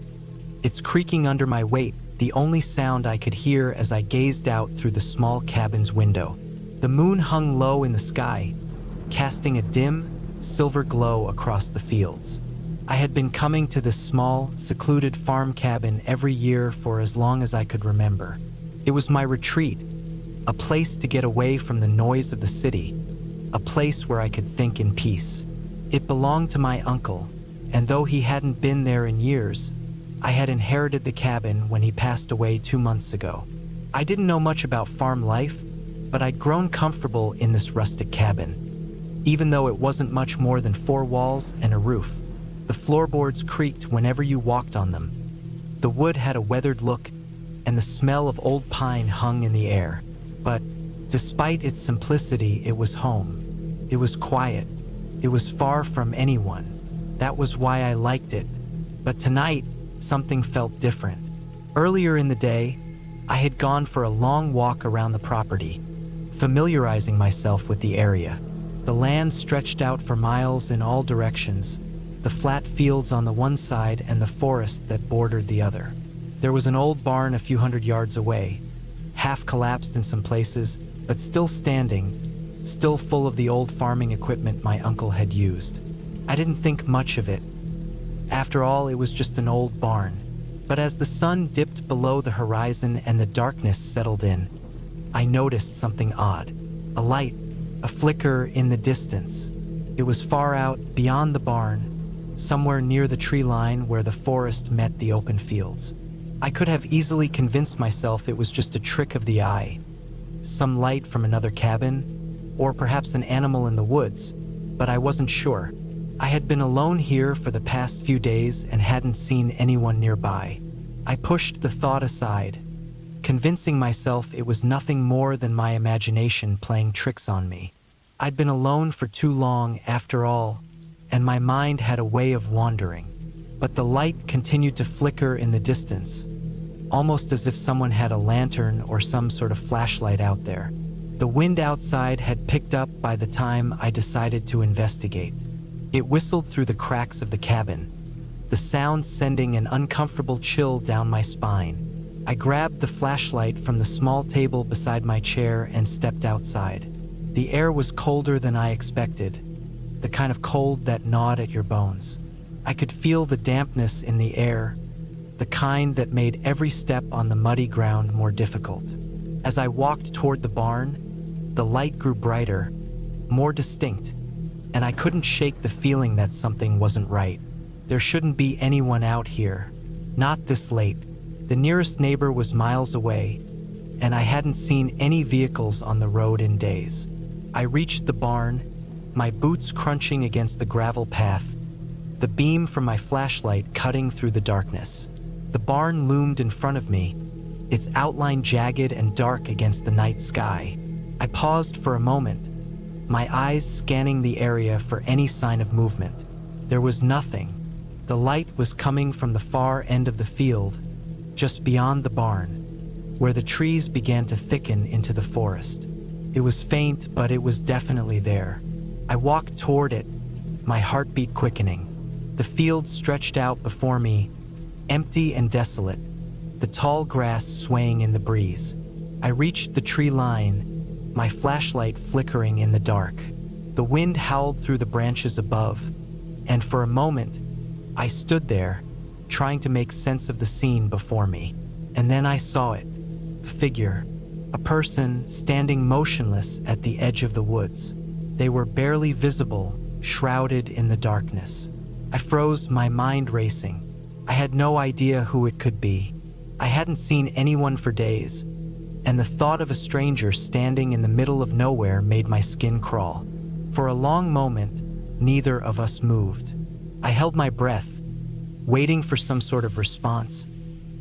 its creaking under my weight, the only sound I could hear as I gazed out through the small cabin's window. The moon hung low in the sky, casting a dim, silver glow across the fields. I had been coming to this small, secluded farm cabin every year for as long as I could remember. It was my retreat, a place to get away from the noise of the city, a place where I could think in peace. It belonged to my uncle, and though he hadn't been there in years, I had inherited the cabin when he passed away 2 months ago. I didn't know much about farm life, but I'd grown comfortable in this rustic cabin, even though it wasn't much more than 4 walls and a roof. The floorboards creaked whenever you walked on them. The wood had a weathered look, and the smell of old pine hung in the air. But despite its simplicity, it was home. It was quiet. It was far from anyone. That was why I liked it. But tonight, something felt different. Earlier in the day, I had gone for a long walk around the property, familiarizing myself with the area. The land stretched out for miles in all directions, the flat fields on the one side and the forest that bordered the other. There was an old barn a few hundred yards away, half collapsed in some places, but still standing, still full of the old farming equipment my uncle had used. I didn't think much of it. After all, it was just an old barn. But as the sun dipped below the horizon and the darkness settled in, I noticed something odd. A light, a flicker in the distance. It was far out, beyond the barn, somewhere near the tree line where the forest met the open fields. I could have easily convinced myself it was just a trick of the eye, some light from another cabin, or perhaps an animal in the woods, but I wasn't sure. I had been alone here for the past few days and hadn't seen anyone nearby. I pushed the thought aside, convincing myself it was nothing more than my imagination playing tricks on me. I'd been alone for too long after all, and my mind had a way of wandering. But the light continued to flicker in the distance, almost as if someone had a lantern or some sort of flashlight out there. The wind outside had picked up by the time I decided to investigate. It whistled through the cracks of the cabin, the sound sending an uncomfortable chill down my spine. I grabbed the flashlight from the small table beside my chair and stepped outside. The air was colder than I expected, the kind of cold that gnawed at your bones. I could feel the dampness in the air, the kind that made every step on the muddy ground more difficult. As I walked toward the barn, the light grew brighter, more distinct, and I couldn't shake the feeling that something wasn't right. There shouldn't be anyone out here, not this late. The nearest neighbor was miles away, and I hadn't seen any vehicles on the road in days. I reached the barn, my boots crunching against the gravel path, the beam from my flashlight cutting through the darkness. The barn loomed in front of me, its outline jagged and dark against the night sky. I paused for a moment, my eyes scanning the area for any sign of movement. There was nothing. The light was coming from the far end of the field, just beyond the barn, where the trees began to thicken into the forest. It was faint, but it was definitely there. I walked toward it, my heartbeat quickening. The field stretched out before me, empty and desolate, the tall grass swaying in the breeze. I reached the tree line, my flashlight flickering in the dark. The wind howled through the branches above, and for a moment, I stood there, trying to make sense of the scene before me. And then I saw it, a figure, a person standing motionless at the edge of the woods. They were barely visible, shrouded in the darkness. I froze, my mind racing. I had no idea who it could be. I hadn't seen anyone for days, and the thought of a stranger standing in the middle of nowhere made my skin crawl. For a long moment, neither of us moved. I held my breath, waiting for some sort of response,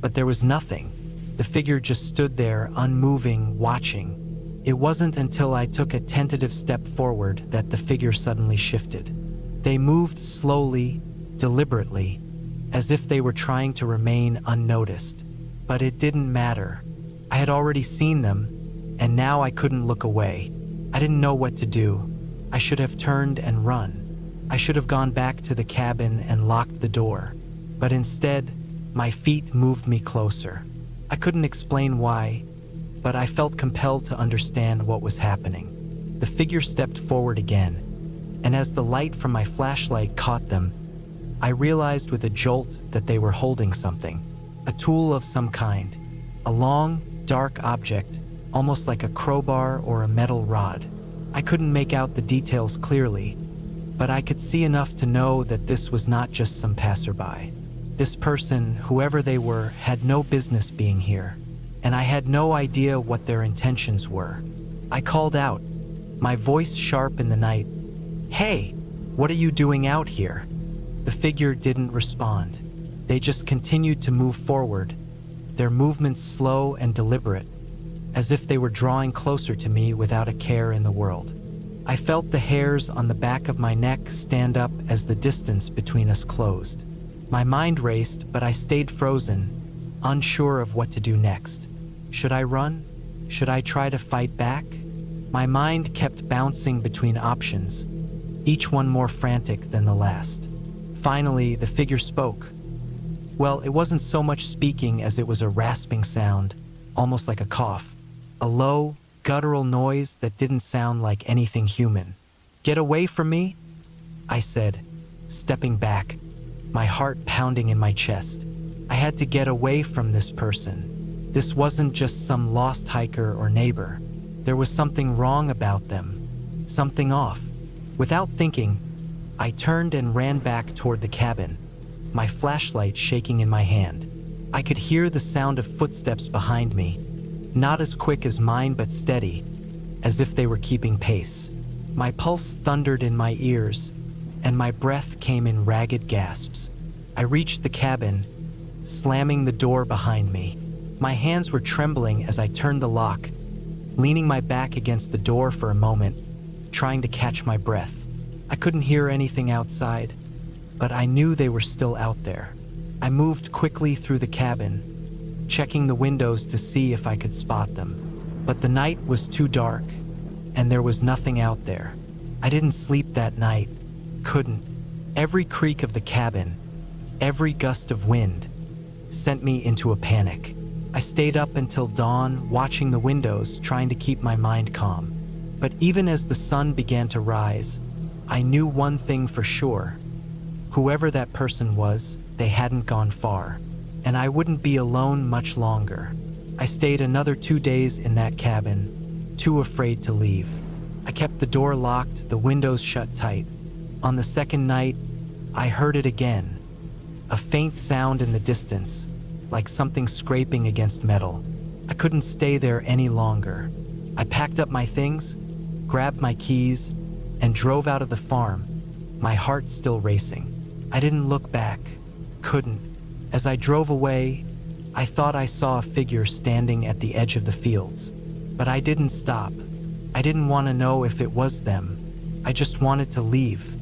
but there was nothing. The figure just stood there, unmoving, watching. It wasn't until I took a tentative step forward that the figure suddenly shifted. They moved slowly, deliberately, as if they were trying to remain unnoticed. But it didn't matter. I had already seen them, and now I couldn't look away. I didn't know what to do. I should have turned and run. I should have gone back to the cabin and locked the door. But instead, my feet moved me closer. I couldn't explain why, but I felt compelled to understand what was happening. The figure stepped forward again, and as the light from my flashlight caught them, I realized with a jolt that they were holding something, a tool of some kind, a long, dark object, almost like a crowbar or a metal rod. I couldn't make out the details clearly, but I could see enough to know that this was not just some passerby. This person, whoever they were, had no business being here, and I had no idea what their intentions were. I called out, my voice sharp in the night, "Hey, what are you doing out here?" The figure didn't respond. They just continued to move forward, their movements slow and deliberate, as if they were drawing closer to me without a care in the world. I felt the hairs on the back of my neck stand up as the distance between us closed. My mind raced, but I stayed frozen, unsure of what to do next. Should I run? Should I try to fight back? My mind kept bouncing between options, each one more frantic than the last. Finally, the figure spoke. Well, it wasn't so much speaking as it was a rasping sound, almost like a cough. A low, guttural noise that didn't sound like anything human. "Get away from me," I said, stepping back, my heart pounding in my chest. I had to get away from this person. This wasn't just some lost hiker or neighbor. There was something wrong about them, something off. Without thinking, I turned and ran back toward the cabin, my flashlight shaking in my hand. I could hear the sound of footsteps behind me, not as quick as mine but steady, as if they were keeping pace. My pulse thundered in my ears, and my breath came in ragged gasps. I reached the cabin, slamming the door behind me. My hands were trembling as I turned the lock, leaning my back against the door for a moment, trying to catch my breath. I couldn't hear anything outside, but I knew they were still out there. I moved quickly through the cabin, checking the windows to see if I could spot them. But the night was too dark, and there was nothing out there. I didn't sleep that night. Couldn't. Every creak of the cabin, every gust of wind, sent me into a panic. I stayed up until dawn, watching the windows, trying to keep my mind calm. But even as the sun began to rise, I knew one thing for sure. Whoever that person was, they hadn't gone far, and I wouldn't be alone much longer. I stayed another 2 days in that cabin, too afraid to leave. I kept the door locked, the windows shut tight. On the second night, I heard it again. A faint sound in the distance, like something scraping against metal. I couldn't stay there any longer. I packed up my things, grabbed my keys, and drove out of the farm, my heart still racing. I didn't look back. Couldn't. As I drove away, I thought I saw a figure standing at the edge of the fields. But I didn't stop. I didn't want to know if it was them. I just wanted to leave.